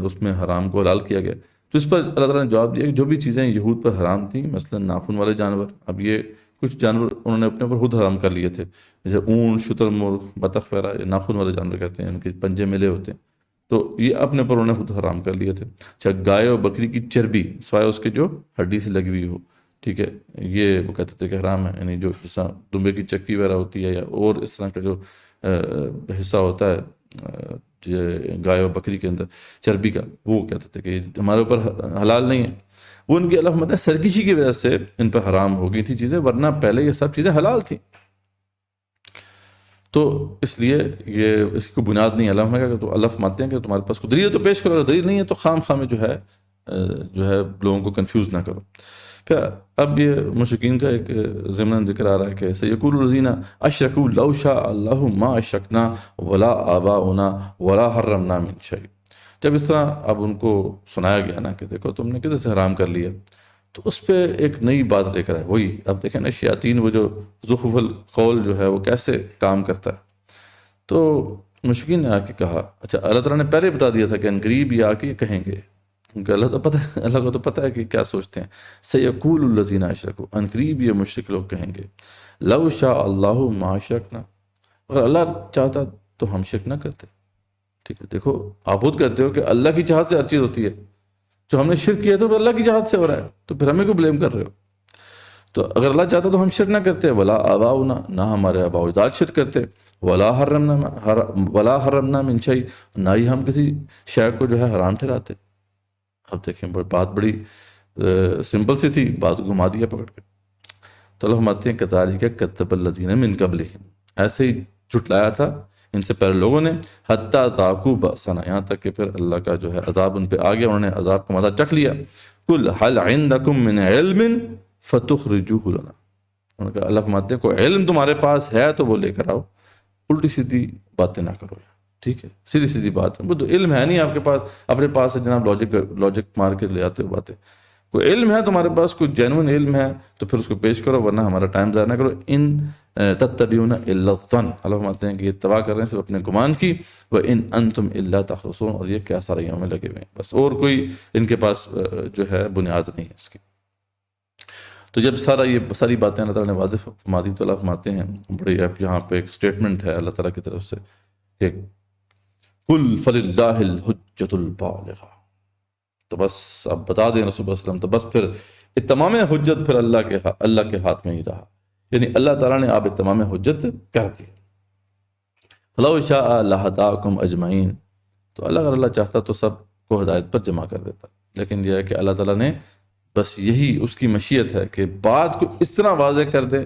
اس میں حرام کو حلال کیا گیا۔ تو اس پر اللہ تعالیٰ نے جواب دیا کہ جو بھی چیزیں یہود پر حرام تھیں، مثلا ناخن والے جانور، اب یہ کچھ جانور انہوں نے اپنے اوپر خود حرام کر لیے تھے، جیسے اونٹ، شتر مرغ، بطخ وغیرہ، یہ ناخن والے جانور کہتے ہیں، ان کے پنجے ملے ہوتے ہیں، تو یہ اپنے اوپر انہوں نے خود حرام کر لیے تھے۔ اچھا، گائے اور بکری کی چربی سوائے اس کے جو ہڈی سے لگی ہوئی ہو، ٹھیک ہے، یہ وہ کہتے تھے کہ حرام ہے، یعنی جو جیسا دمبے کی چکی وغیرہ ہوتی ہے یا اور اس طرح کا جو حصہ ہوتا ہے گائے اور بکری کے اندر چربی کا، وہ کہتے تھے کہ ہمارے اوپر حلال نہیں ہے۔ وہ ان کی اللہ فرماتے ہیں سرکشی کی وجہ سے ان پر حرام ہو گئی تھی چیزیں، ورنہ پہلے یہ سب چیزیں حلال تھیں۔ تو اس لیے یہ اس کو بنیاد نہیں اللہ فرمائے گا، تو اللہ فرماتے ہیں کہ تمہارے پاس کوئی دلیل تو پیش کرو، اگر دلیل نہیں ہے تو خام خواہ جو ہے جو ہے لوگوں کو کنفیوز نہ کرو۔ پھر اب یہ مشرکین کا ایک ضمن ذکر آ رہا ہے کہ سیقول الذین اشرکوا لو شاء اللہ ما اشرکنا ولا آباؤنا ولا حرمنا من شیء۔ جب اس طرح اب ان کو سنایا گیا نا کہ دیکھو تم نے کدھر سے حرام کر لیا، تو اس پہ ایک نئی بات لے کر آئے۔ وہی اب دیکھیں نا شیاطین، وہ جو زخرف القول جو ہے وہ کیسے کام کرتا ہے۔ تو مشرکین نے آ کے کہا، اچھا اللہ تعالیٰ نے پہلے بتا دیا تھا کہ ان قریب یہ آ کے کہیں گے، کیونکہ اللہ کو تو پتہ ہے کہ کیا سوچتے ہیں۔ سیقول الذین اشرکوا، ان قریب یہ مشرک لوگ کہیں گے، لو شاء اللہ ما اشرکنا، اگر اللہ چاہتا تو ہم شرک نہ کرتے۔ ٹھیک ہے، دیکھو آپ خود کہتے ہو کہ اللہ کی چاہت سے ہر چیز ہوتی ہے، جو ہم نے شرک کیا تو اللہ کی چاہت سے ہو رہا ہے، تو پھر ہمیں کو بلیم کر رہے ہو؟ تو اگر اللہ چاہتا تو ہم شرک نہ کرتے، ولا آباؤنا، نہ ہمارے آباء و اجداد شرک کرتے، ولا حرمنا من شیء، نہ ہی ہم کسی شے کو جو ہے حرام ٹھہراتے۔ اب دیکھیں بات بڑی سمپل سی تھی، بات کو گھما دیا پکڑ کے۔ تو اللہ فرماتے ہیں کذالک کذب الذین من قبلہم، ایسے ہی جھٹلایا تھا ان سے پہلے لوگوں نے، حتیٰ ذاقوا بأسنا، یہاں تک کہ پھر اللہ کا جو ہے عذاب ان پہ آ گیا، انہوں نے عذاب کا مزہ چکھ لیا۔ قل هل عندکم من علم فتخرجوہ لنا، انہوں نے کہا اللہ فرماتے ہیں کوئی علم تمہارے پاس ہے تو وہ لے کر آؤ، الٹی سیدھی باتیں نہ کرو۔ ٹھیک ہے، سیدھی سیدھی بات ہے، وہ تو علم ہے نہیں آپ کے پاس، اپنے پاس ہے جناب لاجک مار کے لے آتے ہو باتیں۔ کوئی علم ہے تمہارے پاس، کوئی جینوئن علم ہے تو پھر اس کو پیش کرو، ورنہ ہمارا ٹائم ضائع نہ کرو۔ ان تتبعون الا الظن، اللہ فرماتے ہیں کہ یہ اتباع کر رہے ہیں صرف اپنے گمان کی، وان انتم الا تخرصون، اور یہ کیا سارے میں لگے ہوئے ہیں، بس اور کوئی ان کے پاس جو ہے بنیاد نہیں ہے اس کی۔ تو جب ساری باتیں اللہ تعالیٰ نے واضح فرما دی تو اللہ فرماتے ہیں بڑے، اب یہاں پہ ایک سٹیٹمنٹ ہے اللہ تعالیٰ کی طرف سے کہ قل فللہ الحجۃ البالغہ، تو بس اب بتا دیں رسول اللہ علیہ وسلم، تو بس پھر اتمام حجت پھر اللہ کے ہاتھ میں ہی رہا، یعنی اللہ تعالیٰ نے آپ اتمام حجت کر دی۔ فلو شاء لہداکم اجمعین، تو اگر اللہ چاہتا تو سب کو ہدایت پر جمع کر دیتا، لیکن یہ ہے کہ اللہ تعالیٰ نے بس یہی اس کی مشیت ہے کہ بات کو اس طرح واضح کر دے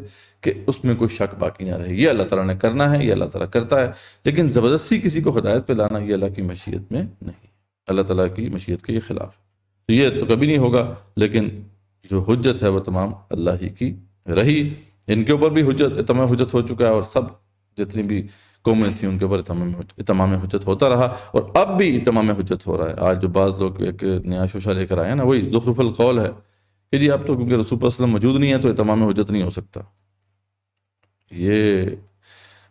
کہ اس میں کوئی شک باقی نہ رہے، یہ اللہ تعالیٰ نے کرنا ہے، یہ اللہ تعالیٰ کرتا ہے، لیکن زبردستی کسی کو ہدایت پہ لانا یہ اللہ کی مشیت میں نہیں، اللہ تعالیٰ کی مشیت کے یہ خلاف، تو یہ تو کبھی نہیں ہوگا۔ لیکن جو حجت ہے وہ تمام اللہ ہی کی رہی، ان کے اوپر بھی اتمام حجت ہو چکا ہے، اور سب جتنی بھی قومیں تھیں ان کے اوپر اتمام حجت ہوتا رہا، اور اب بھی اتمام حجت ہو رہا ہے۔ آج جو بعض لوگ ایک نیا شوشہ لے کر آئے ہیں نا، وہی زخرف القول ہے کہ جی اب تو کیونکہ رسول صلی اللہ علیہ وسلم موجود نہیں ہے تو اتمام حجت نہیں ہو سکتا۔ یہ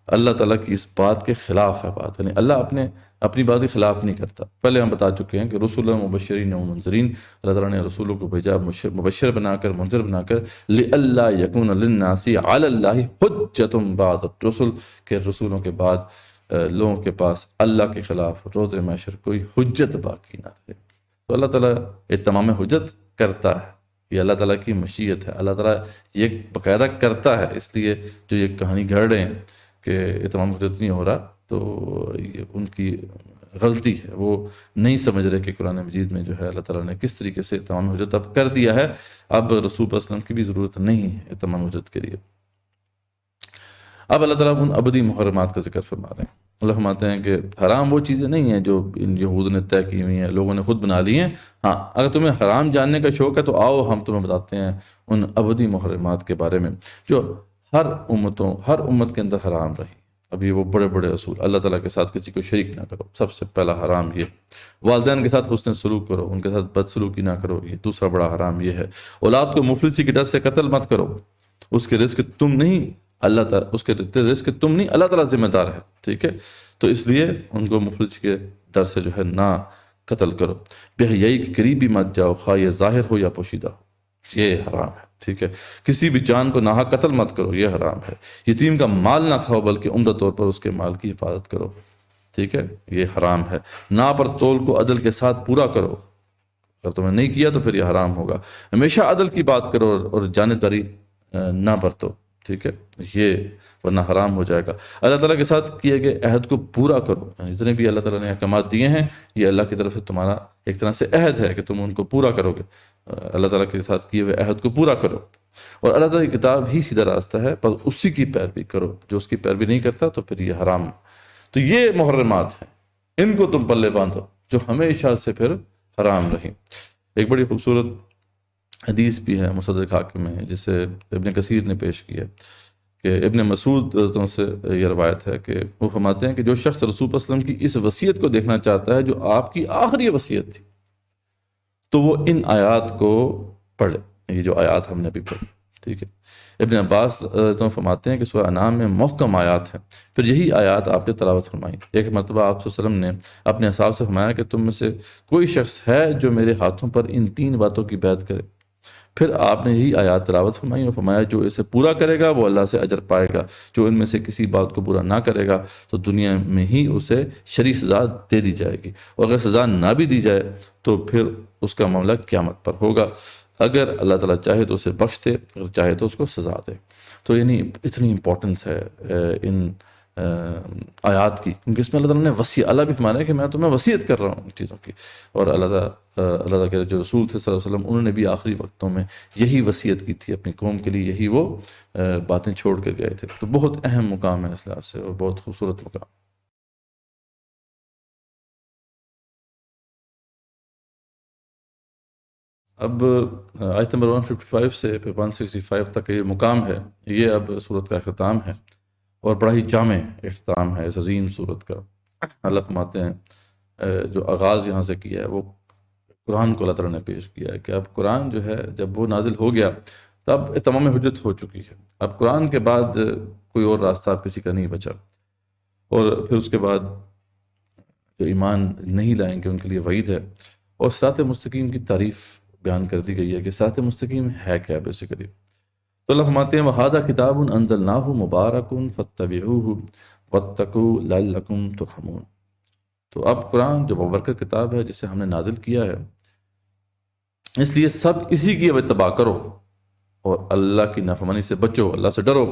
اللہ تعالیٰ کی اس بات کے خلاف ہے بات، یعنی اللہ اپنی بات کے خلاف نہیں کرتا۔ پہلے ہم بتا چکے ہیں کہ رسول مبشرین و منذرین، اللہ تعالیٰ نے رسولوں کو بھیجا مبشر بنا کر، منذر بنا کر، لئلا یکون للناس علی اللہ حجۃ بعد الرسل، کہ رسولوں کے بعد لوگوں کے پاس اللہ کے خلاف روز محشر کوئی حجت باقی نہ رہے۔ تو اللہ تعالیٰ اتمام حجت کرتا ہے، یہ اللہ تعالیٰ کی مشیت ہے، اللہ تعالیٰ یہ باقاعدہ کرتا ہے۔ اس لیے جو یہ کہانی گھڑ رہے ہیں کہ اتمام حجت نہیں ہو رہا، تو یہ ان کی غلطی ہے، وہ نہیں سمجھ رہے کہ قرآن مجید میں جو ہے اللہ تعالیٰ نے کس طریقے سے اتمام حجت اب کر دیا ہے، اب رسول صلی اللہ علیہ وسلم کی بھی ضرورت نہیں ہے اتمام حجت کے لیے۔ اب اللہ تعالیٰ ان ابدی محرمات کا ذکر فرما رہے ہیں۔ اللہ فرماتے ہیں کہ حرام وہ چیزیں نہیں ہیں جو ان یہود نے طے کی ہوئی ہیں، لوگوں نے خود بنا لی ہیں۔ ہاں اگر تمہیں حرام جاننے کا شوق ہے تو آؤ ہم تمہیں بتاتے ہیں ان ابدی محرمات کے بارے میں جو ہر امت کے اندر حرام رہی۔ اب یہ وہ بڑے بڑے اصول، اللہ تعالیٰ کے ساتھ کسی کو شریک نہ کرو، سب سے پہلا حرام یہ۔ والدین کے ساتھ حسن سلوک کرو، ان کے ساتھ بد سلوکی نہ کرو، یہ دوسرا بڑا حرام یہ ہے۔ اولاد کو مفلسی کے ڈر سے قتل مت کرو، اس کے رزق تم نہیں اللہ تعالیٰ، اس کے رزق تم نہیں اللہ تعالیٰ ذمہ دار ہے، ٹھیک ہے؟ تو اس لیے ان کو مفلسی کے ڈر سے جو ہے نہ قتل کرو۔ بے حیائی کے قریب بھی مت جاؤ، خواہ یہ ظاہر ہو یا پوشیدہ ہو، یہ حرام ہے، ٹھیک ہے؟ کسی بھی جان کو ناحق قتل مت کرو، یہ حرام ہے۔ یتیم کا مال نہ کھاؤ بلکہ عمدہ طور پر اس کے مال کی حفاظت کرو، ٹھیک ہے؟ یہ حرام ہے۔ ناپ اور تول کو عدل کے ساتھ پورا کرو، اگر تم نے نہیں کیا تو پھر یہ حرام ہوگا۔ ہمیشہ عدل کی بات کرو اور جانبداری نہ برتو، ٹھیک ہے؟ یہ ورنہ حرام ہو جائے گا۔ اللہ تعالیٰ کے ساتھ کیے گئے عہد کو پورا کرو، یعنی جتنے بھی اللہ تعالیٰ نے احکامات دیے ہیں یہ اللہ کی طرف سے تمہارا ایک طرح سے عہد ہے کہ تم ان کو پورا کرو گے، اللہ تعالیٰ کے ساتھ کیے ہوئے عہد کو پورا کرو۔ اور اللہ تعالیٰ کی کتاب ہی سیدھا راستہ ہے، بس اسی کی پیروی کرو، جو اس کی پیروی نہیں کرتا تو پھر یہ حرام۔ تو یہ محرمات ہیں، ان کو تم پلے باندھو جو ہمیشہ سے پھر حرام رہیں۔ ایک بڑی خوبصورت حدیث بھی ہے مصدق حاکم میں، جسے ابن کثیر نے پیش کیا کہ ابن مسعود رضی سے یہ روایت ہے کہ وہ فرماتے ہیں کہ جو شخص رسول اللہ علیہ وسلم کی اس وصیت کو دیکھنا چاہتا ہے جو آپ کی آخری وصیت تھی، تو وہ ان آیات کو پڑھے، یہ جو آیات ہم نے بھی پڑھی، ٹھیک ہے۔ ابن عباس فرماتے ہیں کہ سورہ انعام میں محکم آیات ہیں، پھر یہی آیات آپ نے تلاوت فرمائی۔ ایک مرتبہ آپ صلی اللہ علیہ وسلم نے اپنے اصحاب سے فرمایا کہ تم میں سے کوئی شخص ہے جو میرے ہاتھوں پر ان 3 باتوں کی بیعت کرے، پھر آپ نے یہی آیات تلاوت فرمائی اور فرمایا جو اسے پورا کرے گا وہ اللہ سے اجر پائے گا، جو ان میں سے کسی بات کو پورا نہ کرے گا تو دنیا میں ہی اسے شرعی سزا دے دی جائے گی، اور اگر سزا نہ بھی دی جائے تو پھر اس کا معاملہ قیامت پر ہوگا، اگر اللہ تعالیٰ چاہے تو اسے بخش دے، اگر چاہے تو اس کو سزا دے۔ تو یعنی اتنی امپورٹنس ہے ان آیات کی، کیونکہ اس میں اللہ تعالیٰ نے وصیت، اللہ بھی فرمانا ہے کہ میں تمہیں وصیت کر رہا ہوں ان چیزوں کی، اور اللہ تعالیٰ کے جو رسول تھے صلی اللہ علیہ وسلم انہوں نے بھی آخری وقتوں میں یہی وصیت کی تھی اپنی قوم کے لیے، یہی وہ باتیں چھوڑ کر گئے تھے۔ تو بہت اہم مقام ہے اس لحاظ سے، اور بہت خوبصورت مقام۔ اب آیت نمبر 155 سے پھر 165 تک یہ مقام ہے، یہ اب سورت کا اختتام ہے، اور بڑا ہی جامع اختتام ہے اس عظیم سورت کا۔ اللہ فرماتے ہیں جو آغاز یہاں سے کیا ہے وہ قرآن کو اللہ تعالیٰ نے پیش کیا ہے کہ اب قرآن جو ہے جب وہ نازل ہو گیا تب تمام حجت ہو چکی ہے، اب قرآن کے بعد کوئی اور راستہ اب کسی کا نہیں بچا، اور پھر اس کے بعد جو ایمان نہیں لائیں گے ان کے لیے وعید ہے، اور صراط مستقیم کی تعریف بیان کر دی گئی ہے کہ صراط مستقیم ہے کیا بیسیکلی۔ تو اللہ فرماتے ہیں وَهَذَا كِتَابٌ أَنزَلْنَاهُ مُبَارَكٌ فَاتَّبِعُوهُ وَاتَّقُوا لَعَلَّكُمْ تُرْحَمُونَ۔ تو اب قرآن جو بابرکت کتاب ہے جسے ہم نے نازل کیا ہے، اس لیے سب اسی کی اب اتباع کرو اور اللہ کی نافرمانی سے بچو، اللہ سے ڈرو،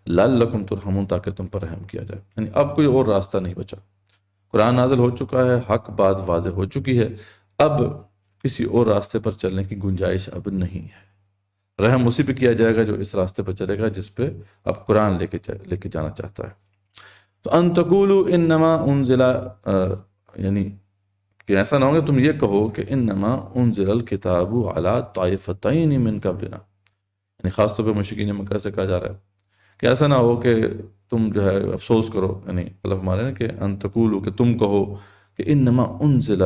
لعلکم ترحمون، تاکہ تم پر رحم کیا جائے۔ یعنی اب کوئی اور راستہ نہیں بچا، قرآن نازل ہو چکا ہے، حق بات واضح ہو چکی ہے، اب کسی اور راستے پر چلنے کی گنجائش اب نہیں ہے۔ رحم اسی پہ کیا جائے گا جو اس راستے پہ چلے گا جس پہ اب قرآن لے کے جانا چاہتا ہے۔ تو ان تقولوا انما انزل، یعنی کہ ایسا نہ ہو کہ تم یہ کہو کہ انما انزل الکتاب علی طائفتین من قبلنا، یعنی خاص طور پہ مشرکین مکہ سے کہا جا رہا ہے کہ ایسا نہ ہو کہ تم جو ہے افسوس کرو، یعنی اللہ ہمارے نا کہ ان تقولوا کہ تم کہو کہ انما انزل،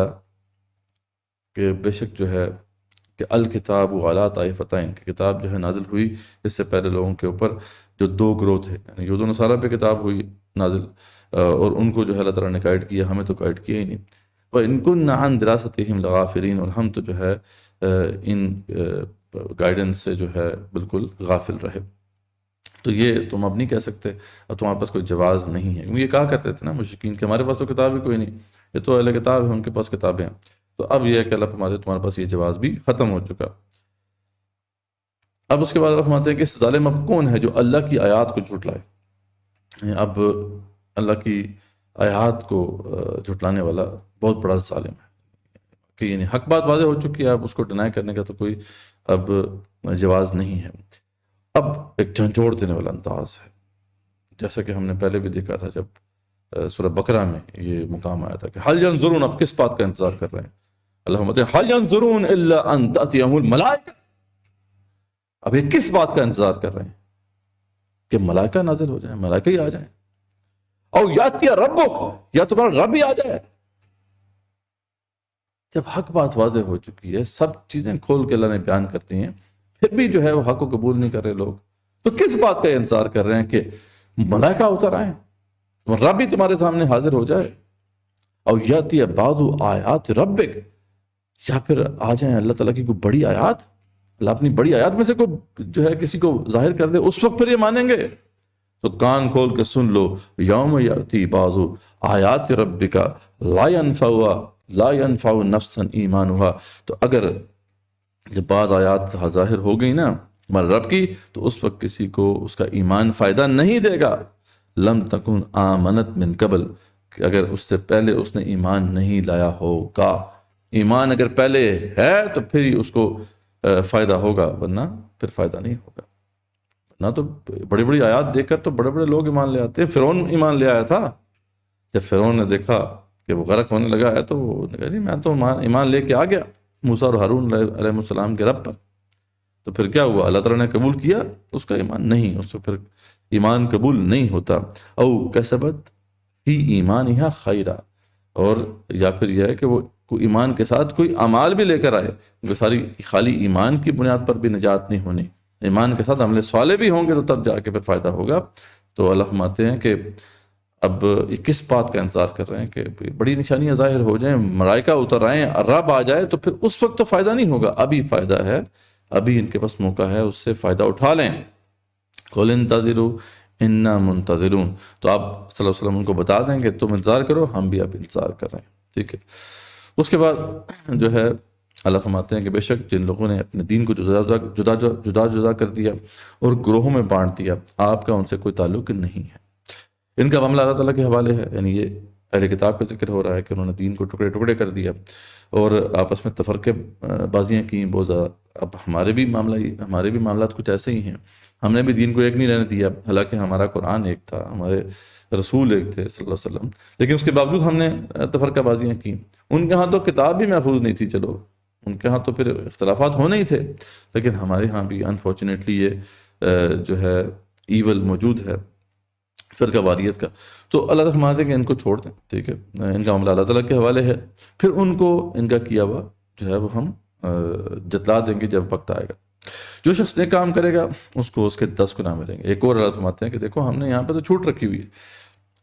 کہ بے شک جو ہے کہ الکتاب علی طائفتین، کہ کتاب جو ہے نازل ہوئی اس سے پہلے لوگوں کے اوپر جو 2 گروہ تھے، یعنی یہود و نصارہ پہ کتاب ہوئی نازل، اور ان کو جو ہے اللہ تعالیٰ نے گائیڈ کیا، ہمیں تو گائیڈ کیا ہی نہیں۔ وَإِن كُنَّ عَن دِرَاسَتِهِمْ لَغَافِلِينَ، اور ہم تو جو ہے ان گائیڈنس سے جو ہے بالکل غافل رہے۔ تو یہ تم اب نہیں کہہ سکتے، اب تمہارے پاس کوئی جواز نہیں ہے، کیونکہ یہ کہا کرتے تھے نا مشرکین کہ ہمارے پاس تو کتاب ہی کوئی نہیں، یہ تو اہل کتاب ہے، ان کے پاس کتابیں ہیں۔ تو اب یہ ہے کہ اللہ فرماتے ہیں تمہارے پاس یہ جواز بھی ختم ہو چکا۔ اب اس کے بعد اللہ فرماتے ہیں کہ اس ظالم اب کون ہے جو اللہ کی آیات کو جھٹلائے۔ اب اللہ کی آیات کو جھٹلانے والا بہت بڑا ظالم ہے، کہ یعنی حق بات واضح ہو چکی ہے، اب اس کو ڈینائی کرنے کا تو کوئی اب جواز نہیں ہے۔ اب ایک جھنجھوڑ دینے والا انداز ہے، جیسا کہ ہم نے پہلے بھی دیکھا تھا جب سورہ بقرہ میں یہ مقام آیا تھا کہ حل ینظرون، اب کس بات کا انتظار کر رہے ہیں؟ اللہ فرماتے ہیں حل ینظرون الا ان تأتیہم الملائکہ، اب یہ کس بات کا انتظار کر رہے ہیں کہ ملائکہ نازل ہو جائیں، ملائکہ ہی آ جائیں، او یاتی ربک، یا تمہارا رب ہی آ جائے۔ جب حق بات واضح ہو چکی ہے، سب چیزیں کھول کے اللہ نے بیان کرتی ہیں، پھر بھی جو ہے وہ حق کو قبول نہیں کر رہے لوگ، تو کس بات کا انتظار کر رہے ہیں کہ ملائکہ اتر آئیں، رب ہی تمہارے سامنے حاضر ہو جائے، او یاتی بعض آیات ربک، یا پھر آ جائیں اللہ تعالیٰ کی کوئی بڑی آیات، اللہ اپنی بڑی آیات میں سے کوئی جو ہے کسی کو ظاہر کر دے، اس وقت پھر یہ مانیں گے۔ تو کان کھول کے سن لو، یوم یاتی بعض آیات ربک لا ينفع نفسا ایمانها، تو اگر جب بعض آیات ظاہر ہو گئی نا ہمارے رب کی، تو اس وقت کسی کو اس کا ایمان فائدہ نہیں دے گا۔ لم تکن آمنت من قبل، کہ اگر اس سے پہلے اس نے ایمان نہیں لایا ہوگا، ایمان اگر پہلے ہے تو پھر ہی اس کو فائدہ ہوگا، ورنہ پھر فائدہ نہیں ہوگا۔ نہ تو بڑی بڑی آیات دیکھ کر تو بڑے بڑے لوگ ایمان لے آتے ہیں، فرعون ایمان لے آیا تھا، جب فرعون نے دیکھا کہ وہ غرق ہونے لگا ہے تو وہ نے کہا جی میں تو ایمان لے کے آ گیا، موسیٰ اور ہارون علیہ السلام کے رب پر، تو پھر کیا ہوا؟ اللہ تعالیٰ نے قبول کیا اس کا ایمان؟ نہیں، اس کو پھر ایمان قبول نہیں ہوتا۔ او کسبت فی ایمانہا خیرا، اور یا پھر یہ ہے کہ وہ کوئی ایمان کے ساتھ کوئی اعمال بھی لے کر آئے، کیونکہ ساری خالی ایمان کی بنیاد پر بھی نجات نہیں ہونی، ایمان کے ساتھ عمل صالح بھی ہوں گے تو تب جا کے پھر فائدہ ہوگا۔ تو اللہ فرماتے ہیں کہ اب یہ کس بات کا انتظار کر رہے ہیں کہ بڑی نشانیاں ظاہر ہو جائیں، ملائکہ اتر آئیں، رب آ جائے، تو پھر اس وقت تو فائدہ نہیں ہوگا، ابھی فائدہ ہے، ابھی ان کے پاس موقع ہے، اس سے فائدہ اٹھا لیں۔ قُلِ انتظروا انا منتظرون، تو آپ صلی اللہ علیہ وسلم ان کو بتا دیں کہ تم انتظار کرو، ہم بھی اب انتظار کر رہے ہیں، ٹھیک ہے۔ اس کے بعد جو ہے اللہ فرماتے ہیں کہ بے شک جن لوگوں نے اپنے دین کو جدا کر دیا اور گروہوں میں بانٹ دیا، آپ کا ان سے کوئی تعلق نہیں ہے۔ ان کا معاملہ اللہ تعالیٰ کے حوالے ہے، یعنی یہ اہل کتاب کا ذکر ہو رہا ہے کہ انہوں نے دین کو ٹکڑے ٹکڑے کر دیا اور آپس میں تفرقے بازیاں کی بہت زیادہ۔ اب ہمارے بھی معاملات کچھ ایسے ہی ہیں، ہم نے بھی دین کو ایک نہیں رہنے دیا، حالانکہ ہمارا قرآن ایک تھا، ہمارے رسول ایک تھے صلی اللہ علیہ وسلم، لیکن اس کے باوجود ہم نے تفرقہ بازیاں کی۔ ان کے ہاں تو کتاب بھی محفوظ نہیں تھی، چلو ان کے ہاں تو پھر اختلافات ہونے ہی تھے، لیکن ہمارے ہاں بھی انفارچونیٹلی یہ جو ہے ایول موجود ہے، فرقہ واریت کا۔ تو اللہ تعالیٰ فرماتے ہیں کہ ان کو چھوڑ دیں، ٹھیک ہے، ان کا معاملہ اللہ تعالیٰ کے حوالے ہے، پھر ان کو ان کا کیا ہوا جو ہے وہ ہم جتلا دیں گے جب وقت آئے گا۔ جو شخص نیک کام کرے گا اس کو اس کے 10 گناہ ملیں گے۔ ایک اور اللہ فرماتے ہیں کہ دیکھو ہم نے یہاں پہ تو چھوٹ رکھی ہوئی ہے،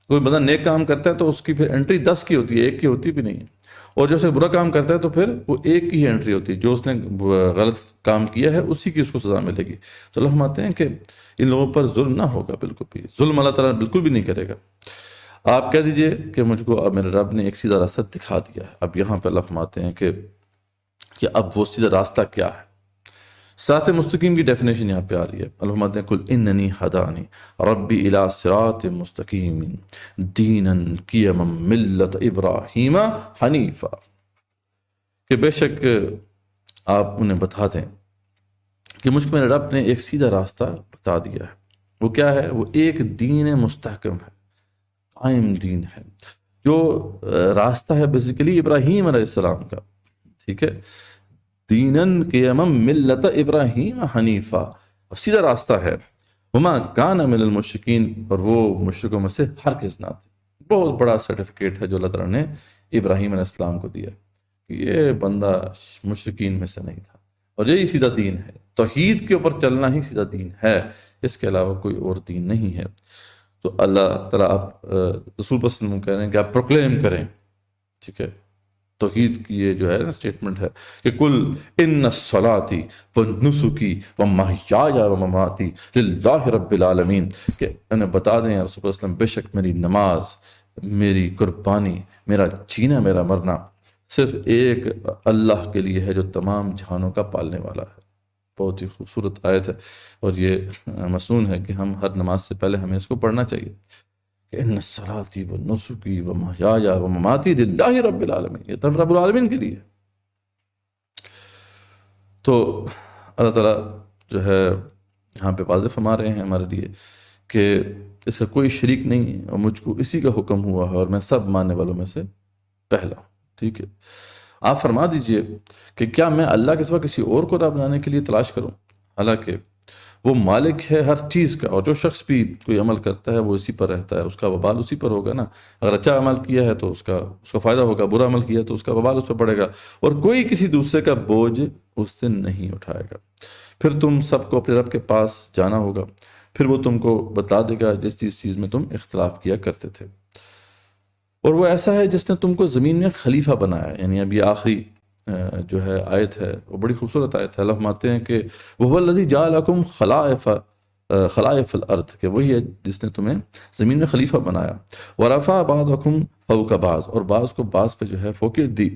کوئی بندہ نیک کام کرتا ہے تو اس کی پھر انٹری 10 کی ہوتی ہے، ایک کی ہوتی بھی نہیں ہے، اور جو سے برا کام کرتا ہے تو پھر وہ ایک کی ہی انٹری ہوتی ہے، جو اس نے غلط کام کیا ہے اسی کی اس کو سزا ملے گی۔ تو اللہ فرماتے ہیں کہ ان لوگوں پر ظلم نہ ہوگا، بالکل بھی ظلم اللہ تعالیٰ بالکل بھی نہیں کرے گا۔ آپ کہہ دیجئے کہ مجھ کو اب میرے رب نے ایک سیدھا راستہ دکھا دیا ہے۔ اب یہاں پہ اللہ فرماتے ہیں کہ اب وہ سیدھا راستہ کیا ہے؟ صراط مستقیم کی ڈیفینیشن یہاں پہ آ رہی ہے۔ اللہ فرماتے ہیں قل اننی ہدانی ربی الی صراط مستقیم دینا قیما ملت ابراہیم حنیفا، کہ بے شک آپ انہیں بتا دیں کہ مجھ کو میرے رب نے ایک سیدھا راستہ بتا دیا ہے۔ وہ کیا ہے؟ وہ ایک دین مستحکم ہے، قائم دین ہے، جو راستہ ہے بیسیکلی ابراہیم علیہ السلام کا، ٹھیک ہے، دینن قیما ملت ابراہیم حنیفا، سیدھا راستہ ہے۔ وما کان من المشرکین، اور وہ مشرکوں میں سے ہرگز نہ تھے۔ بہت بڑا سرٹیفکیٹ ہے جو اللہ تعالیٰ نے ابراہیم علیہ السلام کو دیا کہ یہ بندہ مشرکین میں سے نہیں تھا، اور یہی سیدھا دین ہے، توحید کے اوپر چلنا ہی سیدھا دین ہے، اس کے علاوہ کوئی اور دین نہیں ہے۔ تو اللہ تعالیٰ آپ رسول صلی اللہ علیہ وسلم کہہ رہے ہیں کہ آپ پروکلیم کریں، ٹھیک ہے، توحید کی یہ جو ہے نا اسٹیٹمنٹ ہے کہ کل ان صلاتی و نسکی و محیای و مماتی للہ رب العالمین، کہ انہیں بتا دیں یا رسول اللہ علیہ وسلم بے شک میری نماز، میری قربانی، میرا جینا، میرا مرنا صرف ایک اللہ کے لیے ہے جو تمام جہانوں کا پالنے والا ہے۔ بہت ہی خوبصورت آیت ہے، اور یہ مسنون ہے کہ ہم ہر نماز سے پہلے ہمیں اس کو پڑھنا چاہیے کہ ان صلاتی و نسکی و محیای و مماتی للہ رب العالمین، یہ تب رب العالمین کے لیے۔ تو اللہ تعالیٰ جو ہے یہاں پہ واضح فرما رہے ہیں ہمارے لیے کہ اس کا کوئی شریک نہیں ہے، اور مجھ کو اسی کا حکم ہوا ہے، اور میں سب ماننے والوں میں سے پہلا ہوں، ٹھیک ہے۔ آپ فرما دیجئے کہ کیا میں اللہ کے سوا کسی اور کو رب بنانے کے لیے تلاش کروں؟ حالانکہ وہ مالک ہے ہر چیز کا، اور جو شخص بھی کوئی عمل کرتا ہے وہ اسی پر رہتا ہے، اس کا وبال اسی پر ہوگا نا۔ اگر اچھا عمل کیا ہے تو اس کا فائدہ ہوگا، برا عمل کیا ہے تو اس کا وبال اس پر پڑے گا، اور کوئی کسی دوسرے کا بوجھ اس دن نہیں اٹھائے گا۔ پھر تم سب کو اپنے رب کے پاس جانا ہوگا، پھر وہ تم کو بتا دے گا جس چیز میں تم اختلاف کیا کرتے تھے، اور وہ ایسا ہے جس نے تم کو زمین میں خلیفہ بنایا۔ یعنی اب یہ آخری جو ہے آیت ہے وہ بڑی خوبصورت آیت ہے۔ اللہ فرماتے ہیں کہ وَهُوَ الَّذِي جَعَلَكُمْ خَلَائِفَ الْأَرْضِ، کہ وہی ہے جس نے تمہیں زمین میں خلیفہ بنایا۔ وَرَفَعَ بَعْضَكُمْ فَوْقَ بَعْضٍ، اور بعض کو بعض پہ جو ہے فوقیت دی۔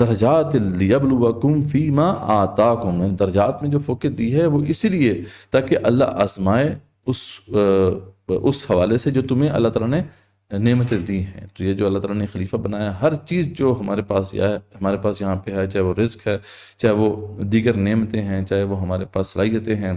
درجات لِيَبْلُوَكُمْ فِي مَا آتَاكُمْ، یعنی درجات میں جو فوقیت دی ہے وہ اسی لیے تاکہ اللہ آزمائے اس حوالے سے جو تمہیں اللہ تعالیٰ نے نعمتیں دی ہیں۔ تو یہ جو اللہ تعالیٰ نے خلیفہ بنایا، ہر چیز جو ہمارے پاس یہاں پہ ہے، چاہے وہ رزق ہے، چاہے وہ دیگر نعمتیں ہیں، چاہے وہ ہمارے پاس صلاحیتیں ہیں،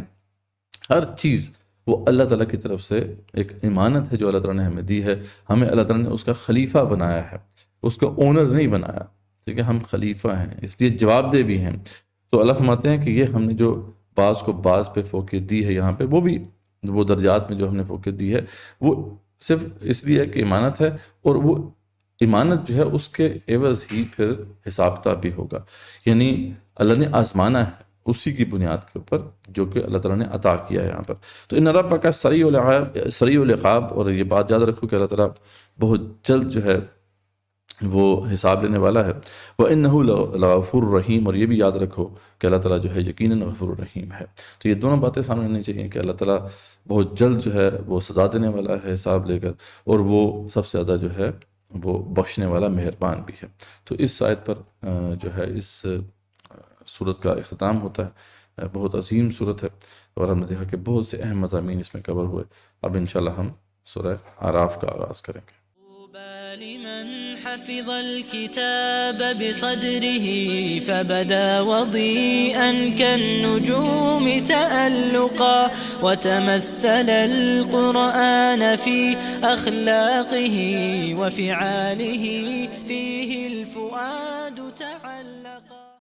ہر چیز وہ اللہ تعالیٰ کی طرف سے ایک امانت ہے جو اللہ تعالیٰ نے ہمیں دی ہے۔ ہمیں اللہ تعالیٰ نے اس کا خلیفہ بنایا ہے، اس کا اونر نہیں بنایا، ٹھیک ہے، ہم خلیفہ ہیں اس لیے جواب دہ بھی ہیں. تو اللہ فرماتے ہیں کہ یہ ہم نے جو بعض کو بعض پہ فوقیت دی ہے یہاں پہ، وہ بھی وہ درجات میں جو ہم نے فوقیت دی ہے وہ صرف اس لیے کہ امانت ہے، اور وہ امانت جو ہے اس کے عوض ہی پھر حساب کتاب بھی ہوگا. یعنی اللہ نے آزمانا ہے اسی کی بنیاد کے اوپر جو کہ اللہ تعالیٰ نے عطا کیا ہے یہاں پر. تو ان رب کا سریع العقاب، اور یہ بات یاد رکھو کہ اللہ تعالیٰ بہت جلد جو ہے وہ حساب لینے والا ہے. وَإِنَّهُ لَغَفُورٌ رَحِيمٌ، اور یہ بھی یاد رکھو کہ اللہ تعالیٰ جو ہے یقیناً غفور الرحیم ہے. تو یہ دونوں باتیں سامنے رہنی چاہیے کہ اللہ تعالیٰ بہت جلد جو ہے وہ سزا دینے والا ہے حساب لے کر، اور وہ سب سے زیادہ جو ہے وہ بخشنے والا مہربان بھی ہے. تو اس آیت پر جو ہے اس صورت کا اختتام ہوتا ہے. بہت عظیم صورت ہے، اور ہم نے دیکھا کہ بہت سے اہم مضامین اس میں کور ہوئے. اب انشاءاللہ ہم سورہ اعراف کا آغاز کریں گے. لمن حفظ الكتاب بصدره فبدا وضيئا كالنجوم تألقا وتمثل القرآن في أخلاقه وفعاله فيه